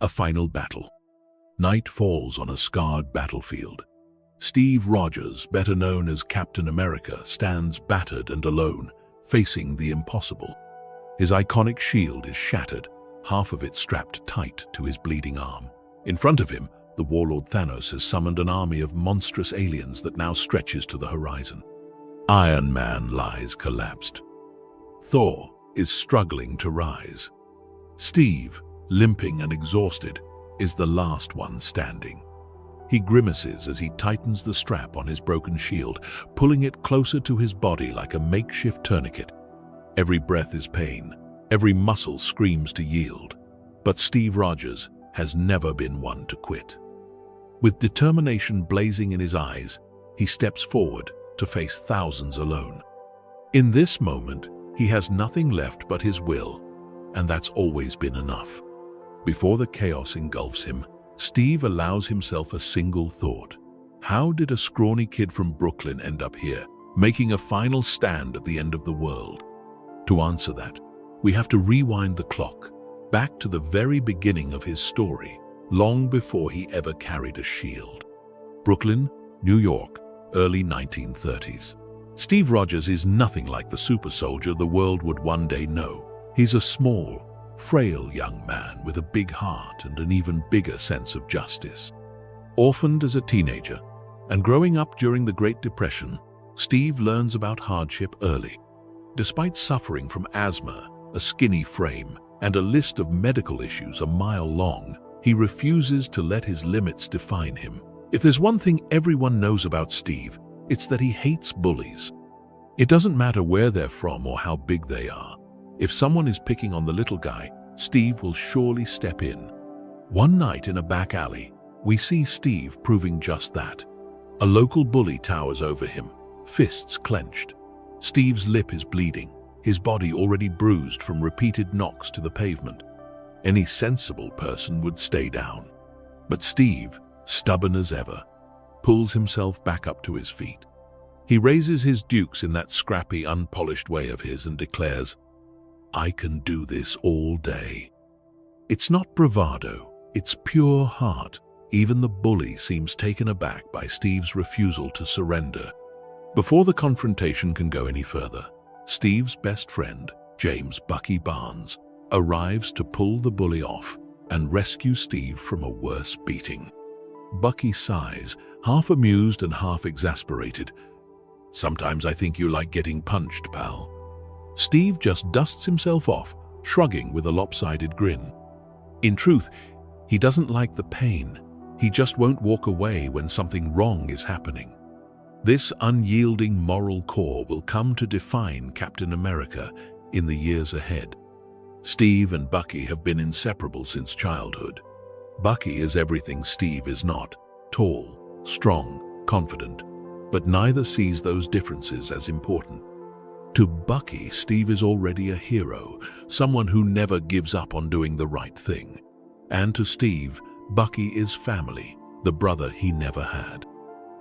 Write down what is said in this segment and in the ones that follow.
A final battle. Night falls on a scarred battlefield. Steve Rogers, better known as Captain America, stands battered and alone, facing the impossible. His iconic shield is shattered, half of it strapped tight to his bleeding arm. In front of him, the warlord Thanos has summoned an army of monstrous aliens that now stretches to the horizon. Iron Man lies collapsed. Thor is struggling to rise. Steve, limping and exhausted, is the last one standing. He grimaces as he tightens the strap on his broken shield, pulling it closer to his body like a makeshift tourniquet. Every breath is pain, every muscle screams to yield. But Steve Rogers has never been one to quit. With determination blazing in his eyes, he steps forward to face thousands alone. In this moment, he has nothing left but his will, and that's always been enough. Before the chaos engulfs him, Steve allows himself a single thought. How did a scrawny kid from Brooklyn end up here, making a final stand at the end of the world? To answer that, we have to rewind the clock, back to the very beginning of his story, long before he ever carried a shield. Brooklyn, New York, early 1930s. Steve Rogers is nothing like the super soldier the world would one day know. He's a small, frail young man with a big heart and an even bigger sense of justice. Orphaned as a teenager and growing up during the Great Depression, Steve learns about hardship early. Despite suffering from asthma, a skinny frame, and a list of medical issues a mile long, he refuses to let his limits define him. If there's one thing everyone knows about Steve, it's that he hates bullies. It doesn't matter where they're from or how big they are. If someone is picking on the little guy, Steve will surely step in. One night in a back alley, we see Steve proving just that. A local bully towers over him, fists clenched. Steve's lip is bleeding, his body already bruised from repeated knocks to the pavement. Any sensible person would stay down. But Steve, stubborn as ever, pulls himself back up to his feet. He raises his dukes in that scrappy, unpolished way of his and declares, "I can do this all day." It's not bravado, it's pure heart. Even the bully seems taken aback by Steve's refusal to surrender. Before the confrontation can go any further, Steve's best friend, James "Bucky" Barnes, arrives to pull the bully off and rescue Steve from a worse beating. Bucky sighs, half amused and half exasperated. "Sometimes I think you like getting punched, pal." Steve just dusts himself off, shrugging with a lopsided grin. In truth, he doesn't like the pain. He just won't walk away when something wrong is happening. This unyielding moral core will come to define Captain America in the years ahead. Steve and Bucky have been inseparable since childhood. Bucky is everything Steve is not: tall, strong, confident, but neither sees those differences as important. To Bucky, Steve is already a hero, someone who never gives up on doing the right thing. And to Steve, Bucky is family, the brother he never had.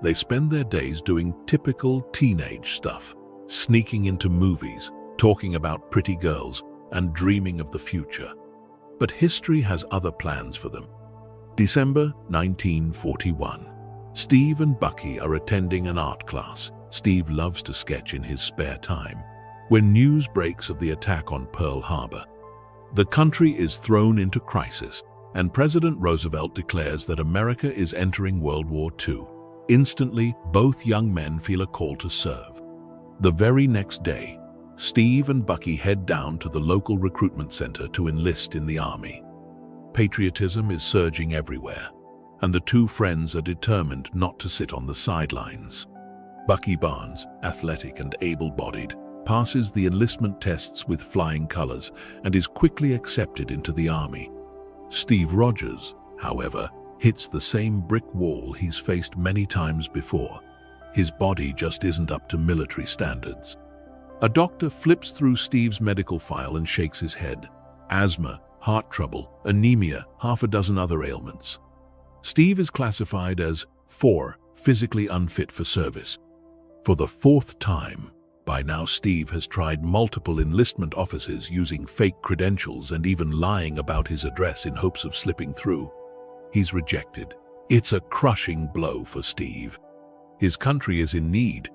They spend their days doing typical teenage stuff, sneaking into movies, talking about pretty girls, and dreaming of the future. But history has other plans for them. December 1941. Steve and Bucky are attending an art class. Steve loves to sketch in his spare time. When news breaks of the attack on Pearl Harbor, the country is thrown into crisis, and President Roosevelt declares that America is entering World War II. Instantly, both young men feel a call to serve. The very next day, Steve and Bucky head down to the local recruitment center to enlist in the army. Patriotism is surging everywhere, and the two friends are determined not to sit on the sidelines. Bucky Barnes, athletic and able-bodied, passes the enlistment tests with flying colors and is quickly accepted into the army. Steve Rogers, however, hits the same brick wall he's faced many times before. His body just isn't up to military standards. A doctor flips through Steve's medical file and shakes his head. Asthma, heart trouble, anemia, half a dozen other ailments. Steve is classified as 4, physically unfit for service. For the fourth time, By now, Steve has tried multiple enlistment offices using fake credentials and even lying about his address in hopes of slipping through. He's rejected. It's a crushing blow for Steve. His country is in need,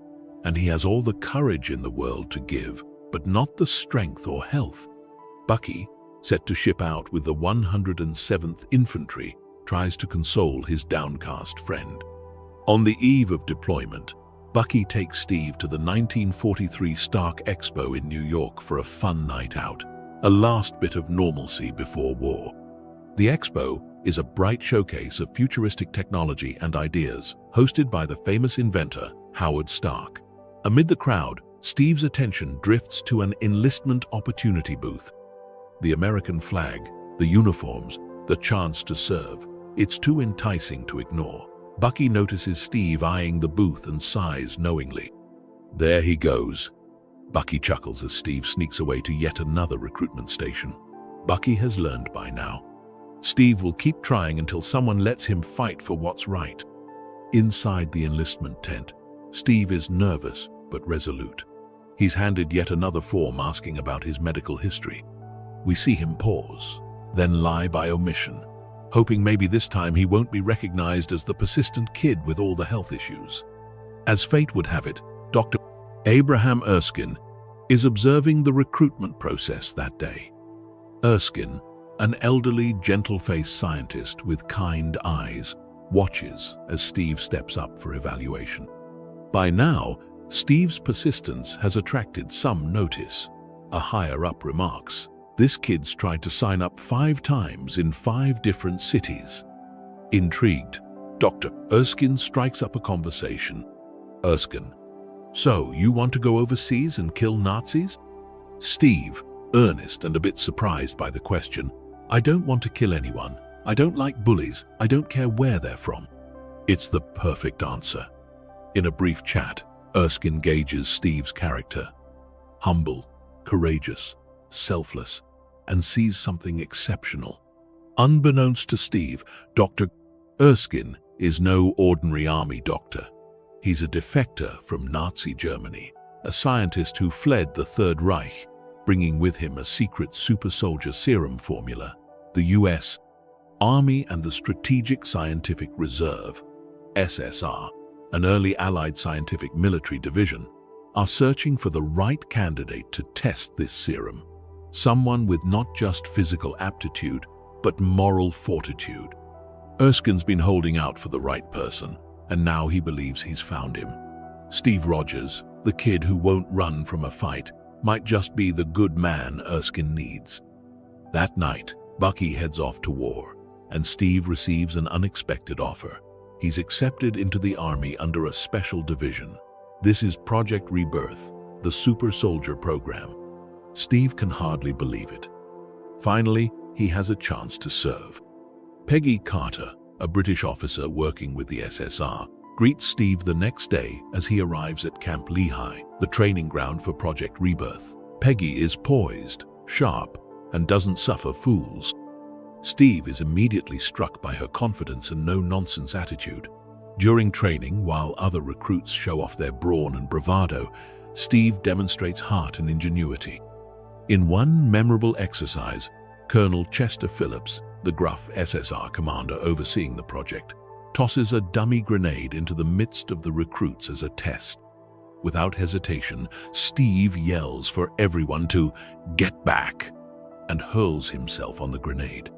and he has all the courage in the world to give, but not the strength or health. Bucky, set to ship out with the 107th Infantry, tries to console his downcast friend. On the eve of deployment, Bucky takes Steve to the 1943 Stark Expo in New York for a fun night out, a last bit of normalcy before war. The Expo is a bright showcase of futuristic technology and ideas, hosted by the famous inventor, Howard Stark. Amid the crowd, Steve's attention drifts to an enlistment opportunity booth. The American flag, the uniforms, the chance to serve. It's too enticing to ignore. Bucky notices Steve eyeing the booth and sighs knowingly. There he goes. Bucky chuckles as Steve sneaks away to yet another recruitment station. Bucky has learned by now. Steve will keep trying until someone lets him fight for what's right. Inside the enlistment tent, Steve is nervous but resolute. He's handed yet another form asking about his medical history. We see him pause, then lie by omission, hoping maybe this time he won't be recognized as the persistent kid with all the health issues. As fate would have it, Dr. Abraham Erskine is observing the recruitment process that day. Erskine, an elderly, gentle-faced scientist with kind eyes, watches as Steve steps up for evaluation. By now, Steve's persistence has attracted some notice. A higher-up remarks, "This kid's tried to sign up 5 times in 5 different cities." Intrigued, Dr. Erskine strikes up a conversation. Erskine, "So, you want to go overseas and kill Nazis?" Steve, earnest and a bit surprised by the question, "I don't want to kill anyone. I don't like bullies. I don't care where they're from." It's the perfect answer. In a brief chat, Erskine gauges Steve's character. Humble, courageous, selfless, and sees something exceptional. Unbeknownst to Steve, Dr. Erskine is no ordinary army doctor. He's a defector from Nazi Germany, a scientist who fled the Third Reich, bringing with him a secret super-soldier serum formula. The U.S. Army and the Strategic Scientific Reserve, SSR, an early Allied scientific military division, are searching for the right candidate to test this serum. Someone with not just physical aptitude, but moral fortitude. Erskine's been holding out for the right person, and now he believes he's found him. Steve Rogers, the kid who won't run from a fight, might just be the good man Erskine needs. That night, Bucky heads off to war, and Steve receives an unexpected offer. He's accepted into the army under a special division. This is Project Rebirth, the super soldier program. Steve can hardly believe it. Finally, he has a chance to serve. Peggy Carter, a British officer working with the SSR, greets Steve the next day as he arrives at Camp Lehigh, the training ground for Project Rebirth. Peggy is poised, sharp, and doesn't suffer fools. Steve is immediately struck by her confidence and no-nonsense attitude. During training, while other recruits show off their brawn and bravado, Steve demonstrates heart and ingenuity. In one memorable exercise, Colonel Chester Phillips, the gruff SSR commander overseeing the project, tosses a dummy grenade into the midst of the recruits as a test. Without hesitation, Steve yells for everyone to "get back" and hurls himself on the grenade.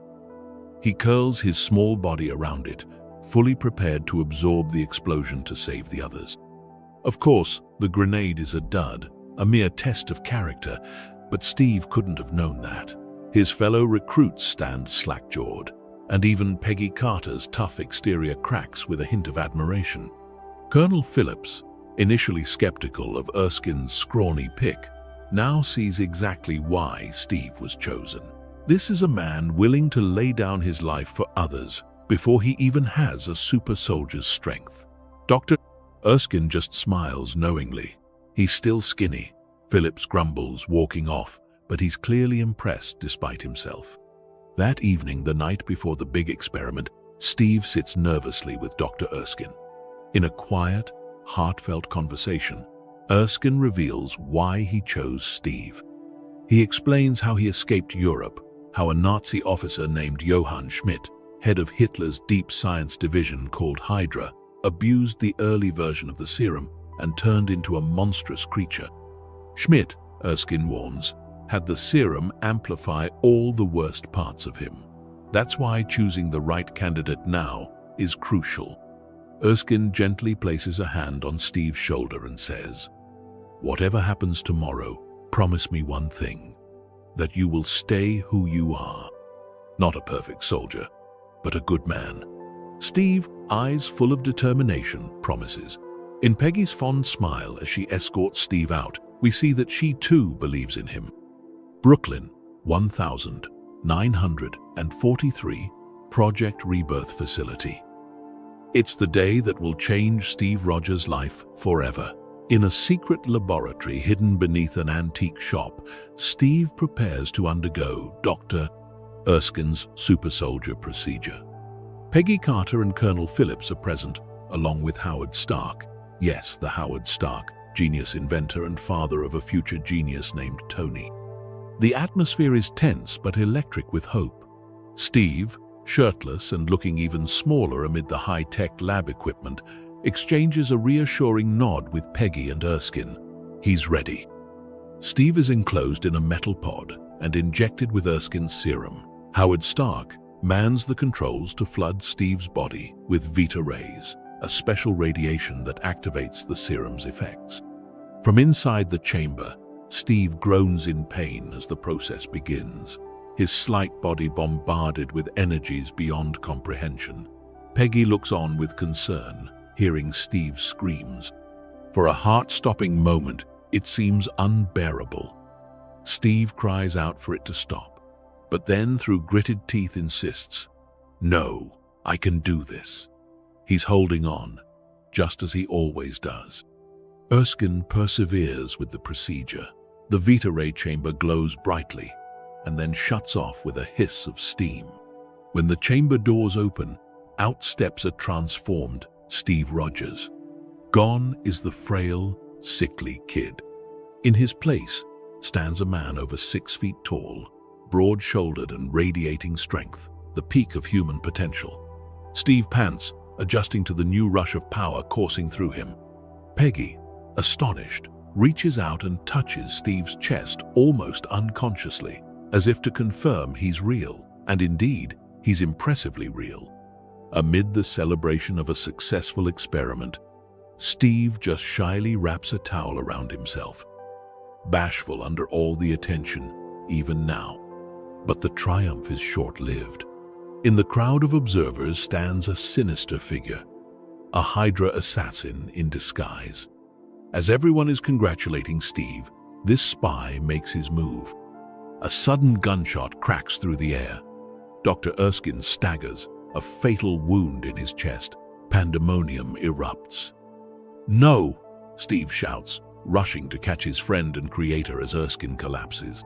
He curls his small body around it, fully prepared to absorb the explosion to save the others. Of course, the grenade is a dud, a mere test of character, but Steve couldn't have known that. His fellow recruits stand slack-jawed, and even Peggy Carter's tough exterior cracks with a hint of admiration. Colonel Phillips, initially skeptical of Erskine's scrawny pick, now sees exactly why Steve was chosen. This is a man willing to lay down his life for others before he even has a super soldier's strength. Dr. Erskine just smiles knowingly. He's still skinny. Phillips grumbles, walking off, but he's clearly impressed despite himself. That evening, the night before the big experiment, Steve sits nervously with Dr. Erskine. In a quiet, heartfelt conversation, Erskine reveals why he chose Steve. He explains how he escaped Europe, how a Nazi officer named Johann Schmidt, head of Hitler's deep science division called HYDRA, abused the early version of the serum and turned into a monstrous creature. Schmidt, Erskine warns, had the serum amplify all the worst parts of him. That's why choosing the right candidate now is crucial. Erskine gently places a hand on Steve's shoulder and says, "Whatever happens tomorrow, promise me one thing, that you will stay who you are. Not a perfect soldier, but a good man." Steve, eyes full of determination, promises. In Peggy's fond smile as she escorts Steve out, we see that she too believes in him. Brooklyn, 1943, Project Rebirth facility. It's the day that will change Steve Rogers' life forever. In a secret laboratory hidden beneath an antique shop, Steve prepares to undergo Dr. Erskine's super soldier procedure. Peggy Carter and Colonel Phillips are present, along with Howard Stark. Yes, the Howard Stark, genius inventor and father of a future genius named Tony. The atmosphere is tense but electric with hope. Steve, shirtless and looking even smaller amid the high-tech lab equipment, exchanges a reassuring nod with Peggy and Erskine. He's ready. Steve is enclosed in a metal pod and injected with Erskine's serum. Howard Stark mans the controls to flood Steve's body with Vita rays, a special radiation that activates the serum's effects. From inside the chamber, Steve groans in pain as the process begins, his slight body bombarded with energies beyond comprehension. Peggy looks on with concern, hearing Steve's screams. For a heart-stopping moment, it seems unbearable. Steve cries out for it to stop, but then through gritted teeth insists, "No, I can do this." He's holding on, just as he always does. Erskine perseveres with the procedure. The Vita ray chamber glows brightly and then shuts off with a hiss of steam. When the chamber doors open, out steps a transformed Steve Rogers. Gone is the frail, sickly kid. In his place stands a man over 6 feet tall, broad-shouldered and radiating strength, the peak of human potential. Steve pants, adjusting to the new rush of power coursing through him. Peggy, astonished, reaches out and touches Steve's chest almost unconsciously, as if to confirm he's real, and indeed, he's impressively real. Amid the celebration of a successful experiment, Steve just shyly wraps a towel around himself, bashful under all the attention, even now. But the triumph is short-lived. In the crowd of observers stands a sinister figure, a HYDRA assassin in disguise. As everyone is congratulating Steve, this spy makes his move. A sudden gunshot cracks through the air. Dr. Erskine staggers, a fatal wound in his chest. Pandemonium erupts. "No!" Steve shouts, rushing to catch his friend and creator as Erskine collapses.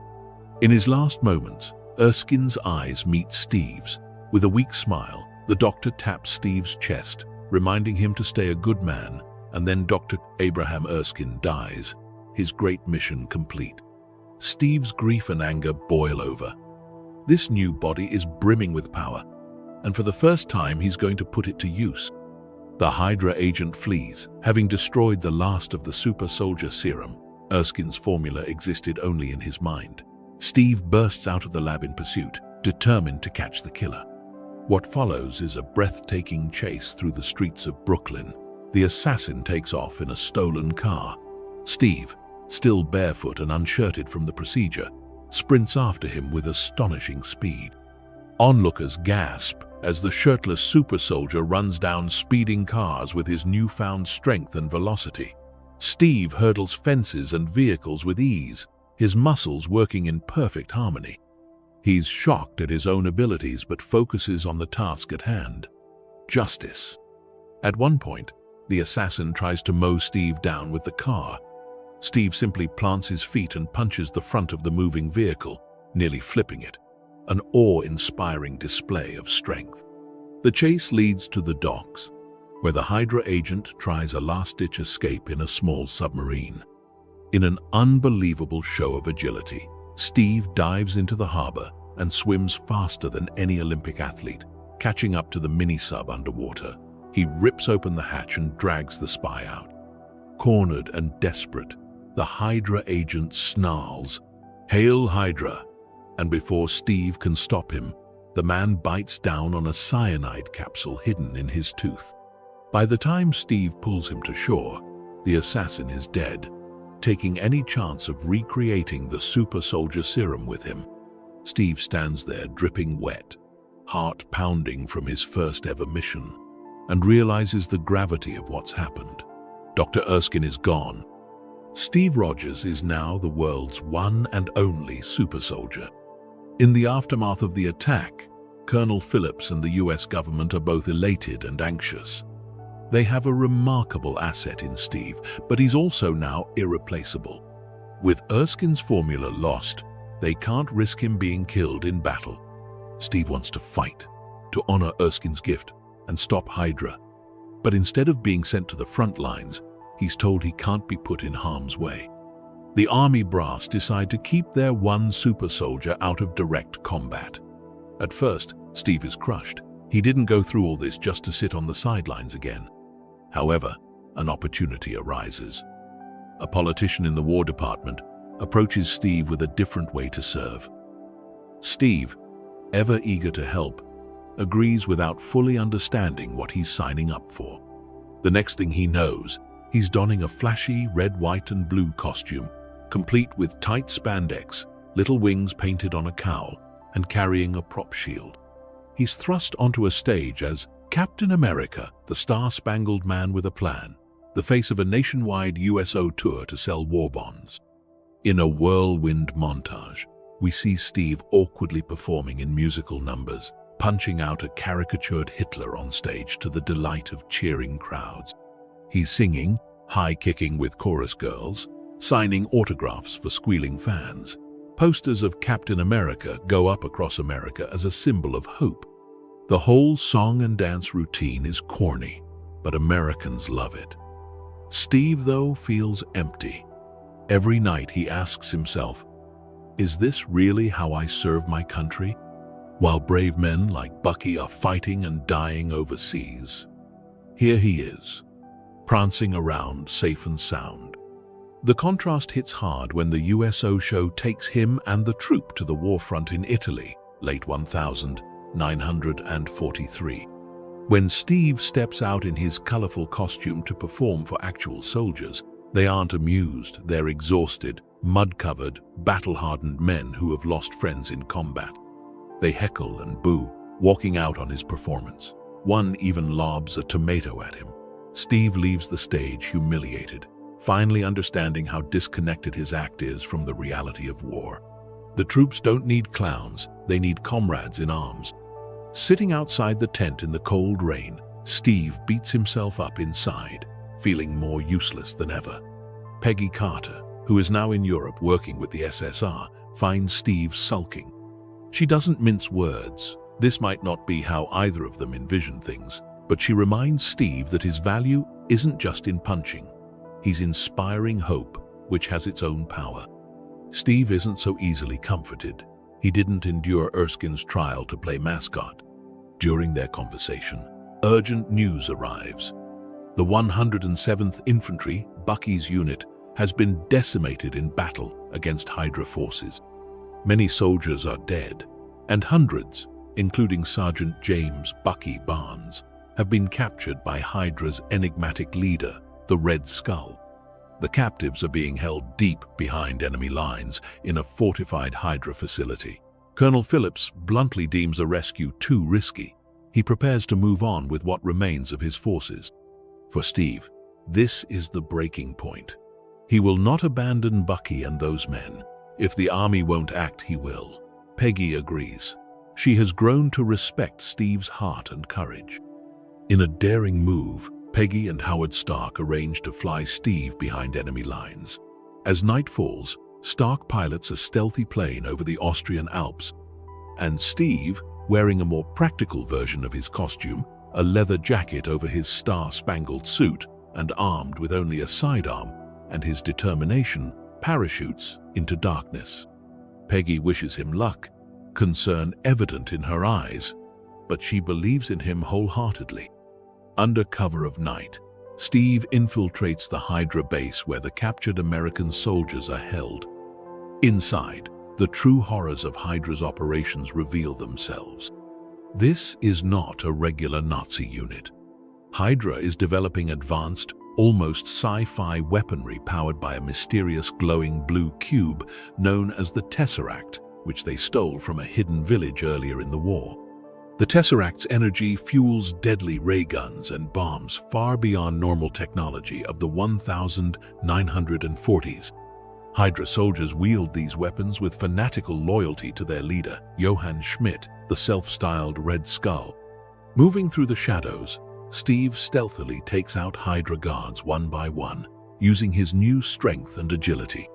In his last moments, Erskine's eyes meet Steve's. With a weak smile, the doctor taps Steve's chest, reminding him to stay a good man, and then Dr. Abraham Erskine dies, his great mission complete. Steve's grief and anger boil over. This new body is brimming with power, and for the first time he's going to put it to use. The HYDRA agent flees, having destroyed the last of the super soldier serum. Erskine's formula existed only in his mind. Steve bursts out of the lab in pursuit, determined to catch the killer. What follows is a breathtaking chase through the streets of Brooklyn. The assassin takes off in a stolen car. Steve, still barefoot and unshirted from the procedure, sprints after him with astonishing speed. Onlookers gasp as the shirtless super soldier runs down speeding cars with his newfound strength and velocity. Steve hurdles fences and vehicles with ease, his muscles working in perfect harmony. He's shocked at his own abilities but focuses on the task at hand: justice. At one point, the assassin tries to mow Steve down with the car. Steve simply plants his feet and punches the front of the moving vehicle, nearly flipping it, an awe-inspiring display of strength. The chase leads to the docks, where the HYDRA agent tries a last-ditch escape in a small submarine. In an unbelievable show of agility, Steve dives into the harbor and swims faster than any Olympic athlete, catching up to the mini-sub underwater. He rips open the hatch and drags the spy out. Cornered and desperate, the HYDRA agent snarls, "Hail HYDRA!" And before Steve can stop him, the man bites down on a cyanide capsule hidden in his tooth. By the time Steve pulls him to shore, the assassin is dead, taking any chance of recreating the super soldier serum with him. Steve stands there dripping wet, heart pounding from his first ever mission, and realizes the gravity of what's happened. Dr. Erskine is gone. Steve Rogers is now the world's one and only super soldier. In the aftermath of the attack, Colonel Phillips and the US government are both elated and anxious. They have a remarkable asset in Steve, but he's also now irreplaceable. With Erskine's formula lost, they can't risk him being killed in battle. Steve wants to fight, to honor Erskine's gift and stop HYDRA. But instead of being sent to the front lines, he's told he can't be put in harm's way. The army brass decide to keep their one super soldier out of direct combat. At first, Steve is crushed. He didn't go through all this just to sit on the sidelines again. However, an opportunity arises. A politician in the War Department approaches Steve with a different way to serve. Steve, ever eager to help, agrees without fully understanding what he's signing up for. The next thing he knows, he's donning a flashy red, white, and blue costume, complete with tight spandex, little wings painted on a cowl, and carrying a prop shield. He's thrust onto a stage as Captain America, the star-spangled man with a plan, the face of a nationwide USO tour to sell war bonds. In a whirlwind montage, we see Steve awkwardly performing in musical numbers, punching out a caricatured Hitler on stage to the delight of cheering crowds. He's singing, high-kicking with chorus girls, signing autographs for squealing fans. Posters of Captain America go up across America as a symbol of hope. The whole song and dance routine is corny, but Americans love it. Steve, though, feels empty. Every night he asks himself, is this really how I serve my country? While brave men like Bucky are fighting and dying overseas. Here he is, prancing around safe and sound. The contrast hits hard when the USO show takes him and the troop to the war front in Italy, late 1943. When Steve steps out in his colorful costume to perform for actual soldiers, they aren't amused, they're exhausted, mud-covered, battle-hardened men who have lost friends in combat. They heckle and boo, walking out on his performance. One even lobs a tomato at him. Steve leaves the stage humiliated, finally understanding how disconnected his act is from the reality of war. The troops don't need clowns, they need comrades in arms. Sitting outside the tent in the cold rain, Steve beats himself up inside, feeling more useless than ever. Peggy Carter, who is now in Europe working with the SSR, finds Steve sulking. She doesn't mince words. This might not be how either of them envision things, but she reminds Steve that his value isn't just in punching. He's inspiring hope, which has its own power. Steve isn't so easily comforted. He didn't endure Erskine's trial to play mascot. During their conversation, urgent news arrives. The 107th Infantry, Bucky's unit, has been decimated in battle against HYDRA forces. Many soldiers are dead, and hundreds, including Sergeant James Bucky Barnes, have been captured by HYDRA's enigmatic leader, the Red Skull. The captives are being held deep behind enemy lines in a fortified HYDRA facility. Colonel Phillips bluntly deems a rescue too risky. He prepares to move on with what remains of his forces. For Steve, this is the breaking point. He will not abandon Bucky and those men. If the army won't act, he will. Peggy agrees. She has grown to respect Steve's heart and courage. In a daring move, Peggy and Howard Stark arrange to fly Steve behind enemy lines. As night falls, Stark pilots a stealthy plane over the Austrian Alps, and Steve, wearing a more practical version of his costume, a leather jacket over his star-spangled suit, and armed with only a sidearm, and his determination parachutes into darkness. Peggy wishes him luck, concern evident in her eyes, but she believes in him wholeheartedly. Under cover of night, Steve infiltrates the HYDRA base where the captured American soldiers are held. Inside, the true horrors of HYDRA's operations reveal themselves. This is not a regular Nazi unit. HYDRA is developing advanced, almost sci-fi weaponry powered by a mysterious glowing blue cube known as the Tesseract, which they stole from a hidden village earlier in the war. The Tesseract's energy fuels deadly ray guns and bombs far beyond normal technology of the 1940s. HYDRA soldiers wield these weapons with fanatical loyalty to their leader, Johann Schmidt, the self-styled Red Skull. Moving through the shadows, Steve stealthily takes out HYDRA guards one by one, using his new strength and agility.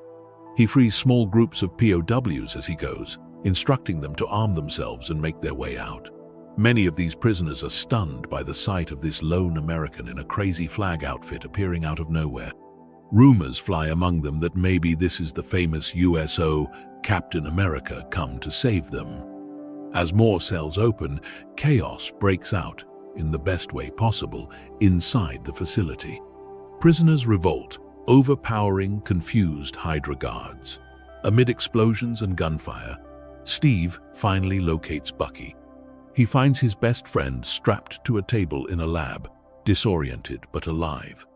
He frees small groups of POWs as he goes, instructing them to arm themselves and make their way out. Many of these prisoners are stunned by the sight of this lone American in a crazy flag outfit appearing out of nowhere. Rumors fly among them that maybe this is the famous USO Captain America come to save them. As more cells open, chaos breaks out, in the best way possible, inside the facility. Prisoners revolt, overpowering confused HYDRA guards. Amid explosions and gunfire, Steve finally locates Bucky. He finds his best friend strapped to a table in a lab, disoriented but alive.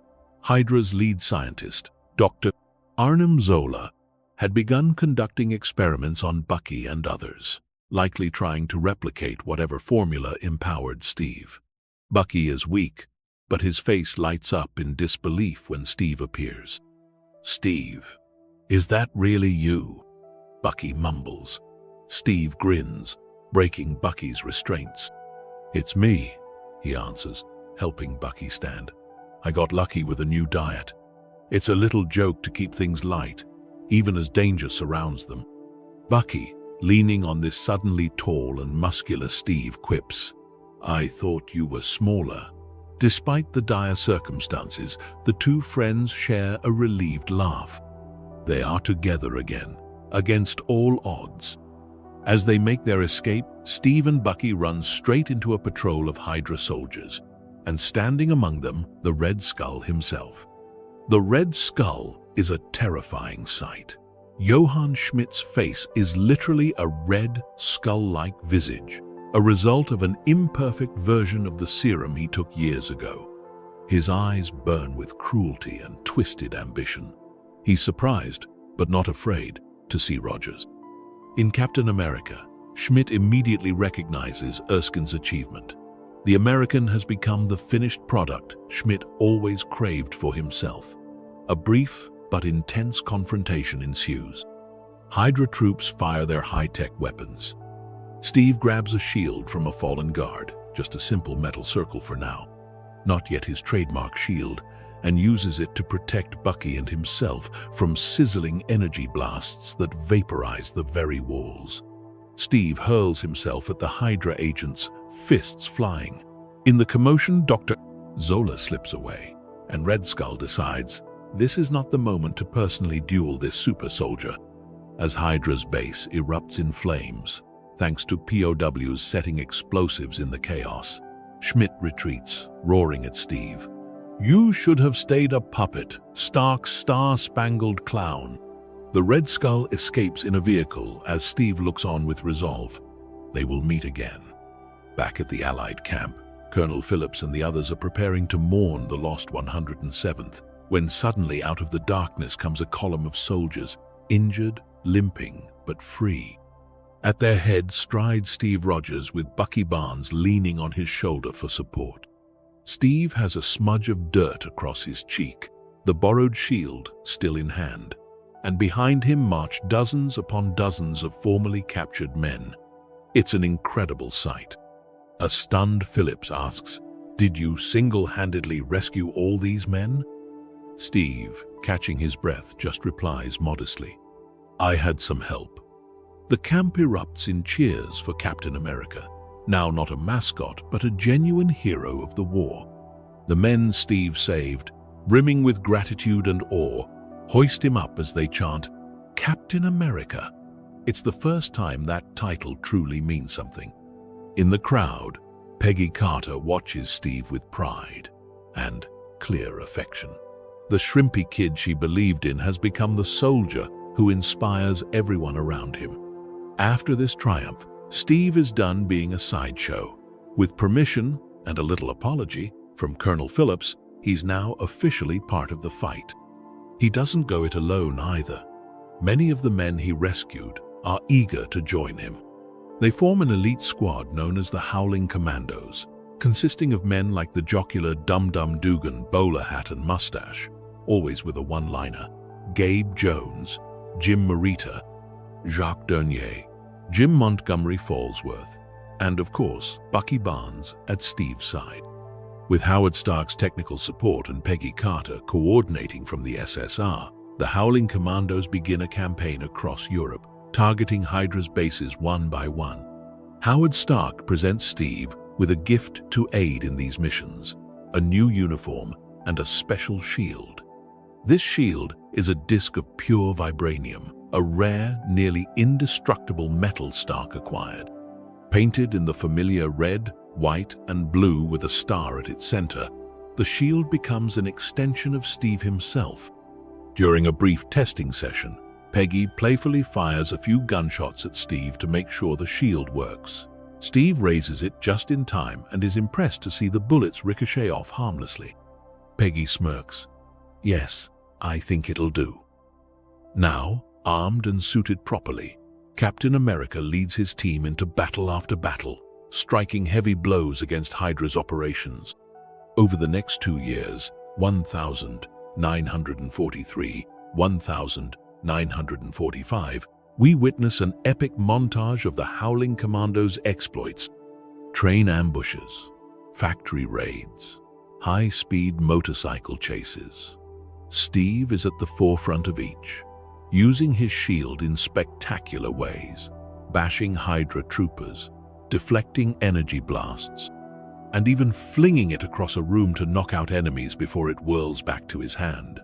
HYDRA's lead scientist, Dr. Arnim Zola, had begun conducting experiments on Bucky and others, likely trying to replicate whatever formula empowered Steve. Bucky is weak, but his face lights up in disbelief when Steve appears. "Steve, is that really you?" Bucky mumbles. Steve grins, breaking Bucky's restraints. "It's me," he answers, helping Bucky stand. "I got lucky with a new diet. It's a little joke to keep things light, even as danger surrounds them." Bucky, leaning on this suddenly tall and muscular Steve, quips, "I thought you were smaller." Despite the dire circumstances, the two friends share a relieved laugh. They are together again, against all odds. As they make their escape, Steve and Bucky run straight into a patrol of HYDRA soldiers, and standing among them, the Red Skull himself. The Red Skull is a terrifying sight. Johann Schmidt's face is literally a red, skull-like visage, a result of an imperfect version of the serum he took years ago. His eyes burn with cruelty and twisted ambition. He's surprised, but not afraid, to see Rogers. In Captain America, Schmidt immediately recognizes Erskine's achievement. The American has become the finished product Schmidt always craved for himself. A brief but intense confrontation ensues. HYDRA troops fire their high-tech weapons. Steve grabs a shield from a fallen guard, just a simple metal circle for now, not yet his trademark shield, and uses it to protect Bucky and himself from sizzling energy blasts that vaporize the very walls. Steve hurls himself at the HYDRA agents, fists flying. In the commotion, Dr. Zola slips away, and Red Skull decides this is not the moment to personally duel this super soldier. As HYDRA's base erupts in flames, thanks to POWs setting explosives in the chaos, Schmidt retreats, roaring at Steve. "You should have stayed a puppet, stark star-spangled clown." The Red Skull escapes in a vehicle as Steve looks on with resolve. They will meet again. Back at the Allied camp, Colonel Phillips and the others are preparing to mourn the lost 107th, when suddenly out of the darkness comes a column of soldiers, injured, limping, but free. At their head strides Steve Rogers with Bucky Barnes leaning on his shoulder for support. Steve has a smudge of dirt across his cheek, the borrowed shield still in hand, and behind him march dozens upon dozens of formerly captured men. It's an incredible sight. A stunned Phillips asks, "Did you single-handedly rescue all these men?" Steve, catching his breath, just replies modestly, "I had some help." The camp erupts in cheers for Captain America, now not a mascot, but a genuine hero of the war. The men Steve saved, brimming with gratitude and awe, hoist him up as they chant, "Captain America." It's the first time that title truly means something. In the crowd, Peggy Carter watches Steve with pride and clear affection. The shrimpy kid she believed in has become the soldier who inspires everyone around him. After this triumph, Steve is done being a sideshow. With permission and a little apology from Colonel Phillips, he's now officially part of the fight. He doesn't go it alone either. Many of the men he rescued are eager to join him. They form an elite squad known as the Howling Commandos, consisting of men like the jocular Dum-Dum Dugan, bowler hat and mustache, always with a one-liner, Gabe Jones, Jim Morita, Jacques Dernier, Jim Montgomery Fallsworth, and of course, Bucky Barnes at Steve's side. With Howard Stark's technical support and Peggy Carter coordinating from the SSR, the Howling Commandos begin a campaign across Europe, targeting HYDRA's bases one by one. Howard Stark presents Steve with a gift to aid in these missions, a new uniform and a special shield. This shield is a disc of pure vibranium, a rare, nearly indestructible metal Stark acquired. Painted in the familiar red, white, and blue with a star at its center, the shield becomes an extension of Steve himself. During a brief testing session, Peggy playfully fires a few gunshots at Steve to make sure the shield works. Steve raises it just in time and is impressed to see the bullets ricochet off harmlessly. Peggy smirks. "Yes, I think it'll do." Now, armed and suited properly, Captain America leads his team into battle after battle, striking heavy blows against HYDRA's operations. Over the next 2 years, 1945, we witness an epic montage of the Howling Commandos' exploits. Train ambushes, factory raids, high-speed motorcycle chases. Steve is at the forefront of each, using his shield in spectacular ways, bashing HYDRA troopers, deflecting energy blasts, and even flinging it across a room to knock out enemies before it whirls back to his hand.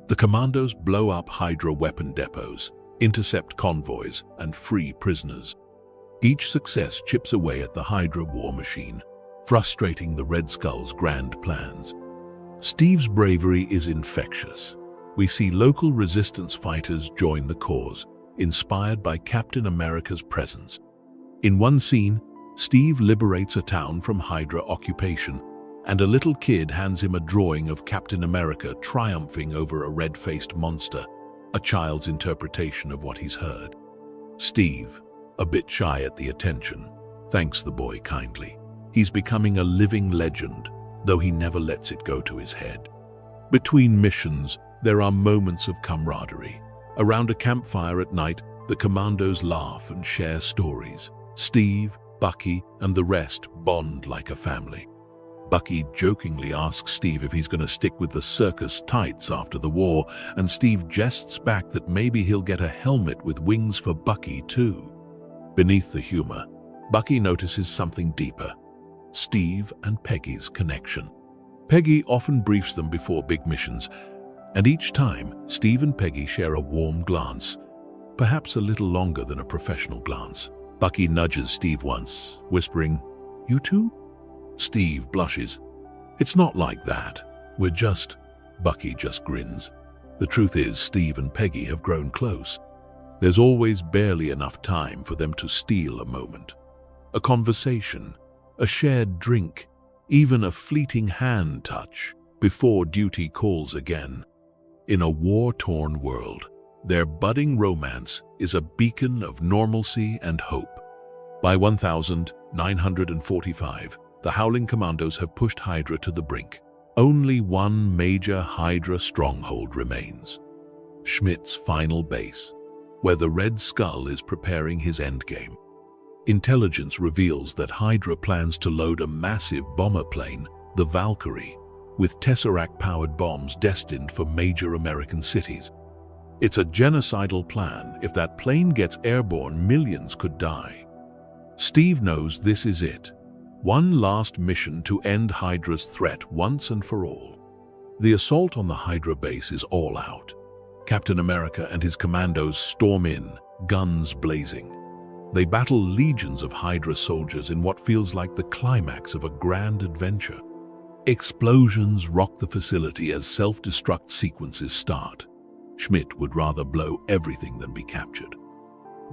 The Commandos blow up HYDRA weapon depots, intercept convoys, and free prisoners. Each success chips away at the HYDRA war machine, frustrating the Red Skull's grand plans. Steve's bravery is infectious. We see local resistance fighters join the cause, inspired by Captain America's presence. In one scene, Steve liberates a town from HYDRA occupation, and a little kid hands him a drawing of Captain America triumphing over a red-faced monster, a child's interpretation of what he's heard. Steve, a bit shy at the attention, thanks the boy kindly. He's becoming a living legend, though he never lets it go to his head. Between missions, there are moments of camaraderie. Around a campfire at night, the Commandos laugh and share stories. Steve, Bucky, and the rest bond like a family. Bucky jokingly asks Steve if he's going to stick with the circus tights after the war, and Steve jests back that maybe he'll get a helmet with wings for Bucky too. Beneath the humor, Bucky notices something deeper: Steve and Peggy's connection. Peggy often briefs them before big missions, and each time, Steve and Peggy share a warm glance, perhaps a little longer than a professional glance. Bucky nudges Steve once, whispering, "You too?" Steve blushes. "It's not like that. We're just..." Bucky just grins. The truth is, Steve and Peggy have grown close. There's always barely enough time for them to steal a moment. A conversation, a shared drink, even a fleeting hand touch before duty calls again. In a war-torn world, their budding romance is a beacon of normalcy and hope. By 1945, the Howling Commandos have pushed HYDRA to the brink. Only one major HYDRA stronghold remains: Schmidt's final base, where the Red Skull is preparing his endgame. Intelligence reveals that HYDRA plans to load a massive bomber plane, the Valkyrie, with Tesseract-powered bombs destined for major American cities. It's a genocidal plan. If that plane gets airborne, millions could die. Steve knows this is it. One last mission to end HYDRA's threat once and for all. The assault on the HYDRA base is all out. Captain America and his commandos storm in, guns blazing. They battle legions of HYDRA soldiers in what feels like the climax of a grand adventure. Explosions rock the facility as self-destruct sequences start. Schmidt would rather blow everything than be captured.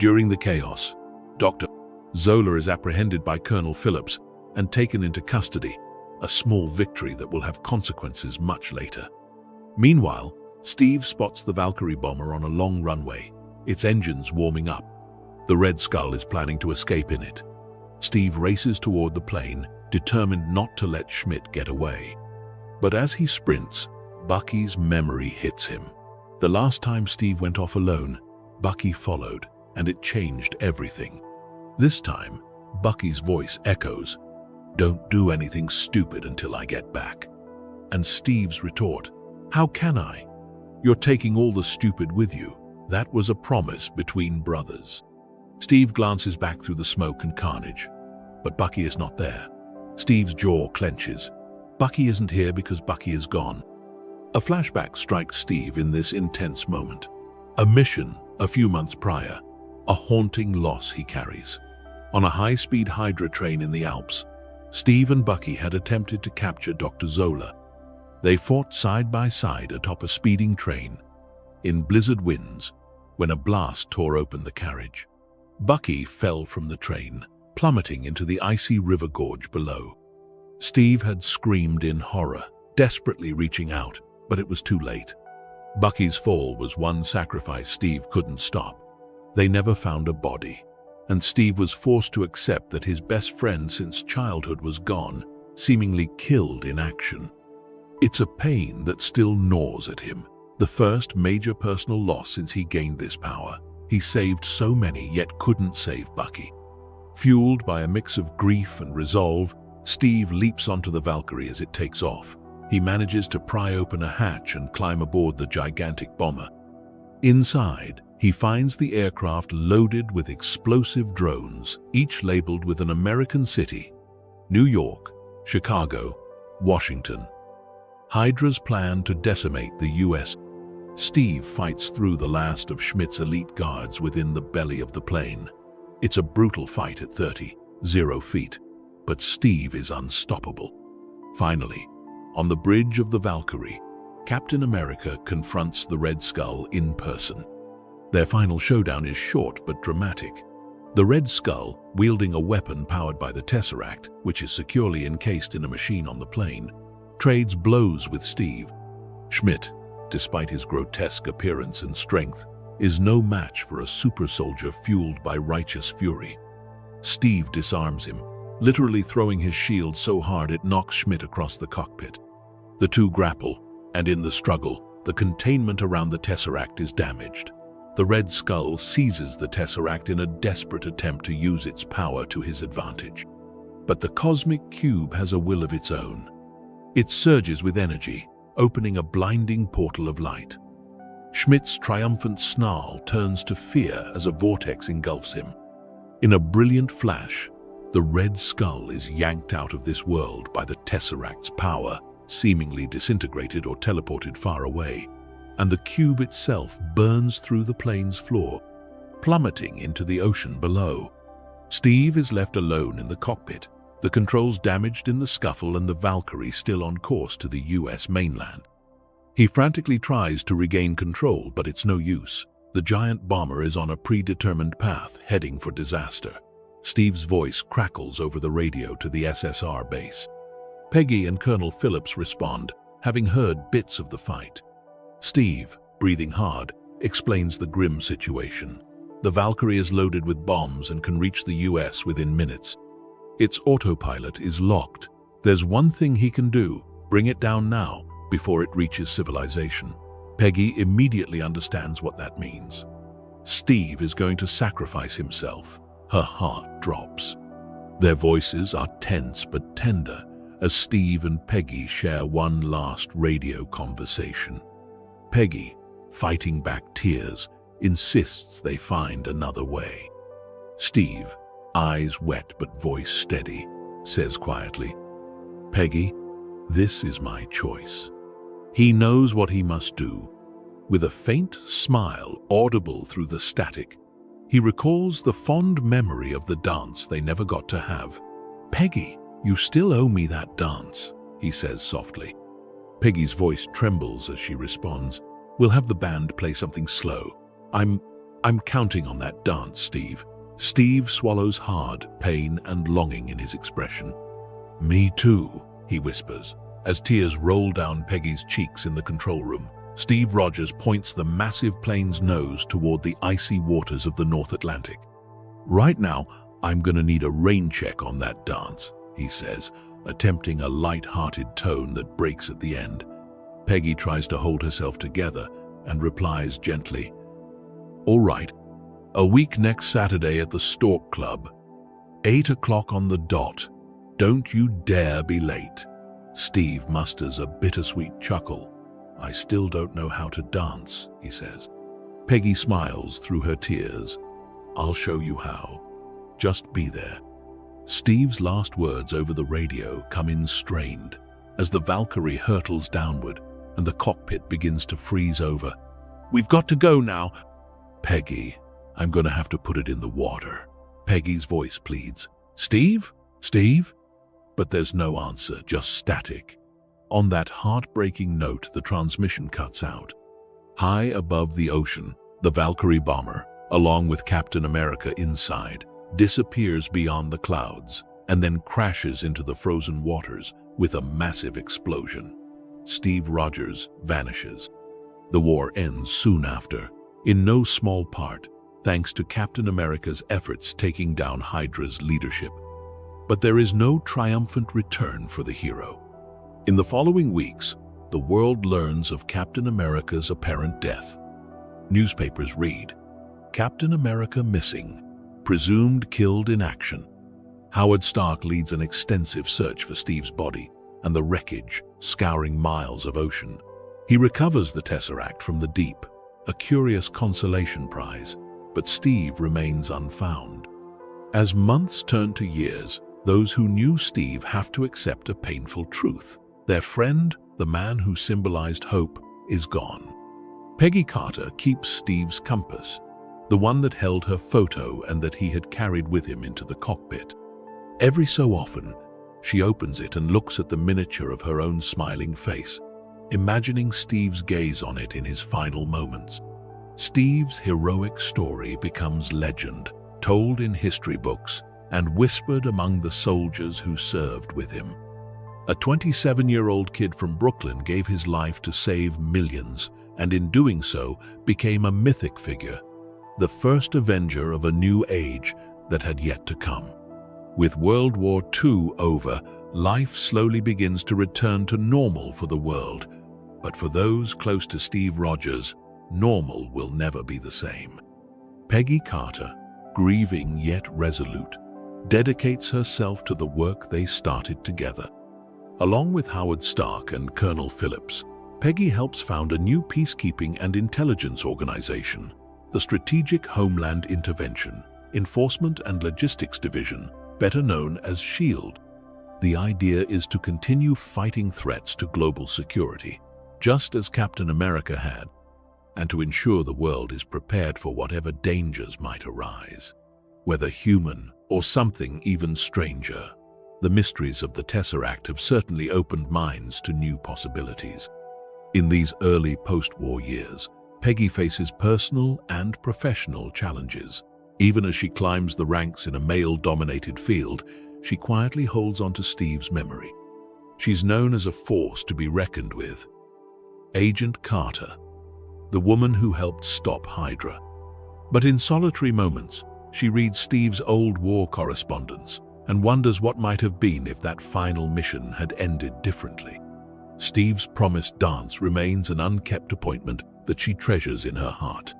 During the chaos, Dr. Zola is apprehended by Colonel Phillips and taken into custody, a small victory that will have consequences much later. Meanwhile, Steve spots the Valkyrie bomber on a long runway, its engines warming up. The Red Skull is planning to escape in it. Steve races toward the plane, determined not to let Schmidt get away. But as he sprints, Bucky's memory hits him. The last time Steve went off alone, Bucky followed, and it changed everything. This time, Bucky's voice echoes, "Don't do anything stupid until I get back." And Steve's retort, "How can I? You're taking all the stupid with you. That was a promise between brothers." Steve glances back through the smoke and carnage, but Bucky is not there. Steve's jaw clenches. Bucky isn't here because Bucky is gone. A flashback strikes Steve in this intense moment. A mission a few months prior, a haunting loss he carries. On a high-speed HYDRA train in the Alps, Steve and Bucky had attempted to capture Dr. Zola. They fought side by side atop a speeding train, in blizzard winds, when a blast tore open the carriage. Bucky fell from the train, plummeting into the icy river gorge below. Steve had screamed in horror, desperately reaching out, but it was too late. Bucky's fall was one sacrifice Steve couldn't stop. They never found a body, and Steve was forced to accept that his best friend since childhood was gone, seemingly killed in action. It's a pain that still gnaws at him, the first major personal loss since he gained this power. He saved so many, yet couldn't save Bucky. Fueled by a mix of grief and resolve, Steve leaps onto the Valkyrie as it takes off. He manages to pry open a hatch and climb aboard the gigantic bomber. Inside, he finds the aircraft loaded with explosive drones, each labeled with an American city: New York, Chicago, Washington. HYDRA's plan to decimate the U.S. Steve fights through the last of Schmidt's elite guards within the belly of the plane. It's a brutal fight at 30 feet, but Steve is unstoppable. Finally, on the bridge of the Valkyrie, Captain America confronts the Red Skull in person. Their final showdown is short but dramatic. The Red Skull, wielding a weapon powered by the Tesseract, which is securely encased in a machine on the plane, trades blows with Steve. Schmidt, despite his grotesque appearance and strength, is no match for a super soldier fueled by righteous fury. Steve disarms him, literally throwing his shield so hard it knocks Schmidt across the cockpit. The two grapple, and in the struggle, the containment around the Tesseract is damaged. The Red Skull seizes the Tesseract in a desperate attempt to use its power to his advantage. But the cosmic cube has a will of its own. It surges with energy, opening a blinding portal of light. Schmidt's triumphant snarl turns to fear as a vortex engulfs him. In a brilliant flash, the Red Skull is yanked out of this world by the Tesseract's power, seemingly disintegrated or teleported far away, and the cube itself burns through the plane's floor, plummeting into the ocean below. Steve is left alone in the cockpit, the controls damaged in the scuffle and the Valkyrie still on course to the US mainland. He frantically tries to regain control, but it's no use. The giant bomber is on a predetermined path, heading for disaster. Steve's voice crackles over the radio to the SSR base. Peggy and Colonel Phillips respond, having heard bits of the fight. Steve, breathing hard, explains the grim situation. The Valkyrie is loaded with bombs and can reach the US within minutes. Its autopilot is locked. There's one thing he can do: bring it down now, before it reaches civilization. Peggy immediately understands what that means. Steve is going to sacrifice himself. Her heart drops. Their voices are tense but tender as Steve and Peggy share one last radio conversation. Peggy, fighting back tears, insists they find another way. Steve, eyes wet but voice steady, says quietly, "Peggy, this is my choice." He knows what he must do. With a faint smile audible through the static, he recalls the fond memory of the dance they never got to have. "Peggy, you still owe me that dance," he says softly. Peggy's voice trembles as she responds, "We'll have the band play something slow. I'm counting on that dance, Steve." Steve swallows hard, pain and longing in his expression. "Me too," he whispers, as tears roll down Peggy's cheeks in the control room. Steve Rogers points the massive plane's nose toward the icy waters of the North Atlantic. "Right now, I'm gonna need a rain check on that dance," he says, attempting a light-hearted tone that breaks at the end. Peggy tries to hold herself together and replies gently, "All right, a week next Saturday at the Stork Club. 8 o'clock on the dot. Don't you dare be late." Steve musters a bittersweet chuckle. "I still don't know how to dance," he says. Peggy smiles through her tears. "I'll show you how. Just be there." Steve's last words over the radio come in strained as the Valkyrie hurtles downward and the cockpit begins to freeze over. "We've got to go now." "Peggy, I'm gonna have to put it in the water." Peggy's voice pleads. "Steve? Steve?" But there's no answer, just static. On that heartbreaking note, the transmission cuts out. High above the ocean, the Valkyrie bomber, along with Captain America inside, disappears beyond the clouds and then crashes into the frozen waters with a massive explosion. Steve Rogers vanishes. The war ends soon after, in no small part thanks to Captain America's efforts taking down HYDRA's leadership. But there is no triumphant return for the hero. In the following weeks, the world learns of Captain America's apparent death. Newspapers read, "Captain America missing, presumed killed in action." Howard Stark leads an extensive search for Steve's body and the wreckage, scouring miles of ocean. He recovers the Tesseract from the deep, a curious consolation prize, but Steve remains unfound. As months turn to years, those who knew Steve have to accept a painful truth. Their friend, the man who symbolized hope, is gone. Peggy Carter keeps Steve's compass, the one that held her photo and that he had carried with him into the cockpit. Every so often, she opens it and looks at the miniature of her own smiling face, imagining Steve's gaze on it in his final moments. Steve's heroic story becomes legend, told in history books and whispered among the soldiers who served with him. A 27-year-old kid from Brooklyn gave his life to save millions, and in doing so became a mythic figure, the first Avenger of a new age that had yet to come. With World War II over, life slowly begins to return to normal for the world. But for those close to Steve Rogers, normal will never be the same. Peggy Carter, grieving yet resolute, dedicates herself to the work they started together. Along with Howard Stark and Colonel Phillips, Peggy helps found a new peacekeeping and intelligence organization, the Strategic Homeland Intervention, Enforcement and Logistics Division, better known as S.H.I.E.L.D. The idea is to continue fighting threats to global security, just as Captain America had, and to ensure the world is prepared for whatever dangers might arise, whether human or something even stranger. The mysteries of the Tesseract have certainly opened minds to new possibilities. In these early post-war years, Peggy faces personal and professional challenges. Even as she climbs the ranks in a male-dominated field, she quietly holds on to Steve's memory. She's known as a force to be reckoned with. Agent Carter, the woman who helped stop HYDRA. But in solitary moments, she reads Steve's old war correspondence and wonders what might have been if that final mission had ended differently. Steve's promised dance remains an unkept appointment that she treasures in her heart.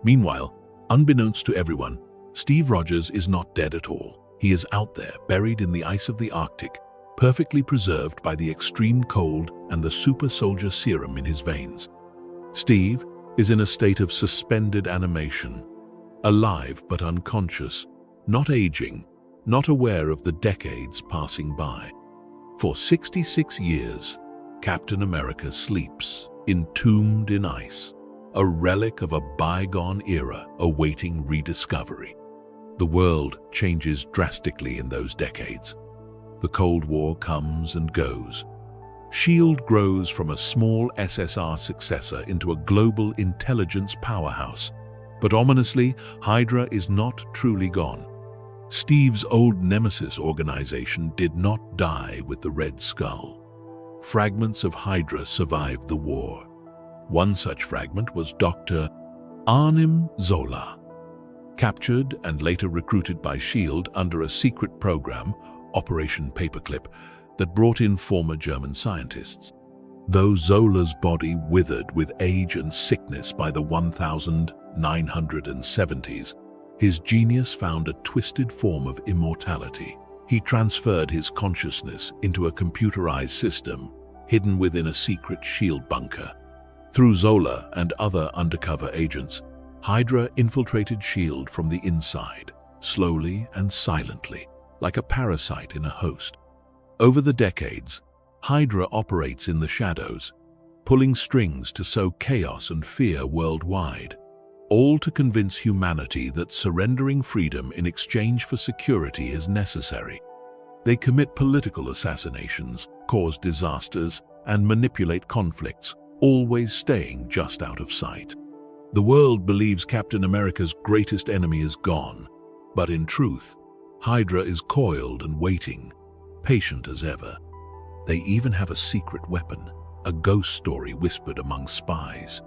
Meanwhile, unbeknownst to everyone, Steve Rogers is not dead at all. He is out there, buried in the ice of the Arctic, perfectly preserved by the extreme cold and the super soldier serum in his veins. Steve is in a state of suspended animation, alive but unconscious, not aging, not aware of the decades passing by. For 66 years, Captain America sleeps, entombed in ice. a relic of a bygone era awaiting rediscovery. The world changes drastically in those decades. The Cold War comes and goes. S.H.I.E.L.D. grows from a small SSR successor into a global intelligence powerhouse. But ominously, HYDRA is not truly gone. Steve's old nemesis organization did not die with the Red Skull. Fragments of HYDRA survived the war. One such fragment was Dr. Arnim Zola. Captured and later recruited by S.H.I.E.L.D. under a secret program, Operation Paperclip, that brought in former German scientists. Though Zola's body withered with age and sickness by the 1970s, his genius found a twisted form of immortality. He transferred his consciousness into a computerized system hidden within a secret S.H.I.E.L.D. bunker. Through Zola and other undercover agents, HYDRA infiltrated S.H.I.E.L.D. from the inside, slowly and silently, like a parasite in a host. Over the decades, HYDRA operates in the shadows, pulling strings to sow chaos and fear worldwide, all to convince humanity that surrendering freedom in exchange for security is necessary. They commit political assassinations, cause disasters, and manipulate conflicts, always staying just out of sight. The world believes Captain America's greatest enemy is gone, but in truth, HYDRA is coiled and waiting, patient as ever. They even have a secret weapon, a ghost story whispered among spies.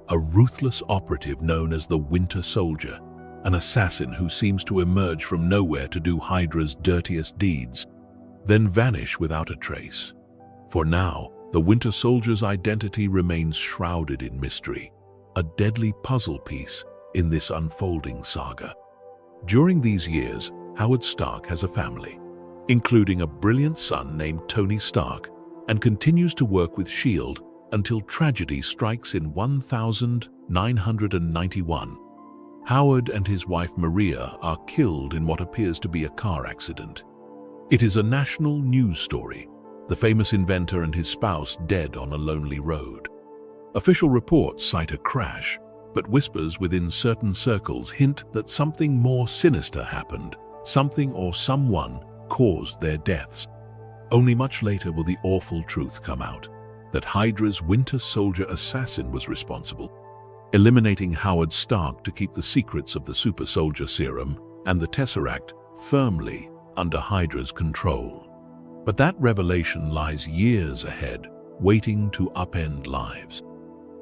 A ruthless operative known as the Winter Soldier, an assassin who seems to emerge from nowhere to do HYDRA's dirtiest deeds, then vanish without a trace. For now, the Winter Soldier's identity remains shrouded in mystery, a deadly puzzle piece in this unfolding saga. During these years, Howard Stark has a family, including a brilliant son named Tony Stark, and continues to work with S.H.I.E.L.D. until tragedy strikes in 1991. Howard and his wife Maria are killed in what appears to be a car accident. It is a national news story, the famous inventor and his spouse dead on a lonely road. Official reports cite a crash, but whispers within certain circles hint that something more sinister happened, something or someone caused their deaths. Only much later will the awful truth come out, that HYDRA's Winter Soldier assassin was responsible, eliminating Howard Stark to keep the secrets of the super soldier serum and the Tesseract firmly under HYDRA's control. But that revelation lies years ahead, waiting to upend lives.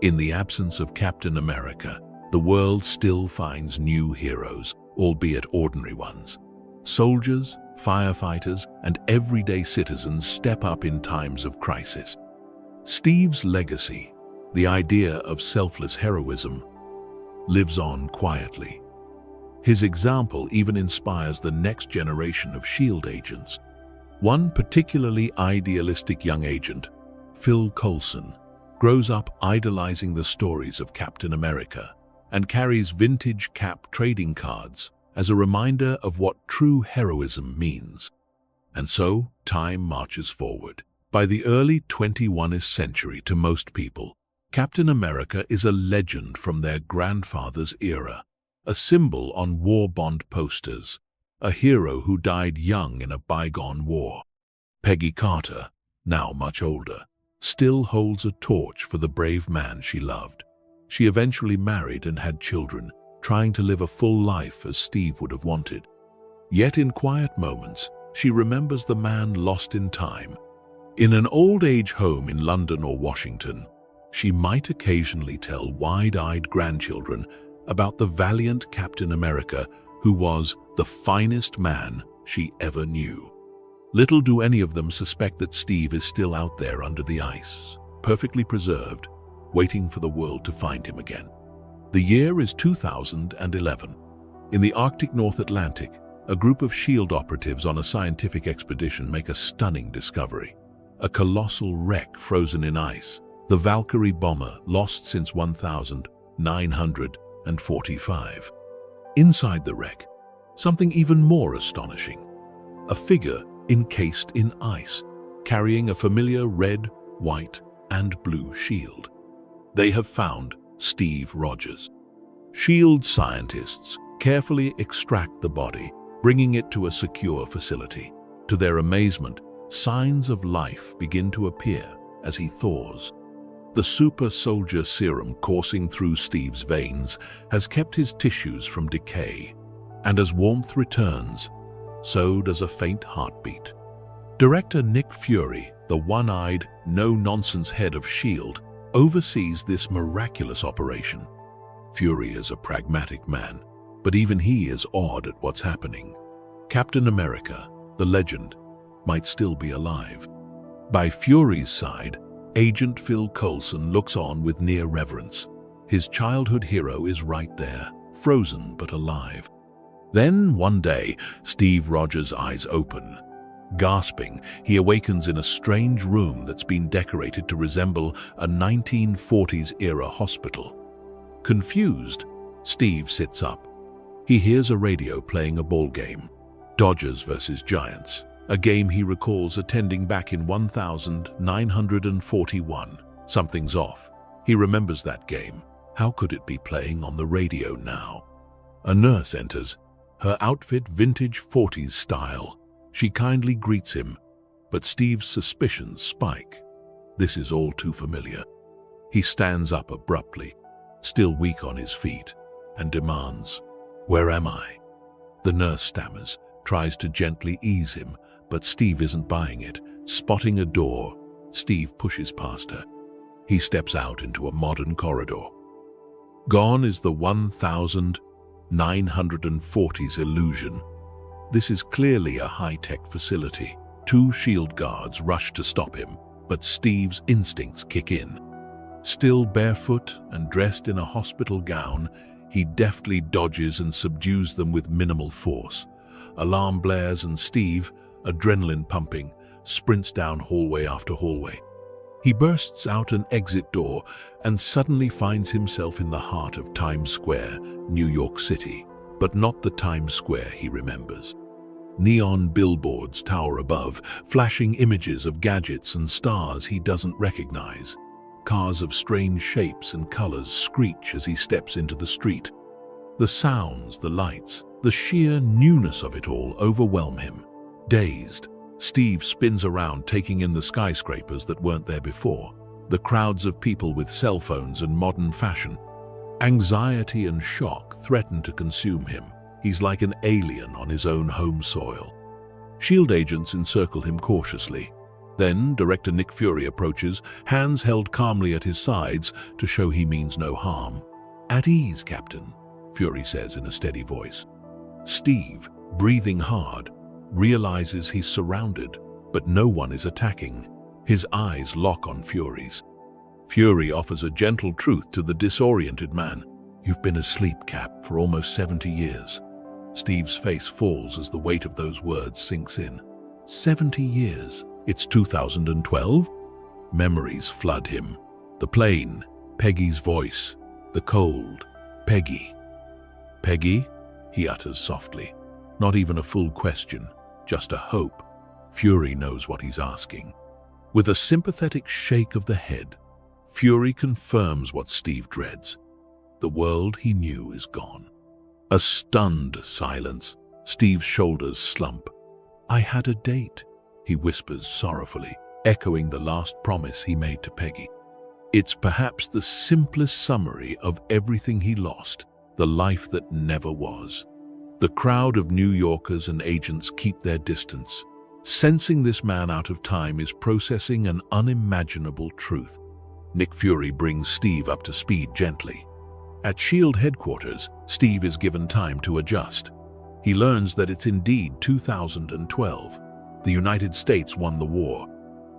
In the absence of Captain America, the world still finds new heroes, albeit ordinary ones. Soldiers, firefighters, and everyday citizens step up in times of crisis. Steve's legacy, the idea of selfless heroism, lives on quietly. His example even inspires the next generation of S.H.I.E.L.D. agents. One particularly idealistic young agent, Phil Coulson, grows up idolizing the stories of Captain America and carries vintage Cap trading cards as a reminder of what true heroism means. And so, time marches forward. By the early 21st century, to most people, Captain America is a legend from their grandfather's era, a symbol on war bond posters, a hero who died young in a bygone war. Peggy Carter, now much older, still holds a torch for the brave man she loved. She eventually married and had children, trying to live a full life as Steve would have wanted. Yet in quiet moments, she remembers the man lost in time. In an old-age home in London or Washington, she might occasionally tell wide-eyed grandchildren about the valiant Captain America who was the finest man she ever knew. Little do any of them suspect that Steve is still out there under the ice, perfectly preserved, waiting for the world to find him again. The year is 2011. In the Arctic North Atlantic, a group of S.H.I.E.L.D. operatives on a scientific expedition make a stunning discovery. A colossal wreck frozen in ice, the Valkyrie bomber lost since 1945. Inside the wreck, something even more astonishing. A figure encased in ice, carrying a familiar red, white, and blue shield. They have found Steve Rogers. S.H.I.E.L.D. scientists carefully extract the body, bringing it to a secure facility. To their amazement, signs of life begin to appear as he thaws. The super soldier serum coursing through Steve's veins has kept his tissues from decay, and as warmth returns, so does a faint heartbeat. Director Nick Fury, the one-eyed, no-nonsense head of S.H.I.E.L.D., oversees this miraculous operation. Fury is a pragmatic man, but even he is awed at what's happening. Captain America, the legend, might still be alive. By Fury's side, Agent Phil Coulson looks on with near reverence. His childhood hero is right there, frozen but alive. Then, one day, Steve Rogers' eyes open. Gasping, he awakens in a strange room that's been decorated to resemble a 1940s-era hospital. Confused, Steve sits up. He hears a radio playing a ball game, Dodgers versus Giants, a game he recalls attending back in 1941. Something's off. He remembers that game. How could it be playing on the radio now? A nurse enters, her outfit vintage 40s style. She kindly greets him, but Steve's suspicions spike. This is all too familiar. He stands up abruptly, still weak on his feet, and demands, "Where am I?" The nurse stammers, tries to gently ease him, but Steve isn't buying it. Spotting a door, Steve pushes past her. He steps out into a modern corridor. Gone is the 1940s illusion. This is clearly a high-tech facility. Two S.H.I.E.L.D. guards rush to stop him, but Steve's instincts kick in. Still barefoot and dressed in a hospital gown, he deftly dodges and subdues them with minimal force. Alarm blares and Steve, adrenaline pumping, sprints down hallway after hallway. He bursts out an exit door and suddenly finds himself in the heart of Times Square, New York City, but not the Times Square he remembers. Neon billboards tower above, flashing images of gadgets and stars he doesn't recognize. Cars of strange shapes and colors screech as he steps into the street. The sounds, the lights, the sheer newness of it all overwhelm him. Dazed, Steve spins around, taking in the skyscrapers that weren't there before, the crowds of people with cell phones and modern fashion. Anxiety and shock threaten to consume him. He's like an alien on his own home soil. S.H.I.E.L.D. agents encircle him cautiously. Then Director Nick Fury approaches, hands held calmly at his sides to show he means no harm. "At ease, Captain," Fury says in a steady voice. Steve, breathing hard, realizes he's surrounded, but no one is attacking. His eyes lock on Fury's. Fury offers a gentle truth to the disoriented man. "You've been asleep, Cap, for almost 70 years. Steve's face falls as the weight of those words sinks in. 70 years. It's 2012? Memories flood him. The plane, Peggy's voice, the cold. "Peggy." "Peggy?" he utters softly. Not even a full question, just a hope. Fury knows what he's asking. With a sympathetic shake of the head, Fury confirms what Steve dreads. The world he knew is gone. A stunned silence. Steve's shoulders slump. "I had a date," he whispers sorrowfully, echoing the last promise he made to Peggy. It's perhaps the simplest summary of everything he lost, the life that never was. The crowd of New Yorkers and agents keep their distance. Sensing this man out of time is processing an unimaginable truth. Nick Fury brings Steve up to speed gently. At S.H.I.E.L.D. headquarters, Steve is given time to adjust. He learns that it's indeed 2012. The United States won the war.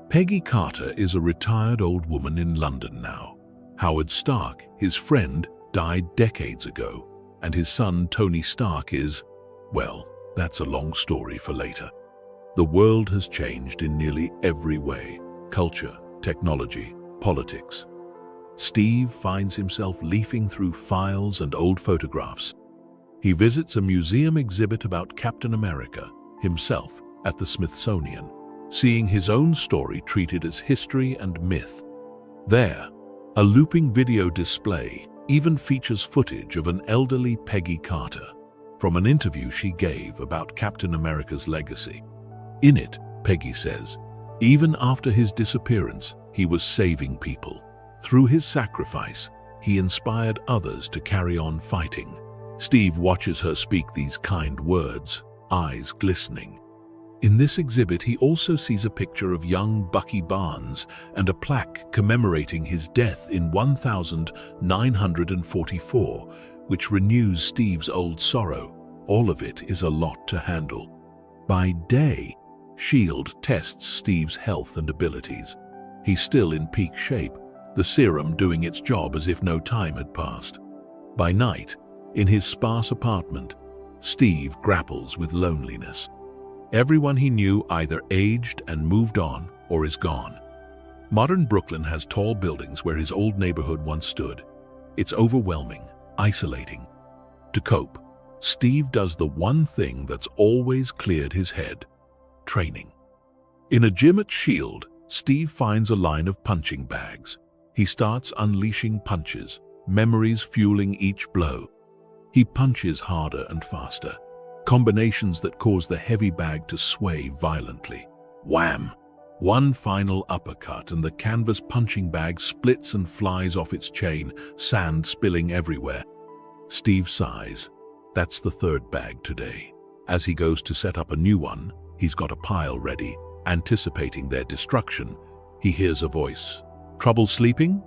Peggy Carter is a retired old woman in London now. Howard Stark, his friend, died decades ago, and his son Tony Stark is, well, that's a long story for later. The world has changed in nearly every way: culture, technology, politics. Steve finds himself leafing through files and old photographs. He visits a museum exhibit about Captain America himself at the Smithsonian, seeing his own story treated as history and myth. There, a looping video display even features footage of an elderly Peggy Carter from an interview she gave about Captain America's legacy. In it, Peggy says, even after his disappearance, he was saving people. Through his sacrifice, he inspired others to carry on fighting. Steve watches her speak these kind words, eyes glistening. In this exhibit, he also sees a picture of young Bucky Barnes and a plaque commemorating his death in 1944, which renews Steve's old sorrow. All of it is a lot to handle. By day, S.H.I.E.L.D. tests Steve's health and abilities. He's still in peak shape, the serum doing its job as if no time had passed. By night, in his sparse apartment, Steve grapples with loneliness. Everyone he knew either aged and moved on or is gone. Modern Brooklyn has tall buildings where his old neighborhood once stood. It's overwhelming, isolating. To cope, Steve does the one thing that's always cleared his head: training. In a gym at S.H.I.E.L.D., Steve finds a line of punching bags. He starts unleashing punches, memories fueling each blow. He punches harder and faster, combinations that cause the heavy bag to sway violently. Wham! One final uppercut and the canvas punching bag splits and flies off its chain, sand spilling everywhere. Steve sighs. That's the third bag today. As he goes to set up a new one, he's got a pile ready, anticipating their destruction. He hears a voice. Trouble sleeping?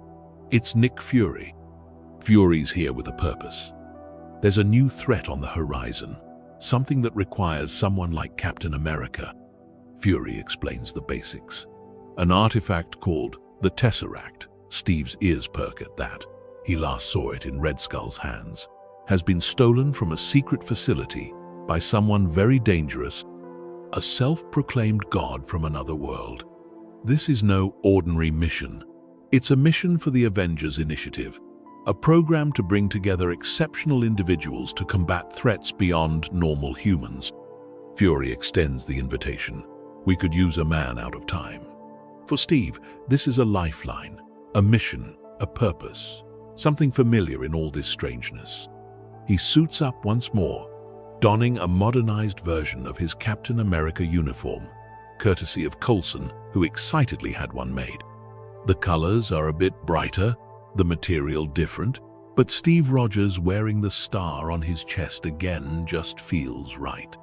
It's Nick Fury. Fury's here with a purpose. There's a new threat on the horizon, something that requires someone like Captain America. Fury explains the basics. An artifact called the Tesseract. Steve's ears perk at that. He last saw it in Red Skull's hands. Has been stolen from a secret facility by someone very dangerous, a self-proclaimed god from another world. This is no ordinary mission. It's a mission for the Avengers Initiative, a program to bring together exceptional individuals to combat threats beyond normal humans. Fury extends the invitation. We could use a man out of time. For Steve, this is a lifeline, a mission, a purpose, something familiar in all this strangeness. He suits up once more, donning a modernized version of his Captain America uniform, courtesy of Coulson, who excitedly had one made. The colors are a bit brighter, the material different, but Steve Rogers wearing the star on his chest again just feels right.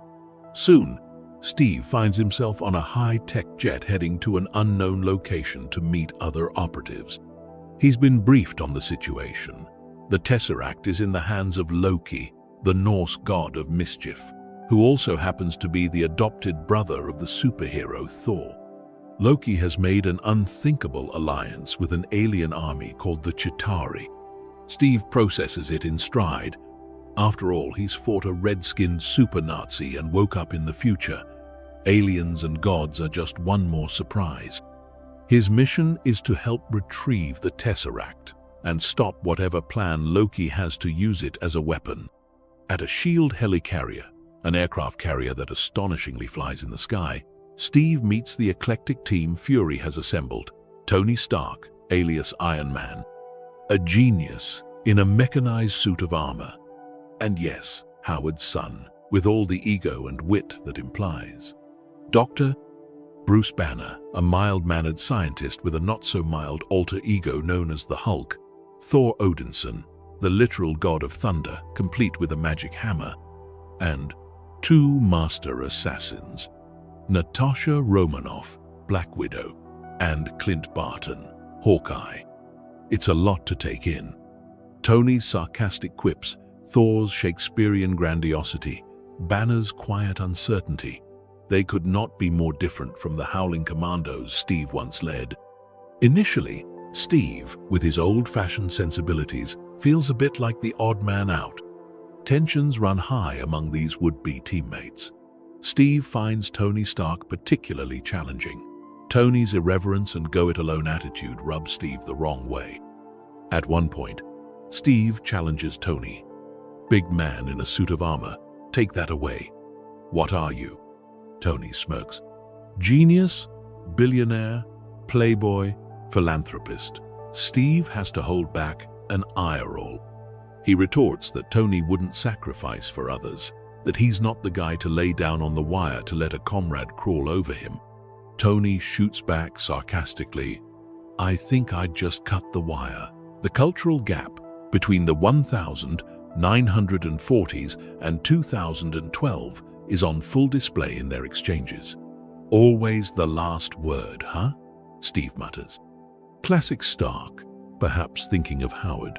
Soon, Steve finds himself on a high-tech jet heading to an unknown location to meet other operatives. He's been briefed on the situation. The Tesseract is in the hands of Loki, the Norse god of mischief, who also happens to be the adopted brother of the superhero Thor. Loki has made an unthinkable alliance with an alien army called the Chitauri. Steve processes it in stride. After all, he's fought a red-skinned super-Nazi and woke up in the future. Aliens and gods are just one more surprise. His mission is to help retrieve the Tesseract and stop whatever plan Loki has to use it as a weapon. At a S.H.I.E.L.D. helicarrier, an aircraft carrier that astonishingly flies in the sky, Steve meets the eclectic team Fury has assembled. Tony Stark, alias Iron Man, a genius in a mechanized suit of armor. And yes, Howard's son, with all the ego and wit that implies. Dr. Bruce Banner, a mild-mannered scientist with a not-so-mild alter ego known as the Hulk. Thor Odinson, the literal god of thunder, complete with a magic hammer. And two master assassins, Natasha Romanoff, Black Widow, and Clint Barton, Hawkeye. It's a lot to take in. Tony's sarcastic quips, Thor's Shakespearean grandiosity, Banner's quiet uncertainty. They could not be more different from the Howling Commandos Steve once led. Initially, Steve, with his old-fashioned sensibilities, feels a bit like the odd man out. Tensions run high among these would-be teammates. Steve finds Tony Stark particularly challenging. Tony's irreverence and go-it-alone attitude rub Steve the wrong way. At one point, Steve challenges Tony. "Big man in a suit of armor, take that away. What are you?" Tony smirks. "Genius, billionaire, playboy, philanthropist." Steve has to hold back an eye roll. He retorts that Tony wouldn't sacrifice for others, that he's not the guy to lay down on the wire to let a comrade crawl over him. Tony shoots back sarcastically, "I think I'd just cut the wire." The cultural gap between the 1940s and 2012 is on full display in their exchanges. "Always the last word, huh?" Steve mutters. Classic Stark, perhaps thinking of Howard.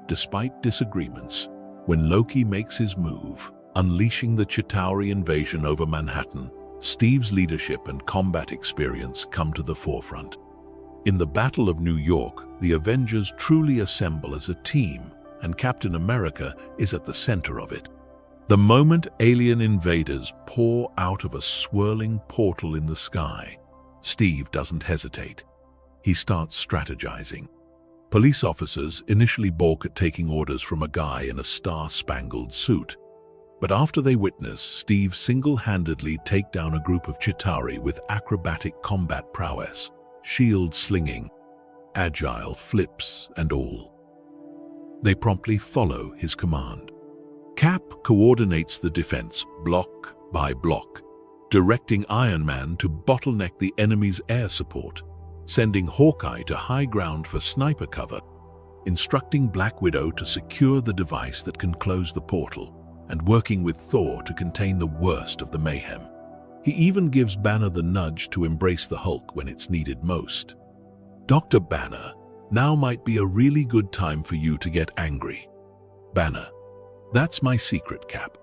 Despite disagreements, when Loki makes his move, unleashing the Chitauri invasion over Manhattan, Steve's leadership and combat experience come to the forefront. In the Battle of New York, the Avengers truly assemble as a team, and Captain America is at the center of it. The moment alien invaders pour out of a swirling portal in the sky, Steve doesn't hesitate. He starts strategizing. Police officers initially balk at taking orders from a guy in a star-spangled suit. But after they witness Steve single-handedly take down a group of Chitauri with acrobatic combat prowess, shield slinging, agile flips and all, they promptly follow his command. Cap coordinates the defense block by block, directing Iron Man to bottleneck the enemy's air support, sending Hawkeye to high ground for sniper cover, instructing Black Widow to secure the device that can close the portal, and working with Thor to contain the worst of the mayhem. He even gives Banner the nudge to embrace the Hulk when it's needed most. "Dr. Banner, now might be a really good time for you to get angry." Banner: "That's my secret, Cap.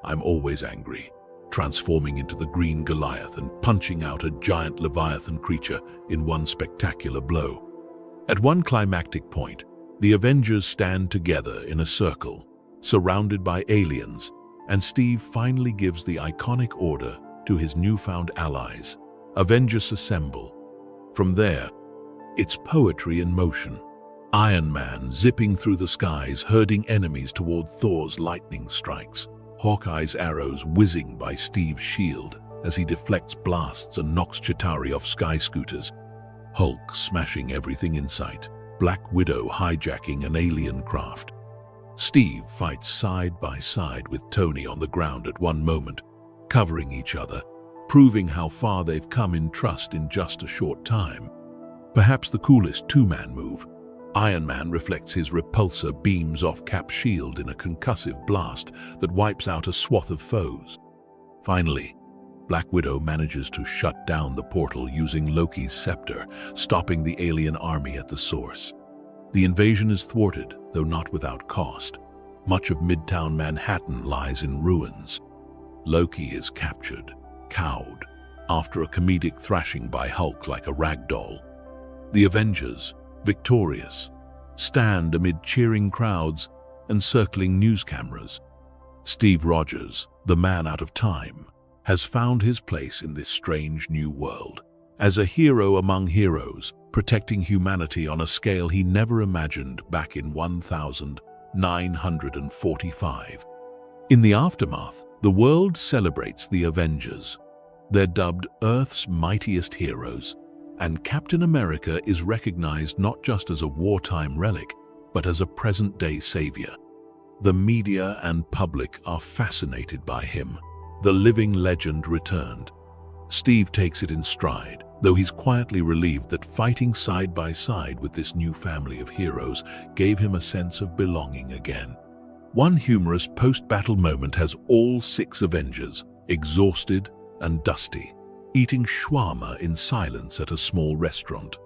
I'm always angry," transforming into the Green Goliath and punching out a giant Leviathan creature in one spectacular blow. At one climactic point, the Avengers stand together in a circle, surrounded by aliens, and Steve finally gives the iconic order to his newfound allies: "Avengers assemble." From there, it's poetry in motion. Iron Man zipping through the skies, herding enemies toward Thor's lightning strikes. Hawkeye's arrows whizzing by Steve's shield as he deflects blasts and knocks Chitauri off sky scooters. Hulk smashing everything in sight. Black Widow hijacking an alien craft. Steve fights side by side with Tony on the ground at one moment, covering each other, proving how far they've come in trust in just a short time. Perhaps the coolest two-man move. Iron Man reflects his repulsor beams off Cap's shield in a concussive blast that wipes out a swath of foes. Finally, Black Widow manages to shut down the portal using Loki's scepter, stopping the alien army at the source. The invasion is thwarted, though not without cost. Much of Midtown Manhattan lies in ruins. Loki is captured, cowed, after a comedic thrashing by Hulk like a rag doll. The Avengers, victorious, stand amid cheering crowds and circling news cameras. Steve Rogers, the man out of time, has found his place in this strange new world. As a hero among heroes, protecting humanity on a scale he never imagined back in 1945. In the aftermath, the world celebrates the Avengers. They're dubbed Earth's mightiest heroes, and Captain America is recognized not just as a wartime relic, but as a present-day savior. The media and public are fascinated by him. The living legend returned. Steve takes it in stride, though he's quietly relieved that fighting side by side with this new family of heroes gave him a sense of belonging again. One humorous post-battle moment has all 6 Avengers, exhausted and dusty, eating shawarma in silence at a small restaurant.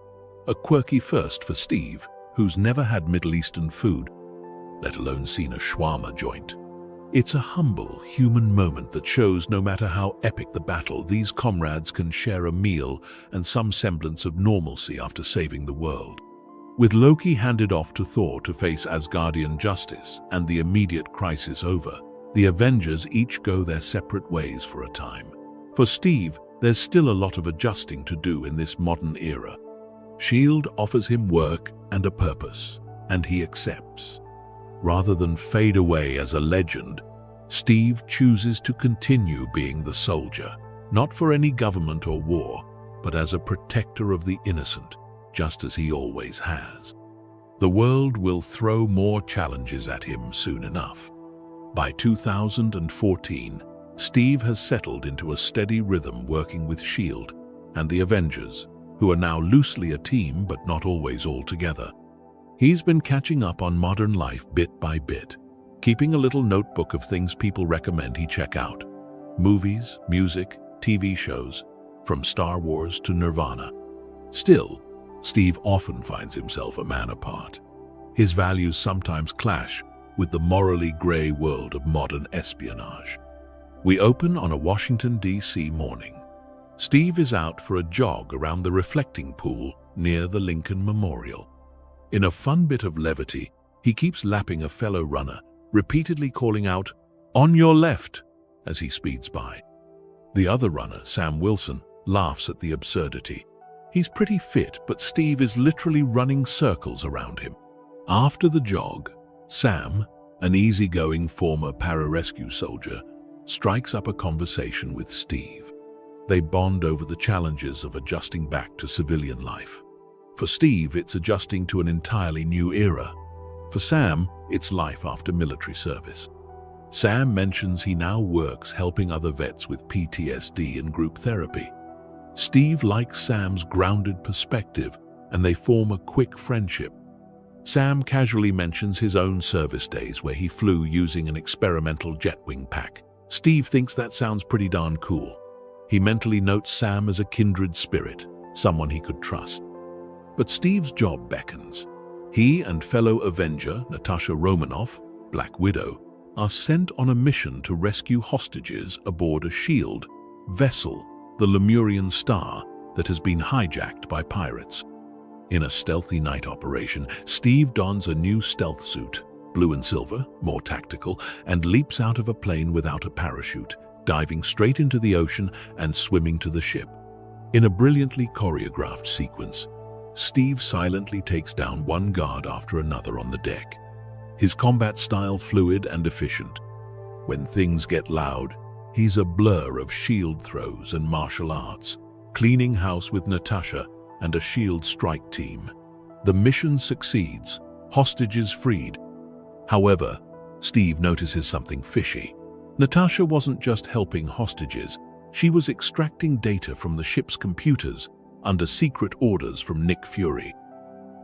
A quirky first for Steve, who's never had Middle Eastern food, let alone seen a shawarma joint. It's a humble, human moment that shows no matter how epic the battle, these comrades can share a meal and some semblance of normalcy after saving the world. With Loki handed off to Thor to face Asgardian justice and the immediate crisis over, the Avengers each go their separate ways for a time. For Steve, there's still a lot of adjusting to do in this modern era. S.H.I.E.L.D. offers him work and a purpose, and he accepts. Rather than fade away as a legend, Steve chooses to continue being the soldier, not for any government or war, but as a protector of the innocent, just as he always has. The world will throw more challenges at him soon enough. By 2014, Steve has settled into a steady rhythm working with S.H.I.E.L.D. and the Avengers, who are now loosely a team but not always all together. He's been catching up on modern life bit by bit, keeping a little notebook of things people recommend he check out. Movies, music, TV shows, from Star Wars to Nirvana. Still, Steve often finds himself a man apart. His values sometimes clash with the morally gray world of modern espionage. We open on a Washington, D.C. morning. Steve is out for a jog around the reflecting pool near the Lincoln Memorial. In a fun bit of levity, he keeps lapping a fellow runner, repeatedly calling out, "On your left," as he speeds by. The other runner, Sam Wilson, laughs at the absurdity. He's pretty fit, but Steve is literally running circles around him. After the jog, Sam, an easygoing former pararescue soldier, strikes up a conversation with Steve. They bond over the challenges of adjusting back to civilian life. For Steve, it's adjusting to an entirely new era. For Sam, it's life after military service. Sam mentions he now works helping other vets with PTSD and group therapy. Steve likes Sam's grounded perspective, and they form a quick friendship. Sam casually mentions his own service days where he flew using an experimental jet wing pack. Steve thinks that sounds pretty darn cool. He mentally notes Sam as a kindred spirit, someone he could trust. But Steve's job beckons. He and fellow Avenger Natasha Romanoff, Black Widow, are sent on a mission to rescue hostages aboard a S.H.I.E.L.D. vessel, the Lemurian Star, that has been hijacked by pirates. In a stealthy night operation, Steve dons a new stealth suit, blue and silver, more tactical, and leaps out of a plane without a parachute, diving straight into the ocean and swimming to the ship. In a brilliantly choreographed sequence, Steve silently takes down one guard after another on the deck. His combat style fluid and efficient. When things get loud, he's a blur of S.H.I.E.L.D. throws and martial arts, cleaning house with Natasha and a S.H.I.E.L.D. strike team. The mission succeeds, hostages freed. However, Steve notices something fishy. Natasha wasn't just helping hostages, she was extracting data from the ship's computers under secret orders from Nick Fury.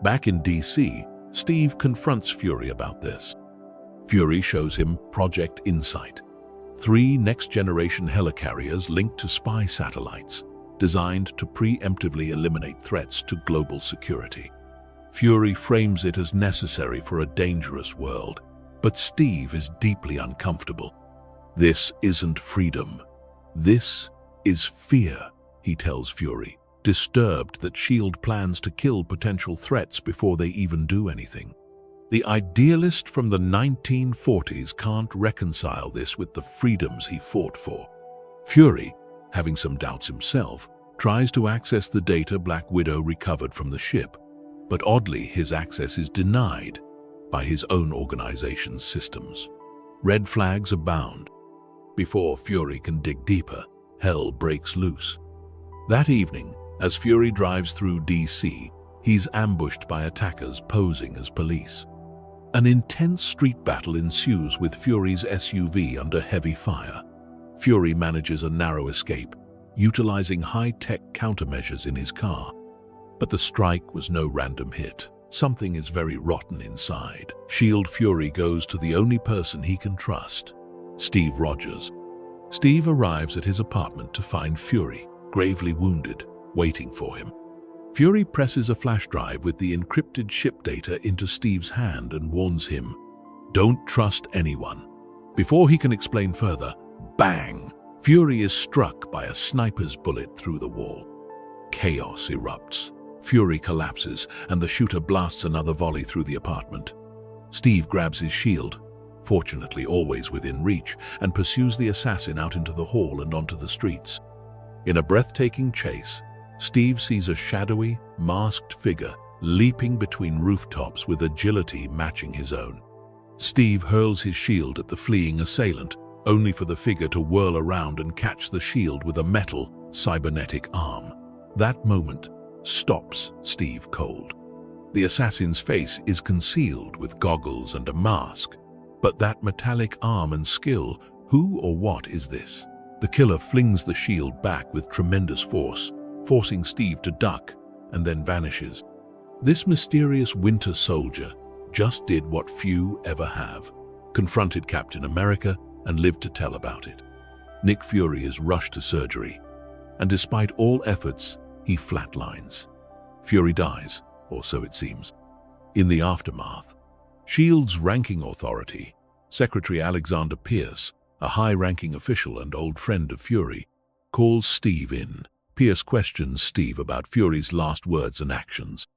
Back in DC, Steve confronts Fury about this. Fury shows him Project Insight, 3 next-generation helicarriers linked to spy satellites, designed to preemptively eliminate threats to global security. Fury frames it as necessary for a dangerous world, but Steve is deeply uncomfortable. This isn't freedom. This is fear, he tells Fury, disturbed that S.H.I.E.L.D. plans to kill potential threats before they even do anything. The idealist from the 1940s can't reconcile this with the freedoms he fought for. Fury, having some doubts himself, tries to access the data Black Widow recovered from the ship, but oddly his access is denied by his own organization's systems. Red flags abound. Before Fury can dig deeper, hell breaks loose. That evening, as Fury drives through DC, he's ambushed by attackers posing as police. An intense street battle ensues with Fury's SUV under heavy fire. Fury manages a narrow escape, utilizing high-tech countermeasures in his car. But the strike was no random hit. Something is very rotten inside. S.H.I.E.L.D. Fury goes to the only person he can trust, Steve Rogers. Steve arrives at his apartment to find Fury, gravely wounded, waiting for him. Fury presses a flash drive with the encrypted ship data into Steve's hand and warns him, "Don't trust anyone." Before he can explain further, bang! Fury is struck by a sniper's bullet through the wall. Chaos erupts. Fury collapses, and the shooter blasts another volley through the apartment. Steve grabs his shield, fortunately always within reach, and pursues the assassin out into the hall and onto the streets. In a breathtaking chase, Steve sees a shadowy, masked figure leaping between rooftops with agility matching his own. Steve hurls his shield at the fleeing assailant, only for the figure to whirl around and catch the shield with a metal, cybernetic arm. That moment stops Steve cold. The assassin's face is concealed with goggles and a mask, but that metallic arm and skill, who or what is this? The killer flings the shield back with tremendous force, forcing Steve to duck, and then vanishes. This mysterious Winter Soldier just did what few ever have, confronted Captain America and lived to tell about it. Nick Fury is rushed to surgery, and despite all efforts, he flatlines. Fury dies, or so it seems. In the aftermath, S.H.I.E.L.D's ranking authority, Secretary Alexander Pierce, a high-ranking official and old friend of Fury, calls Steve in. Pierce questions Steve about Fury's last words and actions.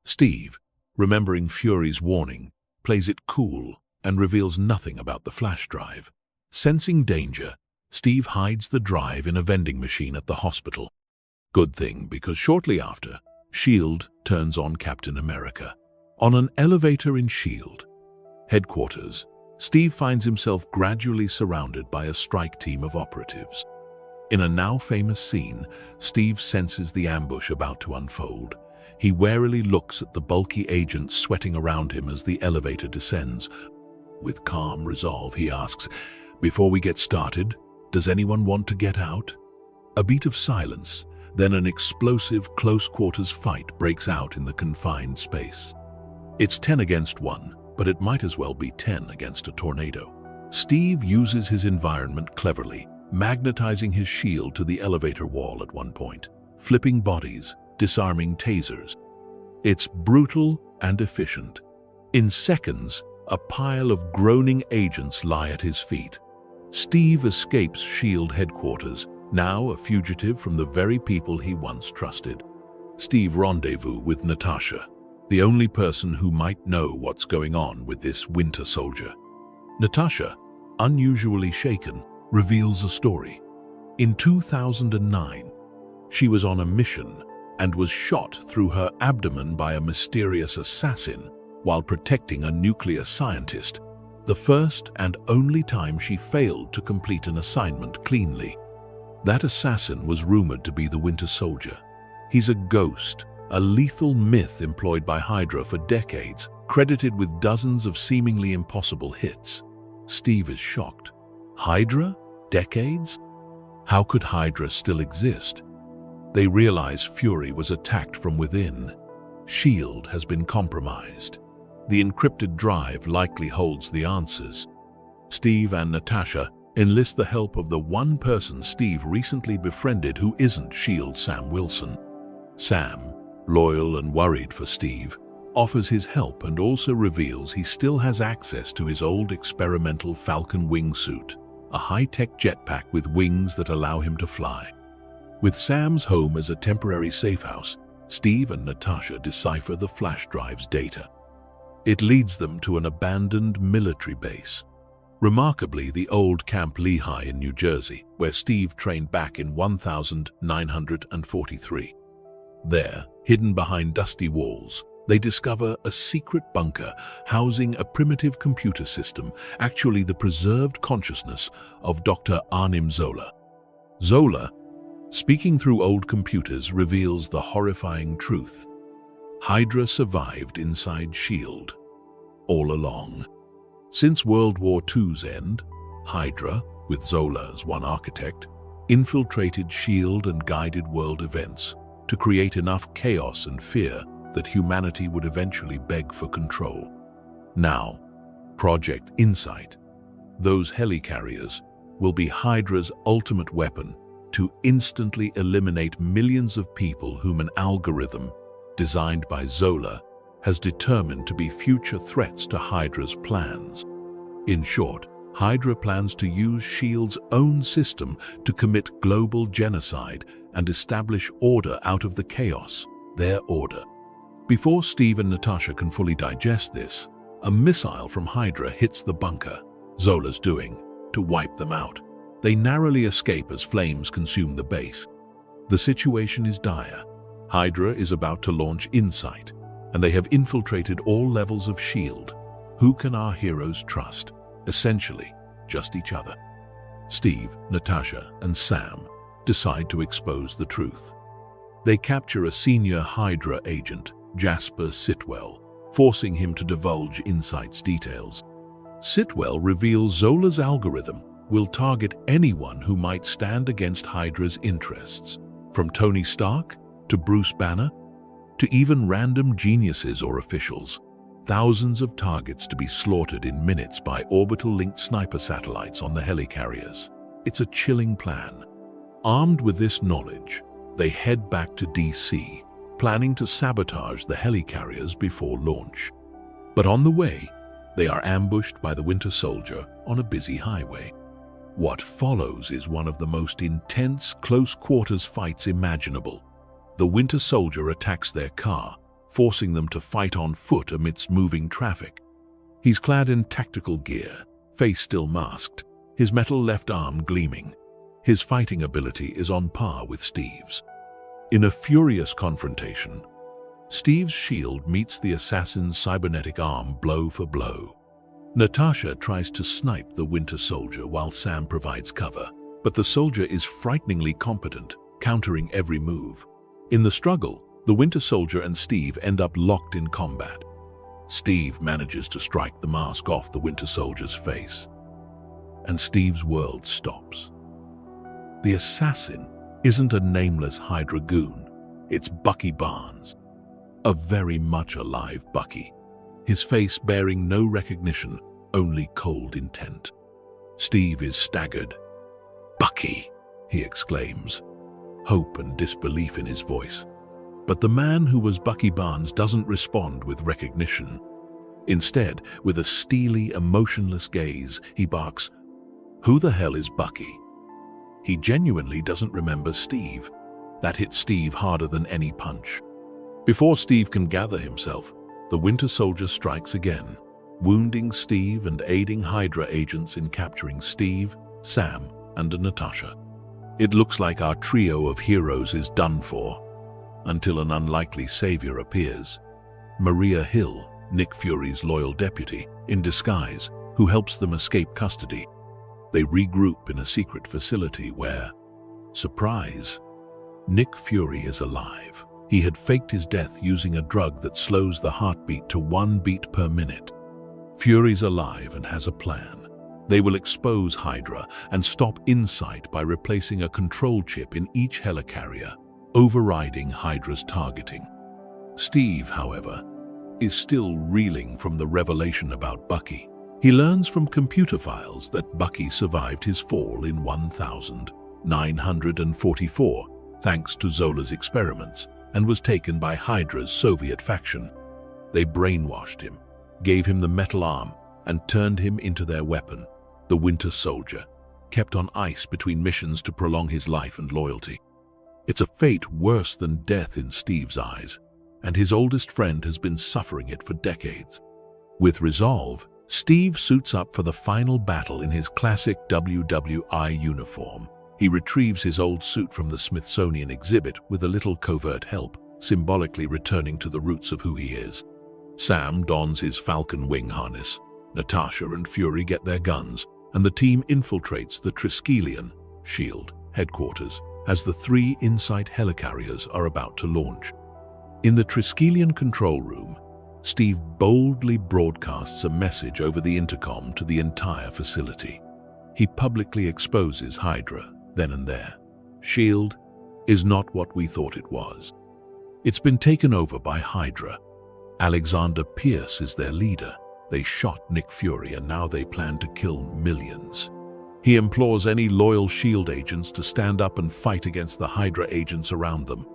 Steve, remembering Fury's warning, plays it cool and reveals nothing about the flash drive. Sensing danger, Steve hides the drive in a vending machine at the hospital. Good thing, because shortly after, S.H.I.E.L.D. turns on Captain America. On an elevator in S.H.I.E.L.D. headquarters, Steve finds himself gradually surrounded by a strike team of operatives. In a now-famous scene, Steve senses the ambush about to unfold. He warily looks at the bulky agents sweating around him as the elevator descends. With calm resolve, he asks, "Before we get started, does anyone want to get out?" A beat of silence, then an explosive close-quarters fight breaks out in the confined space. It's 10 against 1, but it might as well be 10 against a tornado. Steve uses his environment cleverly, magnetizing his shield to the elevator wall at one point, flipping bodies, disarming tasers. It's brutal and efficient. In seconds, a pile of groaning agents lie at his feet. Steve escapes S.H.I.E.L.D. headquarters, now a fugitive from the very people he once trusted. Steve rendezvous with Natasha, the only person who might know what's going on with this Winter Soldier. Natasha, unusually shaken, reveals a story. In 2009, she was on a mission and was shot through her abdomen by a mysterious assassin while protecting a nuclear scientist, the first and only time she failed to complete an assignment cleanly. That assassin was rumored to be the Winter Soldier. He's a ghost, a lethal myth employed by HYDRA for decades, credited with dozens of seemingly impossible hits. Steve is shocked. HYDRA? Decades? How could HYDRA still exist? They realize Fury was attacked from within. S.H.I.E.L.D. has been compromised. The encrypted drive likely holds the answers. Steve and Natasha enlist the help of the one person Steve recently befriended who isn't S.H.I.E.L.D. Sam Wilson. Sam, loyal and worried for Steve, offers his help and also reveals he still has access to his old experimental Falcon wingsuit, a high-tech jetpack with wings that allow him to fly. With Sam's home as a temporary safe house, Steve and Natasha decipher the flash drive's data. It leads them to an abandoned military base. Remarkably, the old Camp Lehigh in New Jersey, where Steve trained back in 1943. There, hidden behind dusty walls, they discover a secret bunker housing a primitive computer system, actually the preserved consciousness of Dr. Arnim Zola. Zola, speaking through old computers, reveals the horrifying truth. HYDRA survived inside S.H.I.E.L.D. all along. Since World War II's end, HYDRA, with Zola as one architect, infiltrated S.H.I.E.L.D. and guided world events to create enough chaos and fear that humanity would eventually beg for control. Now, Project Insight, those helicarriers, will be HYDRA's ultimate weapon to instantly eliminate millions of people whom an algorithm, designed by Zola, has determined to be future threats to HYDRA's plans. In short, HYDRA plans to use S.H.I.E.L.D's own system to commit global genocide and establish order out of the chaos, their order. Before Steve and Natasha can fully digest this, a missile from HYDRA hits the bunker, Zola's doing, to wipe them out. They narrowly escape as flames consume the base. The situation is dire. HYDRA is about to launch Insight, and they have infiltrated all levels of S.H.I.E.L.D. Who can our heroes trust? Essentially, just each other. Steve, Natasha, and Sam decide to expose the truth. They capture a senior HYDRA agent, Jasper Sitwell, forcing him to divulge Insight's details. Sitwell reveals Zola's algorithm will target anyone who might stand against HYDRA's interests, from Tony Stark to Bruce Banner, to even random geniuses or officials. Thousands of targets to be slaughtered in minutes by orbital-linked sniper satellites on the helicarriers. It's a chilling plan. Armed with this knowledge, they head back to DC, planning to sabotage the helicarriers before launch. But on the way, they are ambushed by the Winter Soldier on a busy highway. What follows is one of the most intense close-quarters fights imaginable. The Winter Soldier attacks their car, forcing them to fight on foot amidst moving traffic. He's clad in tactical gear, face still masked, his metal left arm gleaming. His fighting ability is on par with Steve's. In a furious confrontation, Steve's shield meets the assassin's cybernetic arm blow for blow. Natasha tries to snipe the Winter Soldier while Sam provides cover, but the soldier is frighteningly competent, countering every move. In the struggle, the Winter Soldier and Steve end up locked in combat. Steve manages to strike the mask off the Winter Soldier's face, and Steve's world stops. The assassin isn't a nameless HYDRA goon, it's Bucky Barnes, a very much alive Bucky, his face bearing no recognition, only cold intent. Steve is staggered. "Bucky!" he exclaims, hope and disbelief in his voice. But the man who was Bucky Barnes doesn't respond with recognition. Instead, with a steely, emotionless gaze, he barks, "Who the hell is Bucky?" He genuinely doesn't remember Steve. That hits Steve harder than any punch. Before Steve can gather himself, the Winter Soldier strikes again, wounding Steve and aiding HYDRA agents in capturing Steve, Sam, and Natasha. It looks like our trio of heroes is done for, until an unlikely savior appears. Maria Hill, Nick Fury's loyal deputy, in disguise, who helps them escape custody. They regroup in a secret facility where, surprise, Nick Fury is alive. He had faked his death using a drug that slows the heartbeat to 1 beat per minute. Fury's alive and has a plan. They will expose HYDRA and stop Insight by replacing a control chip in each helicarrier, overriding HYDRA's targeting. Steve, however, is still reeling from the revelation about Bucky. He learns from computer files that Bucky survived his fall in 1944, thanks to Zola's experiments, and was taken by HYDRA's Soviet faction. They brainwashed him, gave him the metal arm, and turned him into their weapon, the Winter Soldier, kept on ice between missions to prolong his life and loyalty. It's a fate worse than death in Steve's eyes, and his oldest friend has been suffering it for decades. With resolve, Steve suits up for the final battle in his classic WWI uniform. He retrieves his old suit from the Smithsonian exhibit with a little covert help, symbolically returning to the roots of who he is. Sam dons his Falcon wing harness. Natasha and Fury get their guns, and the team infiltrates the Triskelion S.H.I.E.L.D. headquarters as the 3 Insight helicarriers are about to launch. In the Triskelion control room, Steve boldly broadcasts a message over the intercom to the entire facility. He publicly exposes HYDRA then and there. S.H.I.E.L.D. is not what we thought it was. It's been taken over by HYDRA. Alexander Pierce is their leader. They shot Nick Fury and now they plan to kill millions. He implores any loyal S.H.I.E.L.D. agents to stand up and fight against the HYDRA agents around them.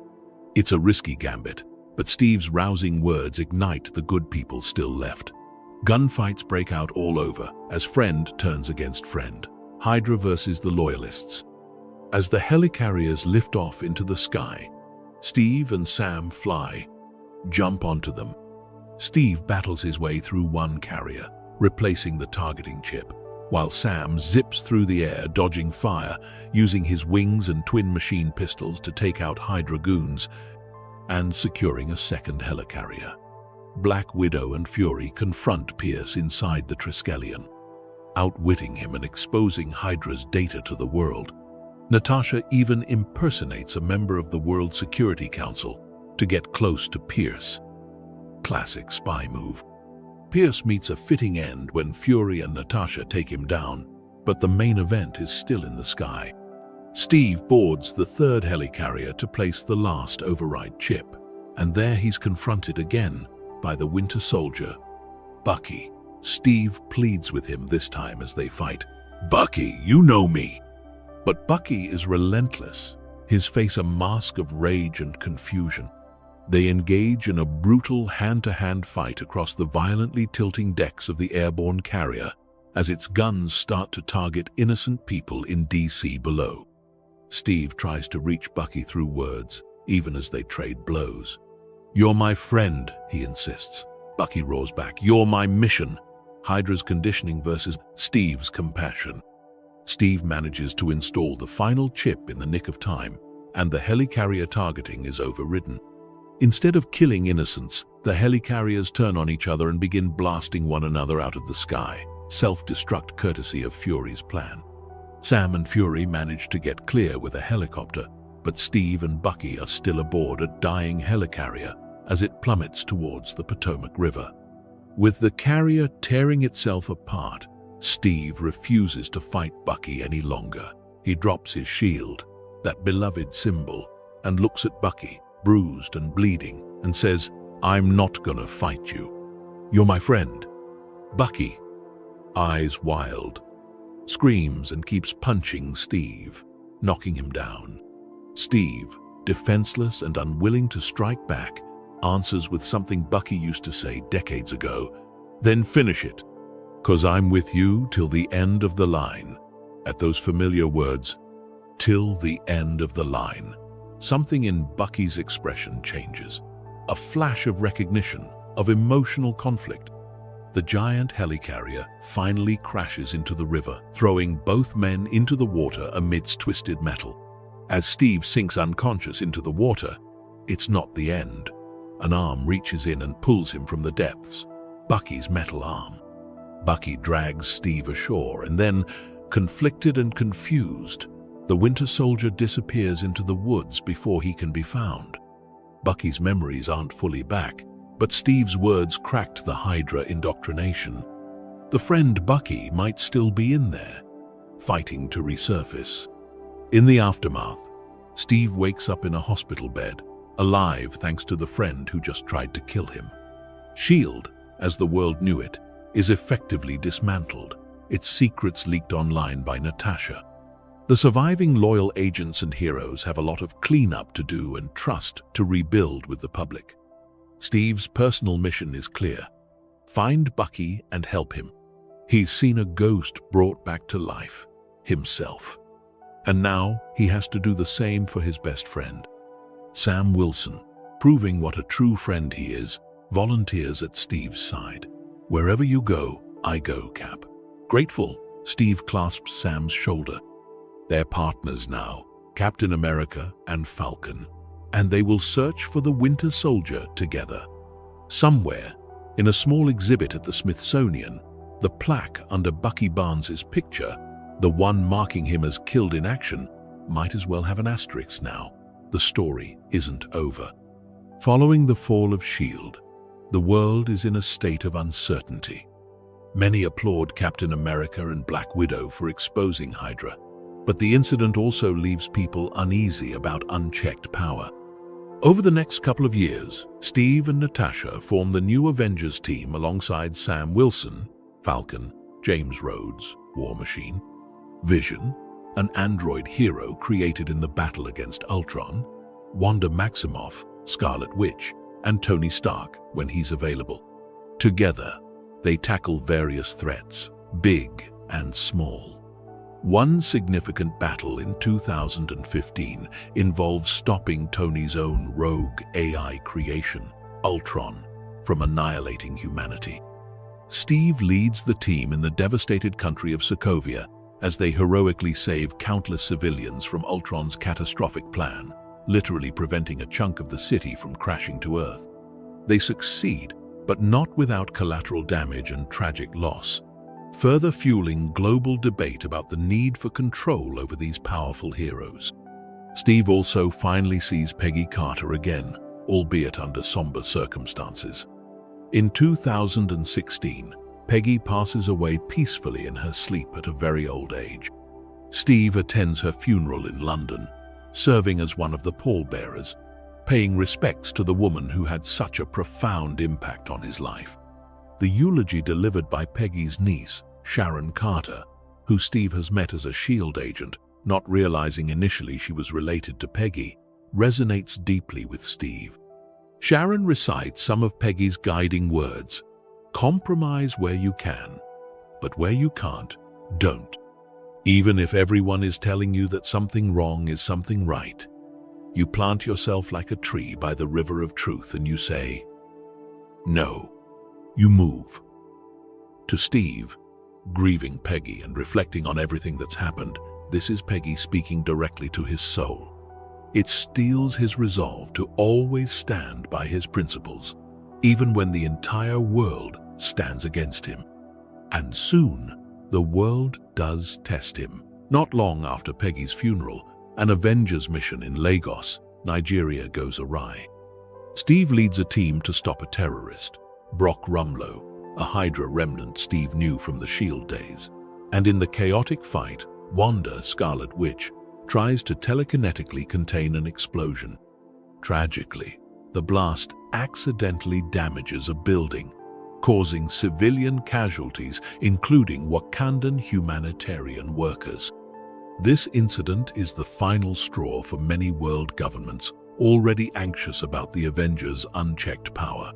It's a risky gambit, but Steve's rousing words ignite the good people still left. Gunfights break out all over as friend turns against friend. HYDRA versus the Loyalists. As the helicarriers lift off into the sky, Steve and Sam fly, jump onto them. Steve battles his way through one carrier, replacing the targeting chip, while Sam zips through the air, dodging fire, using his wings and twin machine pistols to take out HYDRA goons, and securing a second helicarrier. Black Widow and Fury confront Pierce inside the Triskelion, outwitting him and exposing HYDRA's data to the world. Natasha even impersonates a member of the World Security Council to get close to Pierce. classic spy move. Pierce meets a fitting end when Fury and Natasha take him down, but the main event is still in the sky. Steve boards the third helicarrier to place the last override chip, and there he's confronted again by the Winter Soldier, Bucky. Steve pleads with him this time as they fight. "Bucky, you know me." But Bucky is relentless, his face a mask of rage and confusion. They engage in a brutal hand-to-hand fight across the violently tilting decks of the airborne carrier as its guns start to target innocent people in DC below. Steve tries to reach Bucky through words, even as they trade blows. "You're my friend," he insists. Bucky roars back, "You're my mission." HYDRA's conditioning versus Steve's compassion. Steve manages to install the final chip in the nick of time, and the helicarrier targeting is overridden. Instead of killing innocents, the helicarriers turn on each other and begin blasting one another out of the sky, self-destruct courtesy of Fury's plan. Sam and Fury manage to get clear with a helicopter, but Steve and Bucky are still aboard a dying helicarrier as it plummets towards the Potomac River. With the carrier tearing itself apart, Steve refuses to fight Bucky any longer. He drops his shield, that beloved symbol, and looks at Bucky, bruised and bleeding, and says, "I'm not gonna fight you. You're my friend." Bucky, eyes wild, screams and keeps punching Steve, knocking him down. Steve, defenseless and unwilling to strike back, answers with something Bucky used to say decades ago, "Then finish it, 'cause I'm with you till the end of the line." At those familiar words, "till the end of the line," something in Bucky's expression changes. A flash of recognition, of emotional conflict. The giant helicarrier finally crashes into the river, throwing both men into the water amidst twisted metal. As Steve sinks unconscious into the water, it's not the end. An arm reaches in and pulls him from the depths. Bucky's metal arm. Bucky drags Steve ashore, and then, conflicted and confused, the Winter Soldier disappears into the woods before he can be found. Bucky's memories aren't fully back, but Steve's words cracked the HYDRA indoctrination. The friend Bucky might still be in there, fighting to resurface. In the aftermath, Steve wakes up in a hospital bed, alive thanks to the friend who just tried to kill him. S.H.I.E.L.D., as the world knew it, is effectively dismantled, its secrets leaked online by Natasha. The surviving loyal agents and heroes have a lot of cleanup to do and trust to rebuild with the public. Steve's personal mission is clear. Find Bucky and help him. He's seen a ghost brought back to life, himself. And now he has to do the same for his best friend. Sam Wilson, proving what a true friend he is, volunteers at Steve's side. "Wherever you go, I go, Cap." Grateful, Steve clasps Sam's shoulder. They're partners now, Captain America and Falcon, and they will search for the Winter Soldier together. Somewhere, in a small exhibit at the Smithsonian, the plaque under Bucky Barnes' picture, the one marking him as killed in action, might as well have an asterisk now. The story isn't over. Following the fall of S.H.I.E.L.D., the world is in a state of uncertainty. Many applaud Captain America and Black Widow for exposing HYDRA, but the incident also leaves people uneasy about unchecked power. Over the next couple of years, Steve and Natasha form the new Avengers team alongside Sam Wilson, Falcon, James Rhodes, War Machine, Vision, an android hero created in the battle against Ultron, Wanda Maximoff, Scarlet Witch, and Tony Stark when he's available. Together, they tackle various threats, big and small. One significant battle in 2015 involves stopping Tony's own rogue AI creation, Ultron, from annihilating humanity. Steve leads the team in the devastated country of Sokovia as they heroically save countless civilians from Ultron's catastrophic plan, literally preventing a chunk of the city from crashing to Earth. They succeed, but not without collateral damage and tragic loss, further fueling global debate about the need for control over these powerful heroes. Steve also finally sees Peggy Carter again, albeit under somber circumstances. In 2016, Peggy passes away peacefully in her sleep at a very old age. Steve attends her funeral in London, serving as one of the pallbearers, paying respects to the woman who had such a profound impact on his life. The eulogy delivered by Peggy's niece, Sharon Carter, who Steve has met as a S.H.I.E.L.D. agent, not realizing initially she was related to Peggy, resonates deeply with Steve. Sharon recites some of Peggy's guiding words: "Compromise where you can, but where you can't, don't. Even if everyone is telling you that something wrong is something right, you plant yourself like a tree by the river of truth and you say, no, you move." To Steve, grieving Peggy and reflecting on everything that's happened, this is Peggy speaking directly to his soul. It steels his resolve to always stand by his principles, even when the entire world stands against him. And soon, the world does test him. Not long after Peggy's funeral, an Avengers mission in Lagos, Nigeria goes awry. Steve leads a team to stop a terrorist, Brock Rumlow, a HYDRA remnant Steve knew from the S.H.I.E.L.D. days. And in the chaotic fight, Wanda, Scarlet Witch, tries to telekinetically contain an explosion. Tragically, the blast accidentally damages a building, causing civilian casualties, including Wakandan humanitarian workers. This incident is the final straw for many world governments already anxious about the Avengers' unchecked power.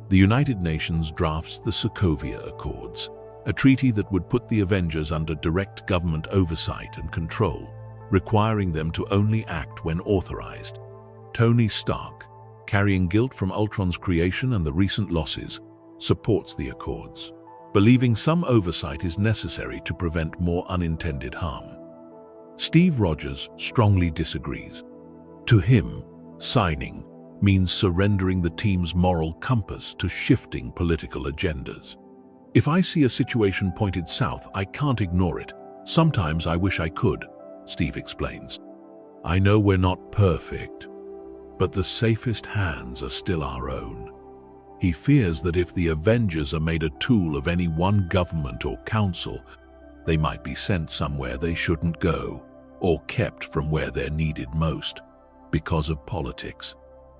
The United Nations drafts the Sokovia Accords, a treaty that would put the Avengers under direct government oversight and control, requiring them to only act when authorized. Tony Stark, carrying guilt from Ultron's creation and the recent losses, supports the Accords, believing some oversight is necessary to prevent more unintended harm. Steve Rogers strongly disagrees. To him, signing means surrendering the team's moral compass to shifting political agendas. "If I see a situation pointed south, I can't ignore it. Sometimes I wish I could," Steve explains. "I know we're not perfect, but the safest hands are still our own." He fears that if the Avengers are made a tool of any one government or council, they might be sent somewhere they shouldn't go, or kept from where they're needed most, because of politics.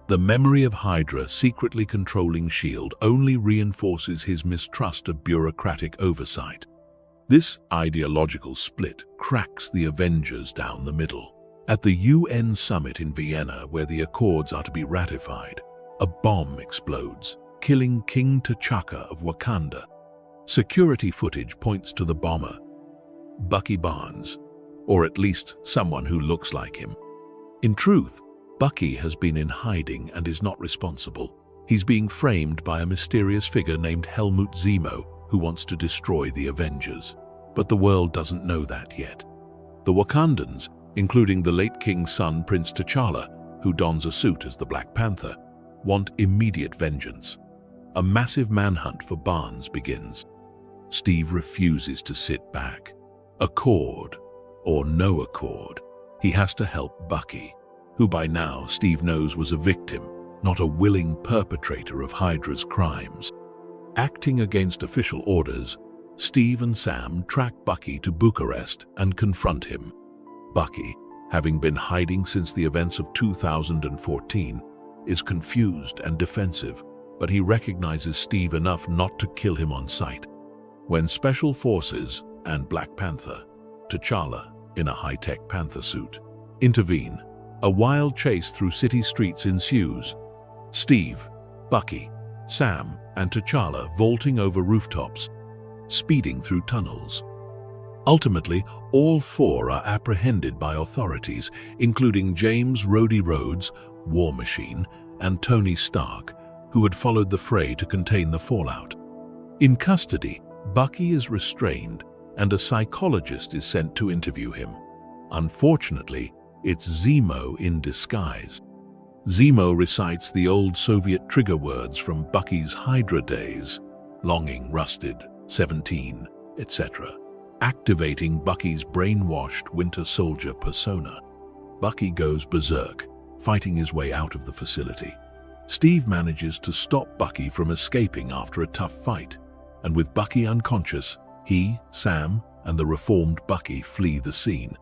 The memory of HYDRA secretly controlling S.H.I.E.L.D. only reinforces his mistrust of bureaucratic oversight. This ideological split cracks the Avengers down the middle. At the UN summit in Vienna, where the Accords are to be ratified, a bomb explodes, killing King T'Chaka of Wakanda. Security footage points to the bomber, Bucky Barnes, or at least someone who looks like him. In truth, Bucky has been in hiding and is not responsible. He's being framed by a mysterious figure named Helmut Zemo, who wants to destroy the Avengers. But the world doesn't know that yet. The Wakandans, including the late king's son Prince T'Challa, who dons a suit as the Black Panther, want immediate vengeance. A massive manhunt for Barnes begins. Steve refuses to sit back. Accord or no accord, he has to help Bucky, who by now Steve knows was a victim, not a willing perpetrator of HYDRA's crimes. Acting against official orders, Steve and Sam track Bucky to Bucharest and confront him. Bucky, having been hiding since the events of 2014, is confused and defensive, but he recognizes Steve enough not to kill him on sight. When Special Forces and Black Panther, T'Challa in a high-tech panther suit, intervene, a wild chase through city streets ensues. Steve, Bucky, Sam, and T'Challa vaulting over rooftops, speeding through tunnels. Ultimately, all four are apprehended by authorities, including James Rhodey Rhodes, War Machine, and Tony Stark, who had followed the fray to contain the fallout. In custody, Bucky is restrained, and a psychologist is sent to interview him. Unfortunately, it's Zemo in disguise. Zemo recites the old Soviet trigger words from Bucky's HYDRA days, longing, rusted, 17, etc., activating Bucky's brainwashed Winter Soldier persona. Bucky goes berserk, fighting his way out of the facility. Steve manages to stop Bucky from escaping after a tough fight, and with Bucky unconscious, he, Sam, and the reformed Bucky flee the scene.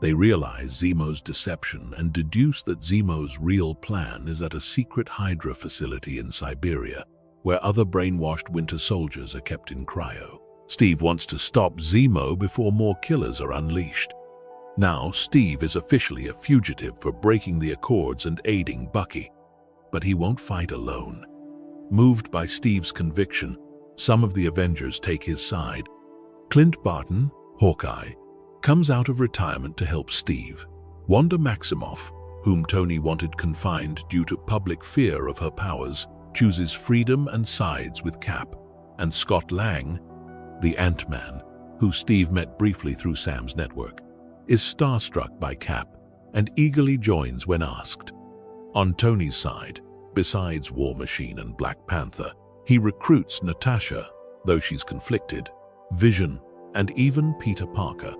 They realize Zemo's deception and deduce that Zemo's real plan is at a secret HYDRA facility in Siberia, where other brainwashed Winter Soldiers are kept in cryo. Steve wants to stop Zemo before more killers are unleashed. Now, Steve is officially a fugitive for breaking the Accords and aiding Bucky. But he won't fight alone. Moved by Steve's conviction, some of the Avengers take his side. Clint Barton, Hawkeye, comes out of retirement to help Steve. Wanda Maximoff, whom Tony wanted confined due to public fear of her powers, chooses freedom and sides with Cap. And Scott Lang, the Ant-Man, who Steve met briefly through Sam's network, is starstruck by Cap and eagerly joins when asked. On Tony's side, besides War Machine and Black Panther, he recruits Natasha, though she's conflicted, Vision, and even Peter Parker,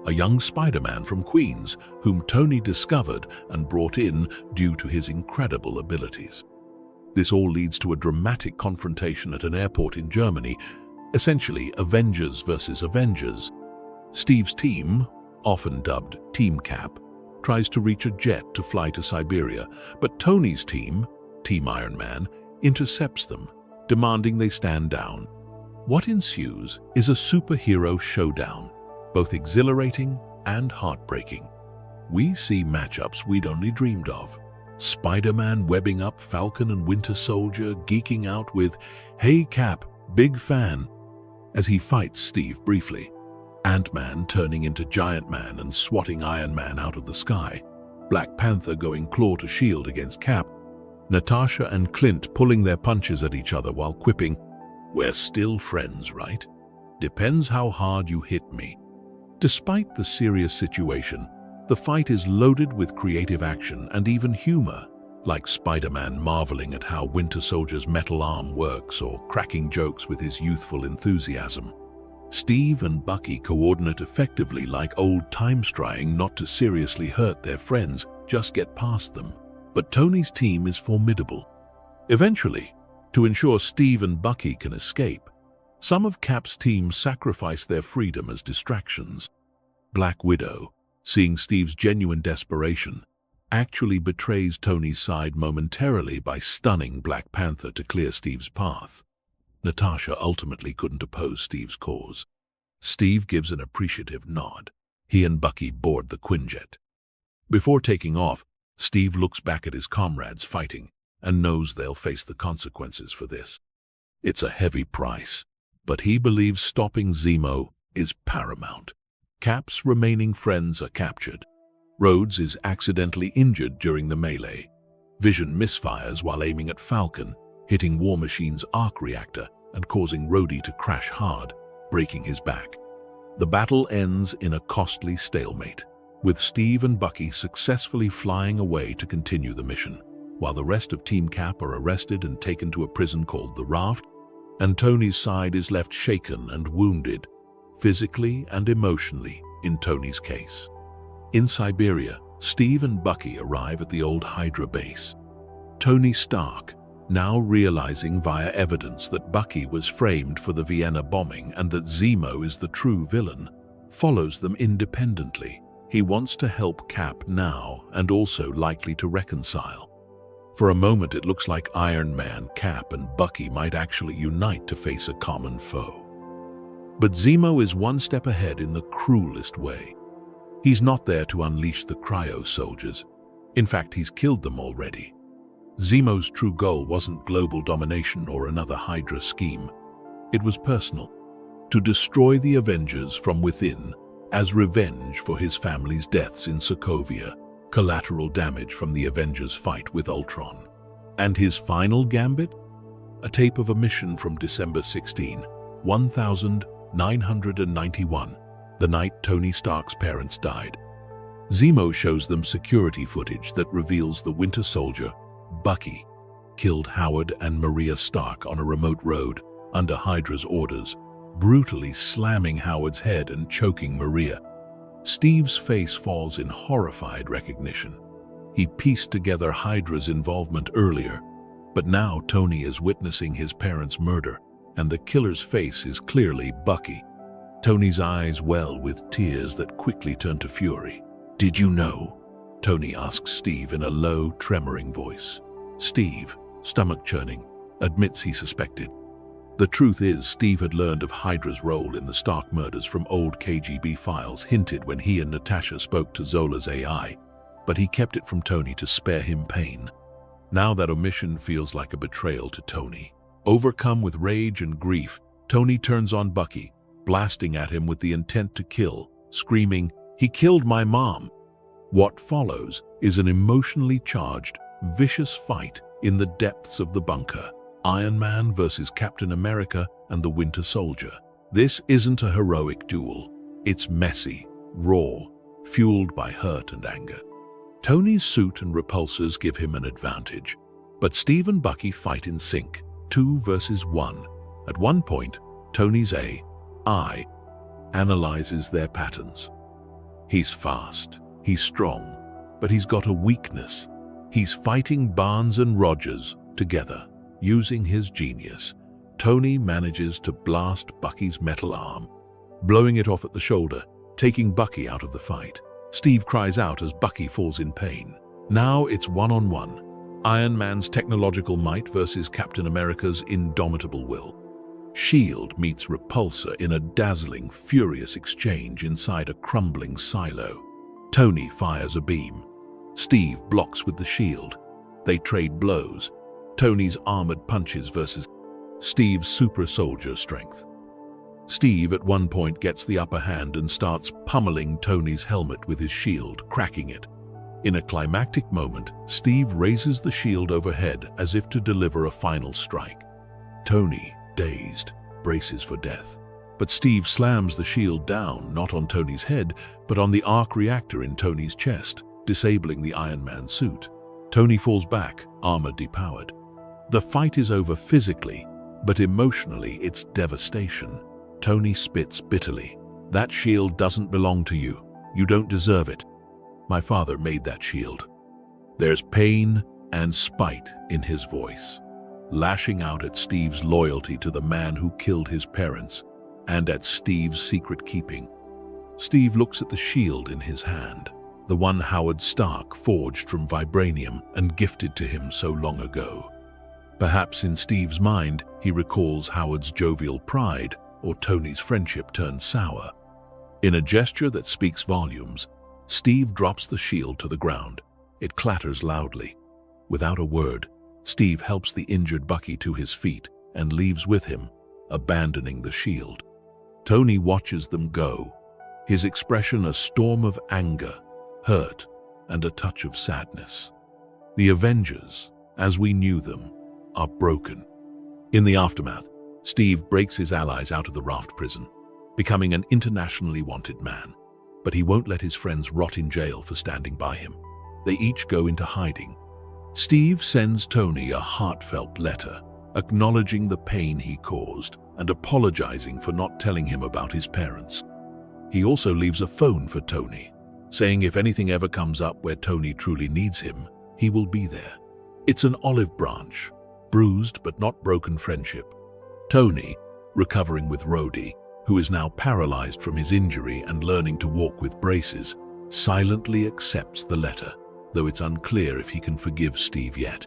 a young Spider-Man from Queens whom Tony discovered and brought in due to his incredible abilities. This all leads to a dramatic confrontation at an airport in Germany, essentially Avengers versus Avengers. Steve's team, often dubbed Team Cap, tries to reach a jet to fly to Siberia, but Tony's team, Team Iron Man, intercepts them, demanding they stand down. What ensues is a superhero showdown, both exhilarating and heartbreaking. We see matchups we'd only dreamed of. Spider-Man webbing up Falcon and Winter Soldier, geeking out with, "Hey Cap, big fan," as he fights Steve briefly. Ant-Man turning into Giant Man and swatting Iron Man out of the sky. Black Panther going claw to shield against Cap. Natasha and Clint pulling their punches at each other while quipping, "We're still friends, right? Depends how hard you hit me." Despite the serious situation, the fight is loaded with creative action and even humor, like Spider-Man marveling at how Winter Soldier's metal arm works or cracking jokes with his youthful enthusiasm. Steve and Bucky coordinate effectively like old-times, trying not to seriously hurt their friends, just get past them. But Tony's team is formidable. Eventually, to ensure Steve and Bucky can escape, some of Cap's team sacrifice their freedom as distractions. Black Widow, seeing Steve's genuine desperation, actually betrays Tony's side momentarily by stunning Black Panther to clear Steve's path. Natasha ultimately couldn't oppose Steve's cause. Steve gives an appreciative nod. He and Bucky board the Quinjet. Before taking off, Steve looks back at his comrades fighting and knows they'll face the consequences for this. It's a heavy price, but he believes stopping Zemo is paramount. Cap's remaining friends are captured. Rhodes is accidentally injured during the melee. Vision misfires while aiming at Falcon, hitting War Machine's arc reactor and causing Rhodey to crash hard, breaking his back. The battle ends in a costly stalemate, with Steve and Bucky successfully flying away to continue the mission, while the rest of Team Cap are arrested and taken to a prison called the Raft, and Tony's side is left shaken and wounded, physically and emotionally in Tony's case. In Siberia, Steve and Bucky arrive at the old HYDRA base. Tony Stark, now realizing via evidence that Bucky was framed for the Vienna bombing and that Zemo is the true villain, follows them independently. He wants to help Cap now and also likely to reconcile. For a moment it looks like Iron Man, Cap, and Bucky might actually unite to face a common foe. But Zemo is one step ahead in the cruelest way. He's not there to unleash the cryo soldiers. In fact, he's killed them already. Zemo's true goal wasn't global domination or another HYDRA scheme. It was personal, to destroy the Avengers from within as revenge for his family's deaths in Sokovia, collateral damage from the Avengers' fight with Ultron. And his final gambit? A tape of a mission from December 16, 1991, the night Tony Stark's parents died. Zemo shows them security footage that reveals the Winter Soldier, Bucky, killed Howard and Maria Stark on a remote road under HYDRA's orders, brutally slamming Howard's head and choking Maria. Steve's face falls in horrified recognition. He pieced together HYDRA's involvement earlier, But now Tony is witnessing his parents' murder, and the killer's face is clearly Bucky. Tony's eyes well with tears that quickly turn to fury. "Did you know?" Tony asks Steve in a low, tremoring voice. Steve, stomach churning, admits he suspected. The truth is, Steve had learned of HYDRA's role in the Stark murders from old KGB files hinted when he and Natasha spoke to Zola's AI, but he kept it from Tony to spare him pain. Now that omission feels like a betrayal to Tony. Overcome with rage and grief, Tony turns on Bucky, blasting at him with the intent to kill, screaming, "He killed my mom!" What follows is an emotionally charged, vicious fight in the depths of the bunker. Iron Man versus Captain America and the Winter Soldier. This isn't a heroic duel. It's messy, raw, fueled by hurt and anger. Tony's suit and repulsors give him an advantage, but Steve and Bucky fight in sync, 2 versus 1. At one point, Tony's AI analyzes their patterns. He's fast, he's strong, but he's got a weakness. He's fighting Barnes and Rogers together. Using his genius, Tony manages to blast Bucky's metal arm, blowing it off at the shoulder, taking Bucky out of the fight. Steve cries out as Bucky falls in pain. Now it's one-on-one. Iron Man's technological might versus Captain America's indomitable will. S.H.I.E.L.D. meets Repulsor in a dazzling, furious exchange inside a crumbling silo. Tony fires a beam. Steve blocks with the shield. They trade blows. Tony's armored punches versus Steve's super soldier strength. Steve at one point gets the upper hand and starts pummeling Tony's helmet with his shield, cracking it. In a climactic moment, Steve raises the shield overhead as if to deliver a final strike. Tony, dazed, braces for death. But Steve slams the shield down, not on Tony's head, but on the arc reactor in Tony's chest, disabling the Iron Man suit. Tony falls back, armor depowered. The fight is over physically, but emotionally it's devastation. Tony spits bitterly. "That shield doesn't belong to you. You don't deserve it. My father made that shield." There's pain and spite in his voice, lashing out at Steve's loyalty to the man who killed his parents and at Steve's secret keeping. Steve looks at the shield in his hand, the one Howard Stark forged from vibranium and gifted to him so long ago. Perhaps in Steve's mind, he recalls Howard's jovial pride or Tony's friendship turned sour. In a gesture that speaks volumes, Steve drops the shield to the ground. It clatters loudly. Without a word, Steve helps the injured Bucky to his feet and leaves with him, abandoning the shield. Tony watches them go, his expression a storm of anger, hurt, and a touch of sadness. The Avengers, as we knew them, are broken. In the aftermath, Steve breaks his allies out of the Raft prison, becoming an internationally wanted man. But he won't let his friends rot in jail for standing by him. They each go into hiding. Steve sends Tony a heartfelt letter, acknowledging the pain he caused and apologizing for not telling him about his parents. He also leaves a phone for Tony, saying if anything ever comes up where Tony truly needs him, he will be there. It's an olive branch, bruised but not broken friendship. Tony, recovering with Rhodey, who is now paralyzed from his injury and learning to walk with braces, silently accepts the letter, though it's unclear if he can forgive Steve yet.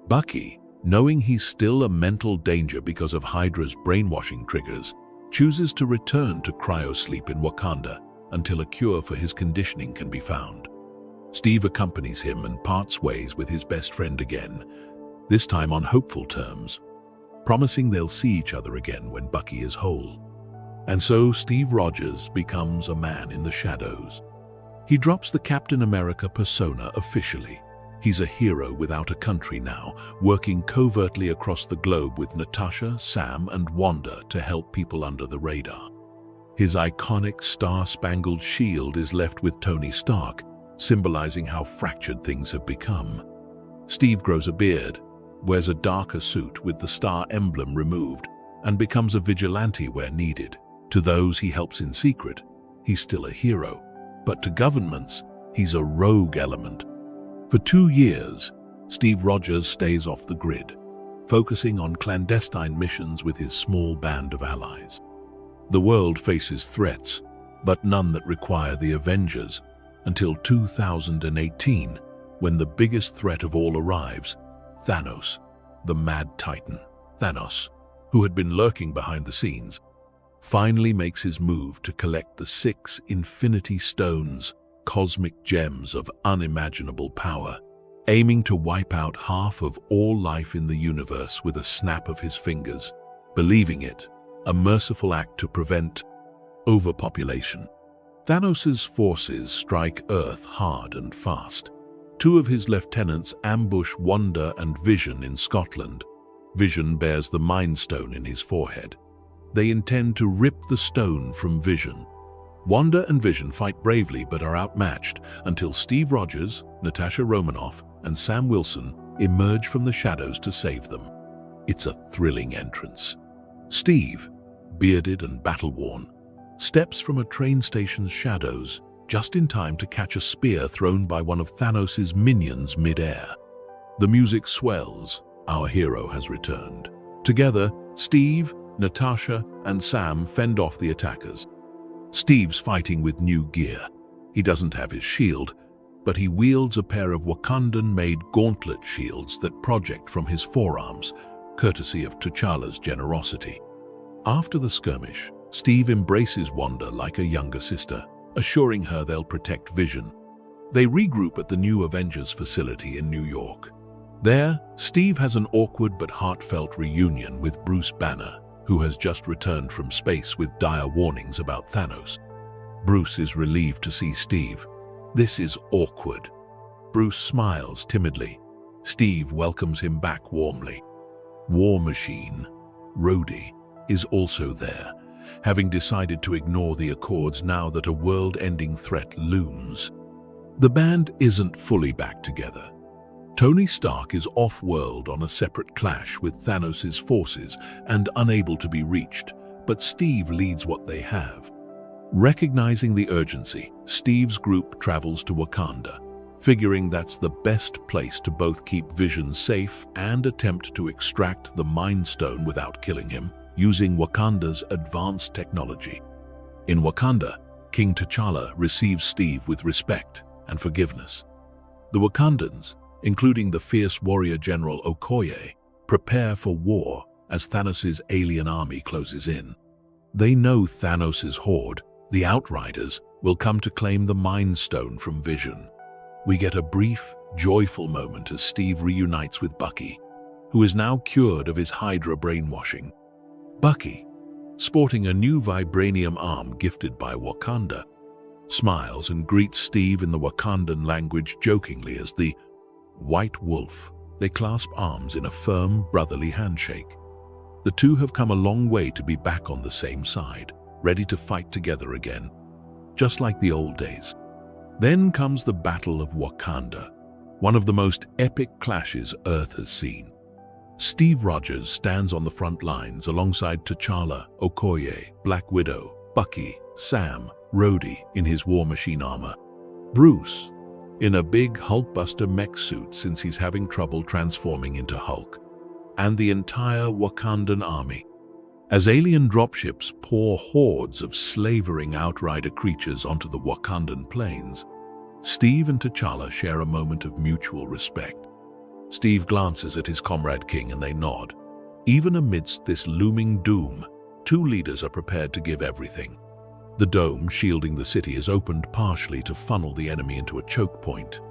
Bucky, knowing he's still a mental danger because of HYDRA's brainwashing triggers, chooses to return to cryosleep in Wakanda until a cure for his conditioning can be found. Steve accompanies him and parts ways with his best friend again, this time on hopeful terms, promising they'll see each other again when Bucky is whole. And so Steve Rogers becomes a man in the shadows. He drops the Captain America persona officially. He's a hero without a country now, working covertly across the globe with Natasha, Sam, and Wanda to help people under the radar. His iconic star-spangled shield is left with Tony Stark, symbolizing how fractured things have become. Steve grows a beard, wears a darker suit with the star emblem removed, and becomes a vigilante where needed. To those he helps in secret, he's still a hero, but to governments, he's a rogue element. For 2 years, Steve Rogers stays off the grid, focusing on clandestine missions with his small band of allies. The world faces threats, but none that require the Avengers, until 2018, when the biggest threat of all arrives, Thanos, the Mad Titan. Thanos, who had been lurking behind the scenes, finally makes his move to collect the 6 Infinity Stones, cosmic gems of unimaginable power, aiming to wipe out half of all life in the universe with a snap of his fingers, believing it a merciful act to prevent overpopulation. Thanos' forces strike Earth hard and fast. 2 of his lieutenants ambush Wanda and Vision in Scotland. Vision bears the Mind Stone in his forehead. They intend to rip the stone from Vision. Wanda and Vision fight bravely but are outmatched until Steve Rogers, Natasha Romanoff, and Sam Wilson emerge from the shadows to save them. It's a thrilling entrance. Steve, bearded and battle-worn, steps from a train station's shadows just in time to catch a spear thrown by one of Thanos' minions mid-air. The music swells. Our hero has returned. Together, Steve, Natasha, and Sam fend off the attackers. Steve's fighting with new gear. He doesn't have his shield, but he wields a pair of Wakandan-made gauntlet shields that project from his forearms, courtesy of T'Challa's generosity. After the skirmish, Steve embraces Wanda like a younger sister, assuring her they'll protect Vision. They regroup at the new Avengers facility in New York. There, Steve has an awkward but heartfelt reunion with Bruce Banner, who has just returned from space with dire warnings about Thanos. Bruce is relieved to see Steve. This is awkward. Bruce smiles timidly. Steve welcomes him back warmly. War Machine, Rhodey, is also there, having decided to ignore the Accords now that a world-ending threat looms. The band isn't fully back together. Tony Stark is off-world on a separate clash with Thanos' forces and unable to be reached, but Steve leads what they have. Recognizing the urgency, Steve's group travels to Wakanda, figuring that's the best place to both keep Vision safe and attempt to extract the Mind Stone without killing him, using Wakanda's advanced technology. In Wakanda, King T'Challa receives Steve with respect and forgiveness. The Wakandans, including the fierce warrior general Okoye, prepare for war as Thanos' alien army closes in. They know Thanos' horde, the Outriders, will come to claim the Mind Stone from Vision. We get a brief, joyful moment as Steve reunites with Bucky, who is now cured of his HYDRA brainwashing. Bucky, sporting a new vibranium arm gifted by Wakanda, smiles and greets Steve in the Wakandan language jokingly as the White Wolf. They clasp arms in a firm, brotherly handshake. The two have come a long way to be back on the same side, ready to fight together again, just like the old days. Then comes the Battle of Wakanda, one of the most epic clashes Earth has seen. Steve Rogers stands on the front lines alongside T'Challa, Okoye, Black Widow, Bucky, Sam, Rhodey in his War Machine armor, Bruce in a big Hulkbuster mech suit since he's having trouble transforming into Hulk, and the entire Wakandan army. As alien dropships pour hordes of slavering Outrider creatures onto the Wakandan plains, Steve and T'Challa share a moment of mutual respect. Steve glances at his comrade King and they nod. Even amidst this looming doom, two leaders are prepared to give everything. The dome shielding the city is opened partially to funnel the enemy into a choke point.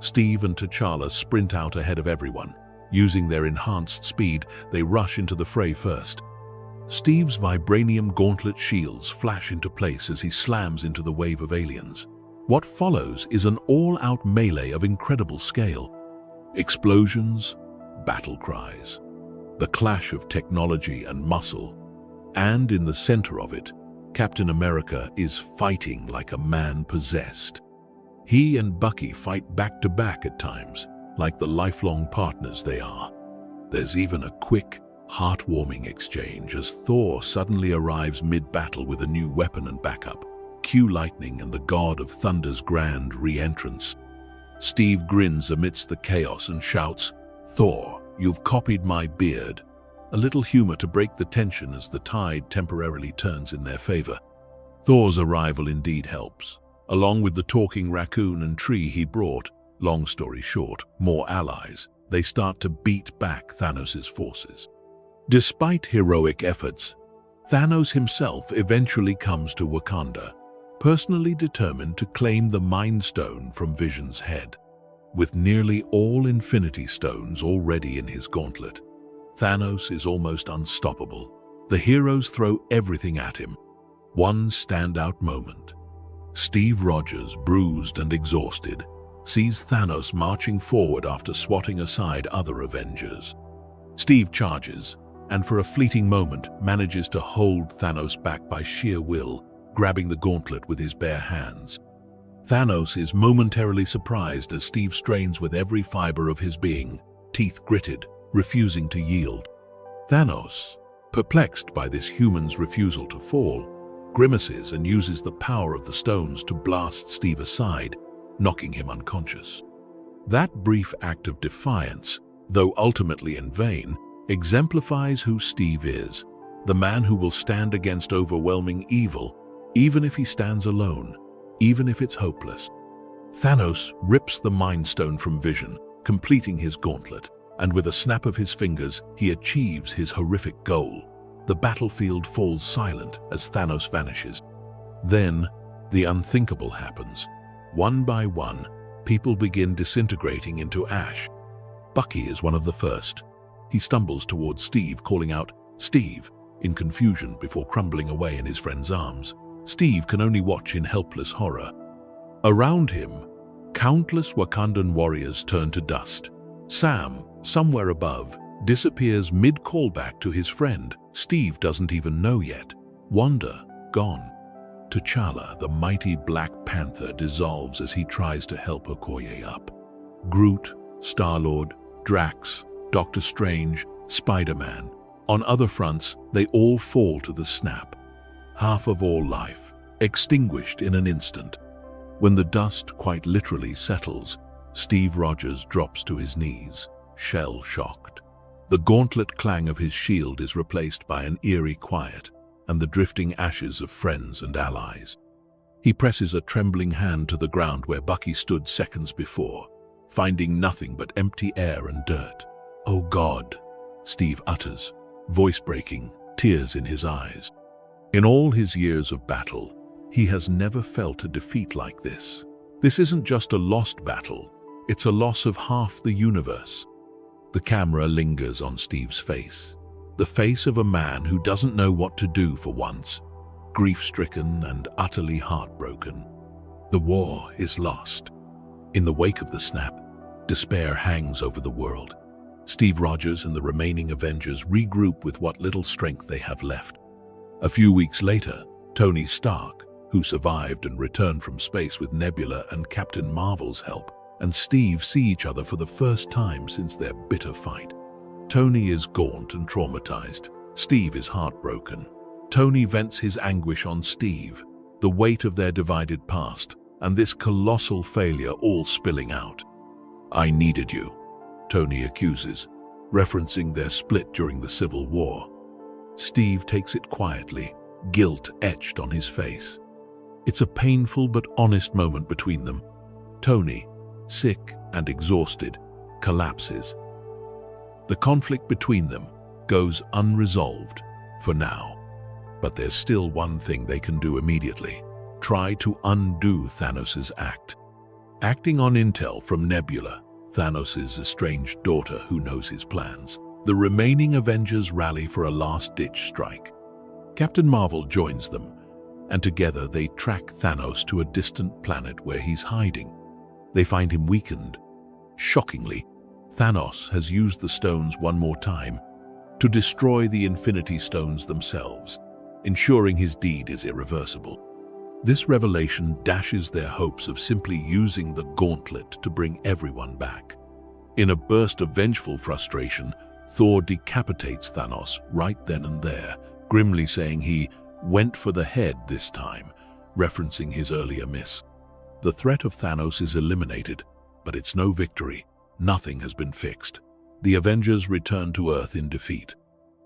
Steve and T'Challa sprint out ahead of everyone. Using their enhanced speed, they rush into the fray first. Steve's vibranium gauntlet shields flash into place as he slams into the wave of aliens. What follows is an all-out melee of incredible scale. Explosions, battle cries, the clash of technology and muscle, and in the center of it, Captain America is fighting like a man possessed. He and Bucky fight back-to-back at times, like the lifelong partners they are. There's even a quick, heartwarming exchange as Thor suddenly arrives mid-battle with a new weapon and backup. Cue Lightning and the God of Thunder's grand re-entrance. Steve grins amidst the chaos and shouts, "Thor, "You've copied my beard." A little humor to break the tension as the tide temporarily turns in their favor. Thor's arrival indeed helps. Along with the talking raccoon and tree he brought, long story short, more allies, they start to beat back Thanos' forces. Despite heroic efforts, Thanos himself eventually comes to Wakanda, personally determined to claim the Mind Stone from Vision's head. With nearly all Infinity Stones already in his gauntlet, Thanos is almost unstoppable. The heroes throw everything at him. One standout moment. Steve Rogers, bruised and exhausted, sees Thanos marching forward after swatting aside other Avengers. Steve charges, and for a fleeting moment manages to hold Thanos back by sheer will, grabbing the gauntlet with his bare hands. Thanos is momentarily surprised as Steve strains with every fiber of his being, teeth gritted, refusing to yield. Thanos, perplexed by this human's refusal to fall, grimaces and uses the power of the stones to blast Steve aside, knocking him unconscious. That brief act of defiance, though ultimately in vain, exemplifies who Steve is, the man who will stand against overwhelming evil, even if he stands alone, even if it's hopeless. Thanos rips the Mind Stone from Vision, completing his gauntlet, and with a snap of his fingers, he achieves his horrific goal. The battlefield falls silent as Thanos vanishes. Then, the unthinkable happens. One by one, people begin disintegrating into ash. Bucky is one of the first. He stumbles towards Steve, calling out, "Steve," in confusion before crumbling away in his friend's arms. Steve can only watch in helpless horror. Around him, countless Wakandan warriors turn to dust. Sam, somewhere above, disappears mid-callback to his friend. Steve doesn't even know yet. Wanda, gone. T'Challa, the mighty Black Panther, dissolves as he tries to help Okoye up. Groot, Star-Lord, Drax, Doctor Strange, Spider-Man. On other fronts, they all fall to the snap. Half of all life, extinguished in an instant. When the dust quite literally settles, Steve Rogers drops to his knees, shell-shocked. The gauntlet clang of his shield is replaced by an eerie quiet and the drifting ashes of friends and allies. He presses a trembling hand to the ground where Bucky stood seconds before, finding nothing but empty air and dirt. "Oh God," Steve utters, voice breaking, tears in his eyes. In all his years of battle, he has never felt a defeat like this. This isn't just a lost battle, it's a loss of half the universe. The camera lingers on Steve's face, the face of a man who doesn't know what to do for once, grief-stricken and utterly heartbroken. The war is lost. In the wake of the snap, despair hangs over the world. Steve Rogers and the remaining Avengers regroup with what little strength they have left. A few weeks later, Tony Stark, who survived and returned from space with Nebula and Captain Marvel's help, and Steve see each other for the first time since their bitter fight. Tony is gaunt and traumatized. Steve is heartbroken. Tony vents his anguish on Steve, the weight of their divided past, and this colossal failure all spilling out. "I needed you," Tony accuses, referencing their split during the Civil War. Steve takes it quietly, guilt etched on his face. It's a painful but honest moment between them. Tony, sick and exhausted, collapses. The conflict between them goes unresolved for now. But there's still one thing they can do immediately: try to undo Thanos' act. Acting on intel from Nebula, Thanos' estranged daughter who knows his plans, the remaining Avengers rally for a last-ditch strike. Captain Marvel joins them, and together they track Thanos to a distant planet where he's hiding. They find him weakened. Shockingly, Thanos has used the stones one more time to destroy the Infinity Stones themselves, ensuring his deed is irreversible. This revelation dashes their hopes of simply using the gauntlet to bring everyone back. In a burst of vengeful frustration, Thor decapitates Thanos right then and there, grimly saying he went for the head this time, referencing his earlier miss. The threat of Thanos is eliminated, but it's no victory. Nothing has been fixed. The Avengers return to Earth in defeat.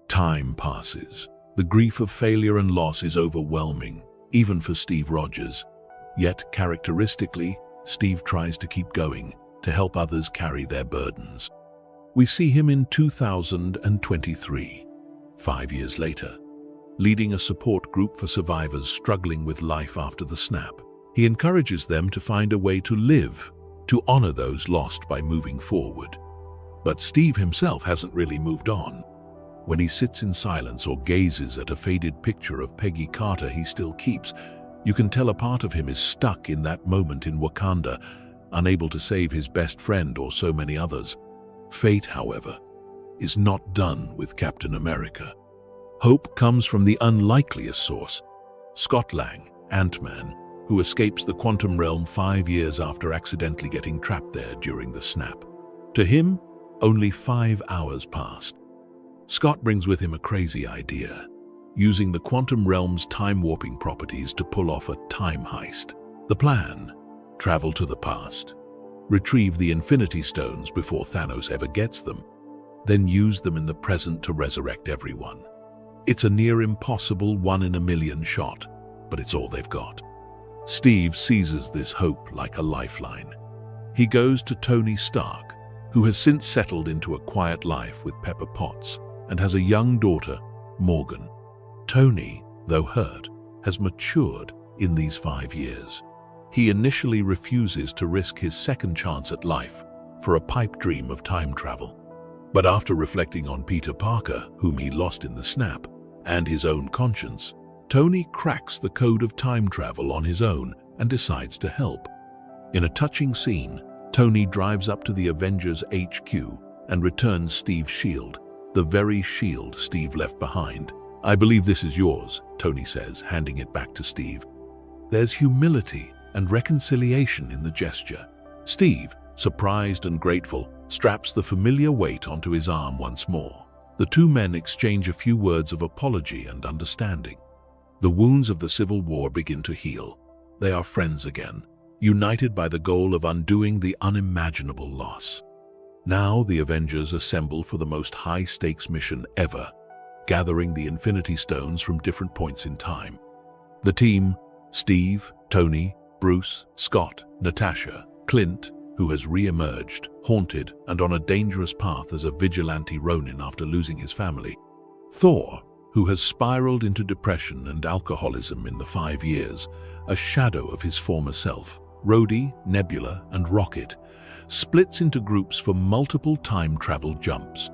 Time passes. The grief of failure and loss is overwhelming, even for Steve Rogers. Yet, characteristically, Steve tries to keep going, to help others carry their burdens. We see him in 2023, 5 years later, leading a support group for survivors struggling with life after the snap. He encourages them to find a way to live, to honor those lost by moving forward. But Steve himself hasn't really moved on. When he sits in silence or gazes at a faded picture of Peggy Carter he still keeps, you can tell a part of him is stuck in that moment in Wakanda, unable to save his best friend or so many others. Fate, however, is not done with Captain America. Hope comes from the unlikeliest source, Scott Lang, Ant-Man, who escapes the quantum realm 5 years after accidentally getting trapped there during the snap. To him, only 5 hours passed. Scott brings with him a crazy idea, using the quantum realm's time-warping properties to pull off a time heist. The plan: travel to the past, retrieve the Infinity Stones before Thanos ever gets them, then use them in the present to resurrect everyone. It's a near impossible 1-in-a-million shot, but it's all they've got. Steve seizes this hope like a lifeline. He goes to Tony Stark, who has since settled into a quiet life with Pepper Potts and has a young daughter, Morgan. Tony, though hurt, has matured in these 5 years. He initially refuses to risk his second chance at life for a pipe dream of time travel. But after reflecting on Peter Parker, whom he lost in the snap, and his own conscience, Tony cracks the code of time travel on his own and decides to help. In a touching scene, Tony drives up to the Avengers HQ and returns Steve's shield, the very shield Steve left behind. "I believe this is yours," Tony says, handing it back to Steve. There's humility and reconciliation in the gesture. Steve, surprised and grateful, straps the familiar weight onto his arm once more. The two men exchange a few words of apology and understanding. The wounds of the Civil War begin to heal. They are friends again, united by the goal of undoing the unimaginable loss. Now the Avengers assemble for the most high-stakes mission ever, gathering the Infinity Stones from different points in time. The team: Steve, Tony, Bruce, Scott, Natasha, Clint, who has re-emerged, haunted and on a dangerous path as a vigilante Ronin after losing his family. Thor, who has spiraled into depression and alcoholism in the 5 years, a shadow of his former self. Rhodey, Nebula, and Rocket splits into groups for multiple time travel jumps.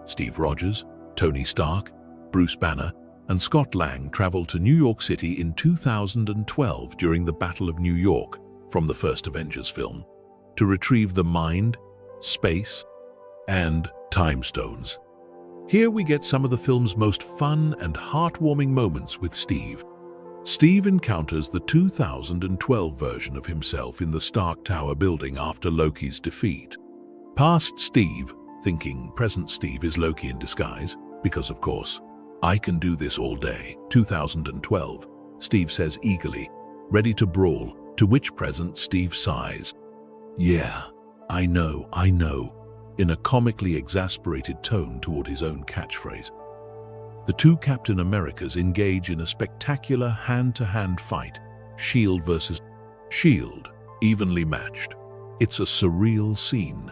Steve Rogers, Tony Stark, Bruce Banner, and Scott Lang travel to New York City in 2012 during the Battle of New York from the first Avengers film, to retrieve the Mind, Space, and Time Stones. Here we get some of the film's most fun and heartwarming moments with Steve. Steve encounters the 2012 version of himself in the Stark Tower building after Loki's defeat. Past Steve, thinking present Steve is Loki in disguise, because of course, "I can do this all day." 2012, Steve says eagerly, ready to brawl, to which present Steve sighs. "Yeah, I know," in a comically exasperated tone toward his own catchphrase. The two Captain Americas engage in a spectacular hand-to-hand fight, S.H.I.E.L.D. versus S.H.I.E.L.D., evenly matched. It's a surreal scene.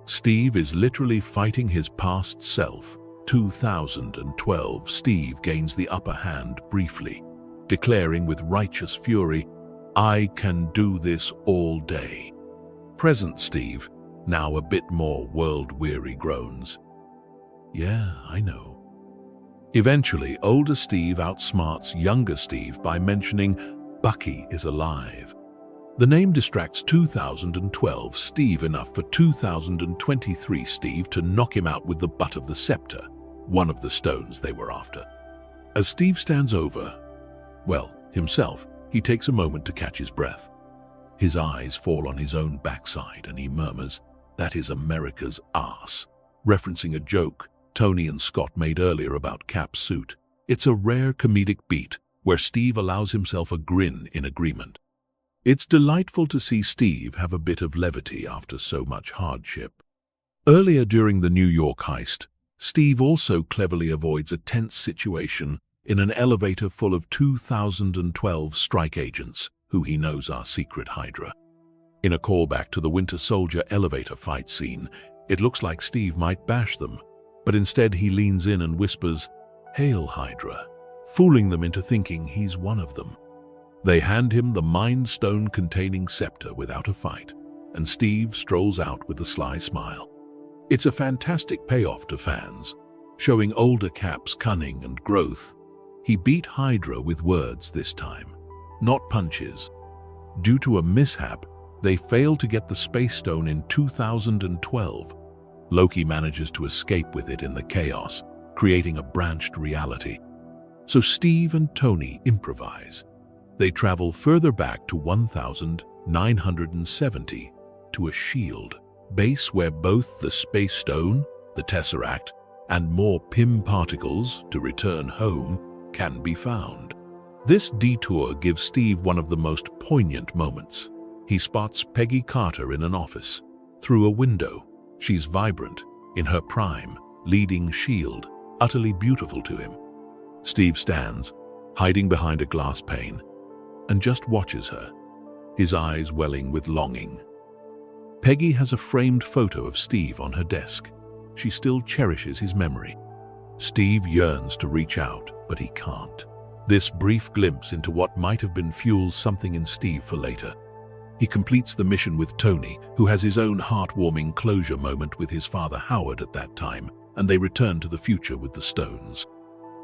Steve is literally fighting his past self. 2012, Steve gains the upper hand briefly, declaring with righteous fury, "I can do this all day." Present Steve, now a bit more world-weary, groans, "Yeah, I know." Eventually, older Steve outsmarts younger Steve by mentioning Bucky is alive. The name distracts 2012 Steve enough for 2023 Steve to knock him out with the butt of the scepter, one of the stones they were after. As Steve stands over, himself, he takes a moment to catch his breath. His eyes fall on his own backside and he murmurs, "That is America's ass," referencing a joke Tony and Scott made earlier about Cap's suit. It's a rare comedic beat where Steve allows himself a grin in agreement. It's delightful to see Steve have a bit of levity after so much hardship. Earlier during the New York heist, Steve also cleverly avoids a tense situation in an elevator full of 2012 strike agents, who he knows are secret HYDRA. In a callback to the Winter Soldier elevator fight scene, it looks like Steve might bash them, but instead he leans in and whispers, "Hail, HYDRA," fooling them into thinking he's one of them. They hand him the Mind Stone containing scepter without a fight, and Steve strolls out with a sly smile. It's a fantastic payoff to fans, showing older Cap's cunning and growth. He beat HYDRA with words this time, not punches. Due to a mishap, they fail to get the Space Stone in 2012. Loki manages to escape with it in the chaos, creating a branched reality. So Steve and Tony improvise. They travel further back to 1970 to a S.H.I.E.L.D. base where both the Space Stone, the Tesseract, and more PIM particles to return home can be found. This detour gives Steve one of the most poignant moments. He spots Peggy Carter in an office. Through a window, she's vibrant, in her prime, leading S.H.I.E.L.D., utterly beautiful to him. Steve stands, hiding behind a glass pane, and just watches her, his eyes welling with longing. Peggy has a framed photo of Steve on her desk. She still cherishes his memory. Steve yearns to reach out, but he can't. This brief glimpse into what might have been fuels something in Steve for later. He completes the mission with Tony, who has his own heartwarming closure moment with his father Howard at that time, and they return to the future with the stones.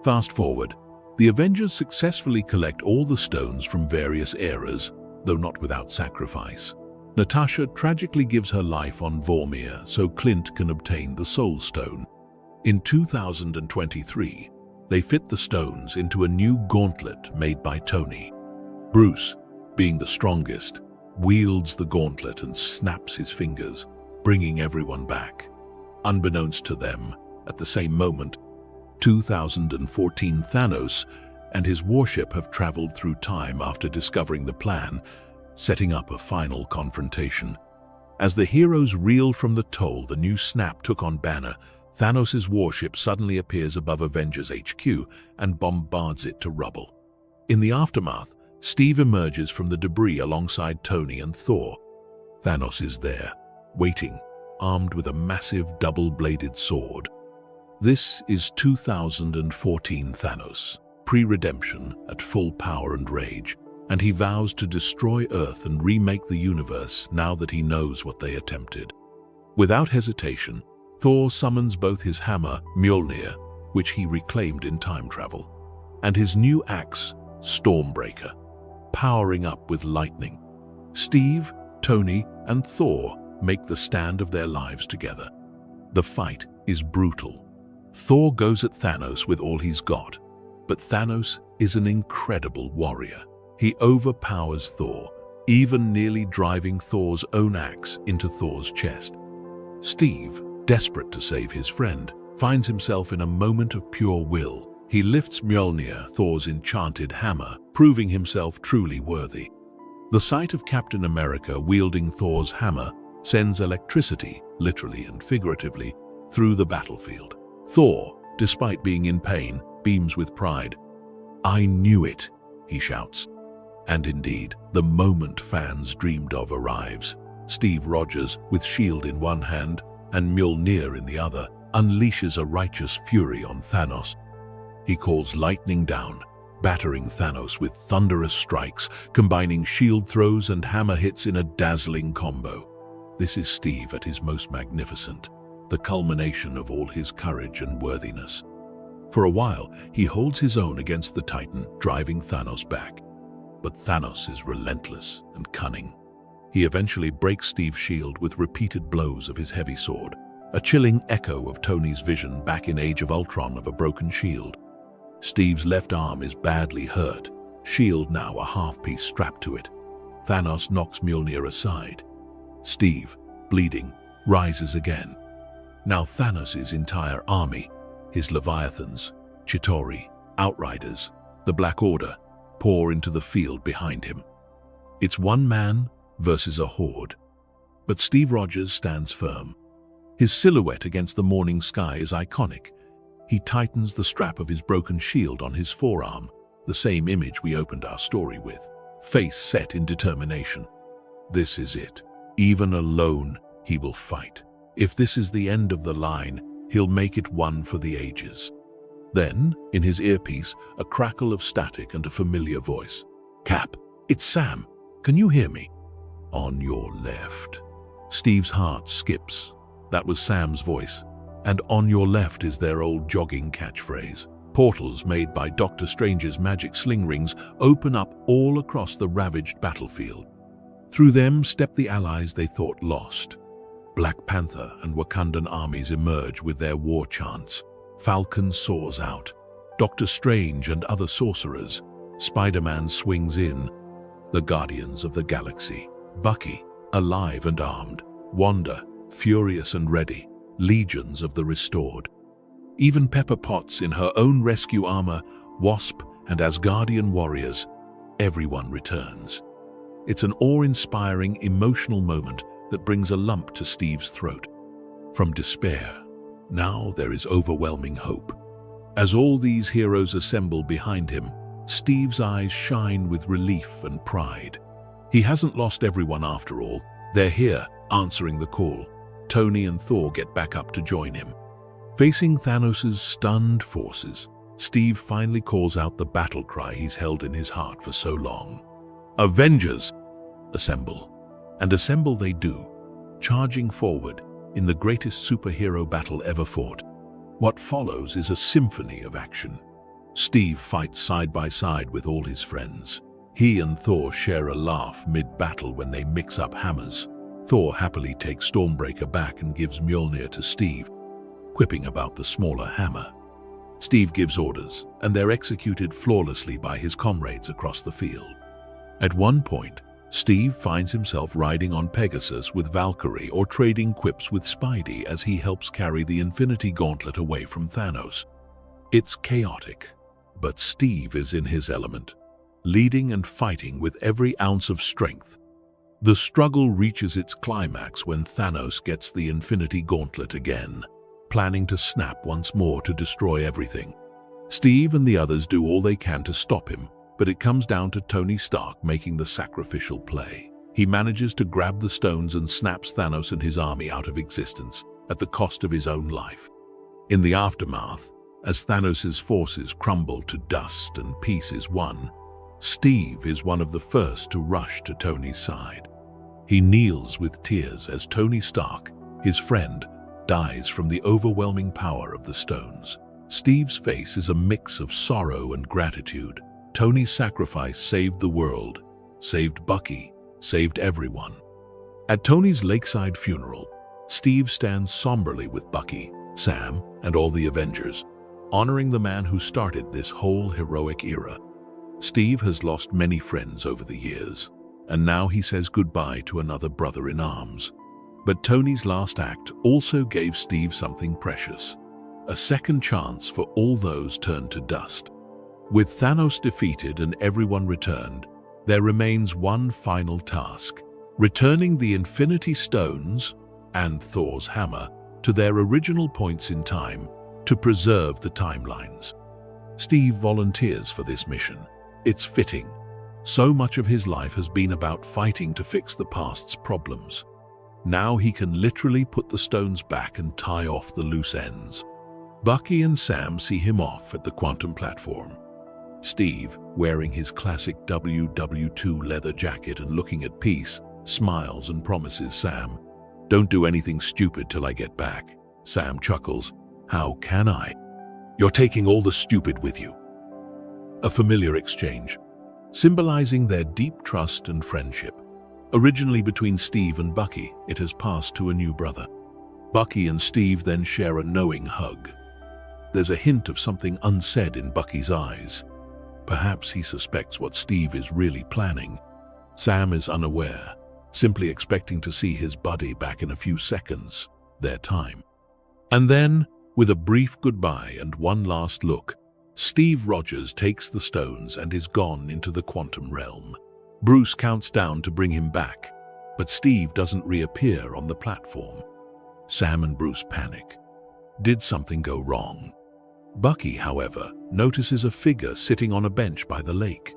Fast forward, the Avengers successfully collect all the stones from various eras, though not without sacrifice. Natasha tragically gives her life on Vormir so Clint can obtain the Soul Stone. In 2023, they fit the stones into a new gauntlet made by Tony. Bruce, being the strongest, wields the gauntlet and snaps his fingers, bringing everyone back. Unbeknownst to them, at the same moment, 2014 Thanos and his warship have traveled through time after discovering the plan, setting up a final confrontation. As the heroes reel from the toll the new snap took on Banner, Thanos' warship suddenly appears above Avengers HQ and bombards it to rubble. In the aftermath, Steve emerges from the debris alongside Tony and Thor. Thanos is there, waiting, armed with a massive double-bladed sword. This is 2014 Thanos, pre-redemption at full power and rage, and he vows to destroy Earth and remake the universe now that he knows what they attempted. Without hesitation, Thor summons both his hammer, Mjölnir, which he reclaimed in time travel, and his new axe, Stormbreaker, powering up with lightning. Steve, Tony, and Thor make the stand of their lives together. The fight is brutal. Thor goes at Thanos with all he's got, but Thanos is an incredible warrior. He overpowers Thor, even nearly driving Thor's own axe into Thor's chest. Steve, desperate to save his friend, finds himself in a moment of pure will. He lifts Mjölnir, Thor's enchanted hammer, proving himself truly worthy. The sight of Captain America wielding Thor's hammer sends electricity, literally and figuratively, through the battlefield. Thor, despite being in pain, beams with pride. "I knew it," he shouts. And indeed, the moment fans dreamed of arrives. Steve Rogers, with S.H.I.E.L.D. in one hand and Mjölnir in the other, unleashes a righteous fury on Thanos. He calls lightning down, battering Thanos with thunderous strikes, combining shield throws and hammer hits in a dazzling combo. This is Steve at his most magnificent, the culmination of all his courage and worthiness. For a while, he holds his own against the Titan, driving Thanos back. But Thanos is relentless and cunning. He eventually breaks Steve's shield with repeated blows of his heavy sword, a chilling echo of Tony's vision back in Age of Ultron of a broken shield. Steve's left arm is badly hurt, shield now a half-piece strapped to it. Thanos knocks Mjölnir aside. Steve, bleeding, rises again. Now Thanos' entire army, his Leviathans, Chitauri, Outriders, the Black Order, pour into the field behind him. It's one man versus a horde. But Steve Rogers stands firm. His silhouette against the morning sky is iconic. He tightens the strap of his broken shield on his forearm, the same image we opened our story with, face set in determination. This is it. Even alone, he will fight. If this is the end of the line, he'll make it one for the ages. Then, in his earpiece, a crackle of static and a familiar voice. "Cap, it's Sam. Can you hear me?" "On your left." Steve's heart skips. That was Sam's voice. And on your left is their old jogging catchphrase. Portals made by Doctor Strange's magic sling rings open up all across the ravaged battlefield. Through them step the allies they thought lost. Black Panther and Wakandan armies emerge with their war chants. Falcon soars out. Doctor Strange and other sorcerers. Spider-Man swings in. The Guardians of the Galaxy. Bucky, alive and armed. Wanda, furious and ready. Legions of the restored. Even Pepper Potts in her own rescue armor, Wasp and Asgardian warriors. Everyone returns. It's an awe-inspiring, emotional moment that brings a lump to Steve's throat. From despair, now there is overwhelming hope. As all these heroes assemble behind him, Steve's eyes shine with relief and pride. He hasn't lost everyone after all. They're here, answering the call. Tony and Thor get back up to join him. Facing Thanos' stunned forces, Steve finally calls out the battle cry he's held in his heart for so long. "Avengers, assemble!" And assemble they do, charging forward in the greatest superhero battle ever fought. What follows is a symphony of action. Steve fights side by side with all his friends. He and Thor share a laugh mid-battle when they mix up hammers. Thor happily takes Stormbreaker back and gives Mjölnir to Steve, quipping about the smaller hammer. Steve gives orders, and they're executed flawlessly by his comrades across the field. At one point, Steve finds himself riding on Pegasus with Valkyrie or trading quips with Spidey as he helps carry the Infinity Gauntlet away from Thanos. It's chaotic, but Steve is in his element, leading and fighting with every ounce of strength. The struggle reaches its climax when Thanos gets the Infinity Gauntlet again, planning to snap once more to destroy everything. Steve and the others do all they can to stop him, but it comes down to Tony Stark making the sacrificial play. He manages to grab the stones and snaps Thanos and his army out of existence, at the cost of his own life. In the aftermath, as Thanos' forces crumble to dust and peace is won, Steve is one of the first to rush to Tony's side. He kneels with tears as Tony Stark, his friend, dies from the overwhelming power of the stones. Steve's face is a mix of sorrow and gratitude. Tony's sacrifice saved the world, saved Bucky, saved everyone. At Tony's lakeside funeral, Steve stands somberly with Bucky, Sam, and all the Avengers, honoring the man who started this whole heroic era. Steve has lost many friends over the years, and now he says goodbye to another brother in arms. But Tony's last act also gave Steve something precious, a second chance for all those turned to dust. With Thanos defeated and everyone returned, there remains one final task: returning the Infinity Stones and Thor's hammer to their original points in time to preserve the timelines. Steve volunteers for this mission. It's fitting. So much of his life has been about fighting to fix the past's problems. Now he can literally put the stones back and tie off the loose ends. Bucky and Sam see him off at the quantum platform. Steve, wearing his classic WW2 leather jacket and looking at peace, smiles and promises Sam, "Don't do anything stupid till I get back." Sam chuckles, "How can I? You're taking all the stupid with you." A familiar exchange, symbolizing their deep trust and friendship. Originally between Steve and Bucky, it has passed to a new brother. Bucky and Steve then share a knowing hug. There's a hint of something unsaid in Bucky's eyes. Perhaps he suspects what Steve is really planning. Sam is unaware, simply expecting to see his buddy back in a few seconds, their time. And then, with a brief goodbye and one last look, Steve Rogers takes the stones and is gone into the quantum realm. Bruce counts down to bring him back, but Steve doesn't reappear on the platform. Sam and Bruce panic. Did something go wrong? Bucky, however, notices a figure sitting on a bench by the lake,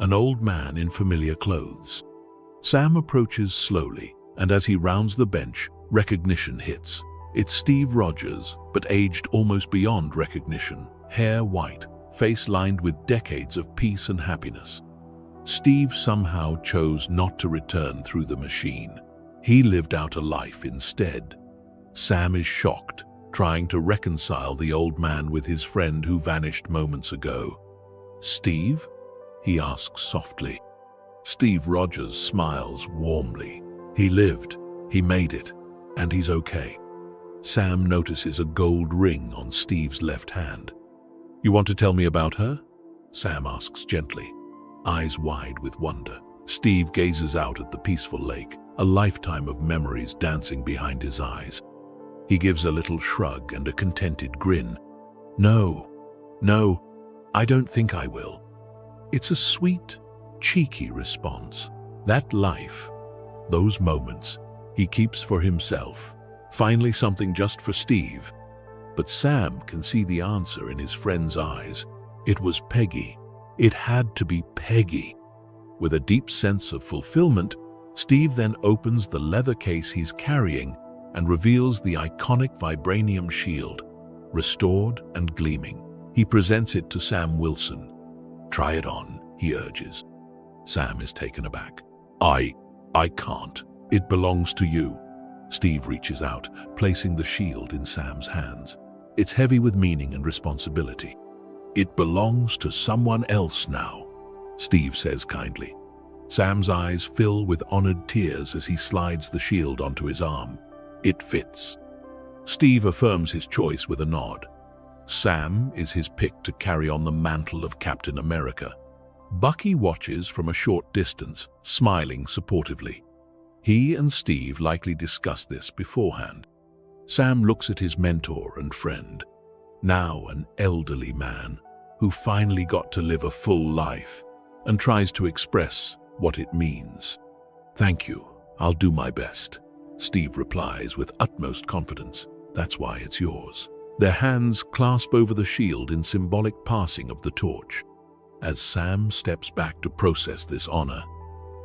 an old man in familiar clothes. Sam approaches slowly, and as he rounds the bench, recognition hits. It's Steve Rogers, but aged almost beyond recognition, hair white, face lined with decades of peace and happiness. Steve somehow chose not to return through the machine. He lived out a life instead. Sam is shocked, trying to reconcile the old man with his friend who vanished moments ago. "Steve?" he asks softly. Steve Rogers smiles warmly. He lived, he made it, and he's okay. Sam notices a gold ring on Steve's left hand. "You want to tell me about her?" Sam asks gently, eyes wide with wonder. Steve gazes out at the peaceful lake, a lifetime of memories dancing behind his eyes. He gives a little shrug and a contented grin. No, I don't think I will." It's a sweet, cheeky response. That life, those moments, he keeps for himself. Finally something just for Steve. But Sam can see the answer in his friend's eyes. It was Peggy. It had to be Peggy. With a deep sense of fulfillment, Steve then opens the leather case he's carrying and reveals the iconic vibranium shield, restored and gleaming. He presents it to Sam Wilson. "Try it on," he urges. Sam is taken aback. I can't. It belongs to you." Steve reaches out, placing the shield in Sam's hands. It's heavy with meaning and responsibility. "It belongs to someone else now," Steve says kindly. Sam's eyes fill with honored tears as he slides the shield onto his arm. It fits. Steve affirms his choice with a nod. Sam is his pick to carry on the mantle of Captain America. Bucky watches from a short distance, smiling supportively. He and Steve likely discussed this beforehand. Sam looks at his mentor and friend, now an elderly man who finally got to live a full life, and tries to express what it means. "Thank you, I'll do my best," Steve replies with utmost confidence. "That's why it's yours." Their hands clasp over the shield in symbolic passing of the torch. As Sam steps back to process this honor,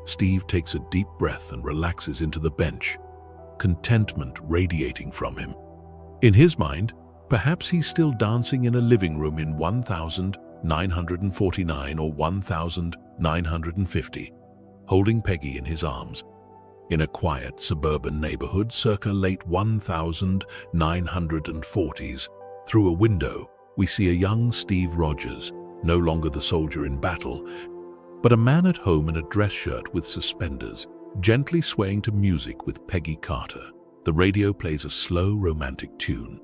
Steve takes a deep breath and relaxes into the bench, contentment radiating from him. In his mind, perhaps he's still dancing in a living room in 1949 or 1950, holding Peggy in his arms. In a quiet suburban neighborhood circa late 1940s, through a window, we see a young Steve Rogers, no longer the soldier in battle, but a man at home in a dress shirt with suspenders, gently swaying to music with Peggy Carter. The radio plays a slow, romantic tune.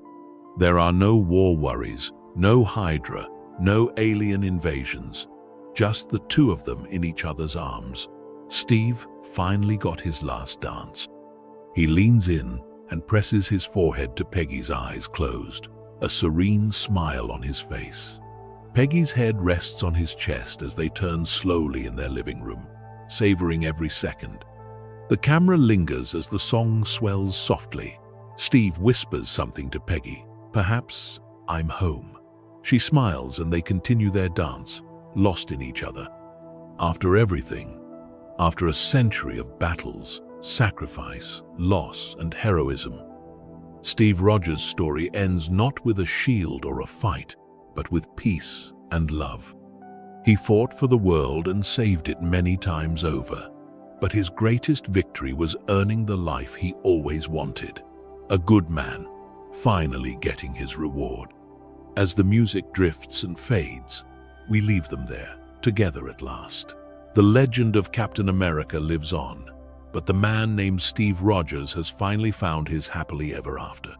There are no war worries, no HYDRA, no alien invasions, just the two of them in each other's arms. Steve finally got his last dance. He leans in and presses his forehead to Peggy's eyes closed, a serene smile on his face. Peggy's head rests on his chest as they turn slowly in their living room, savoring every second. The camera lingers as the song swells softly. Steve whispers something to Peggy, perhaps, "I'm home." She smiles and they continue their dance, lost in each other. After everything, after a century of battles, sacrifice, loss, and heroism, Steve Rogers' story ends not with a shield or a fight, but with peace and love. He fought for the world and saved it many times over, but his greatest victory was earning the life he always wanted. A good man, finally getting his reward. As the music drifts and fades, we leave them there, together at last. The legend of Captain America lives on, but the man named Steve Rogers has finally found his happily ever after.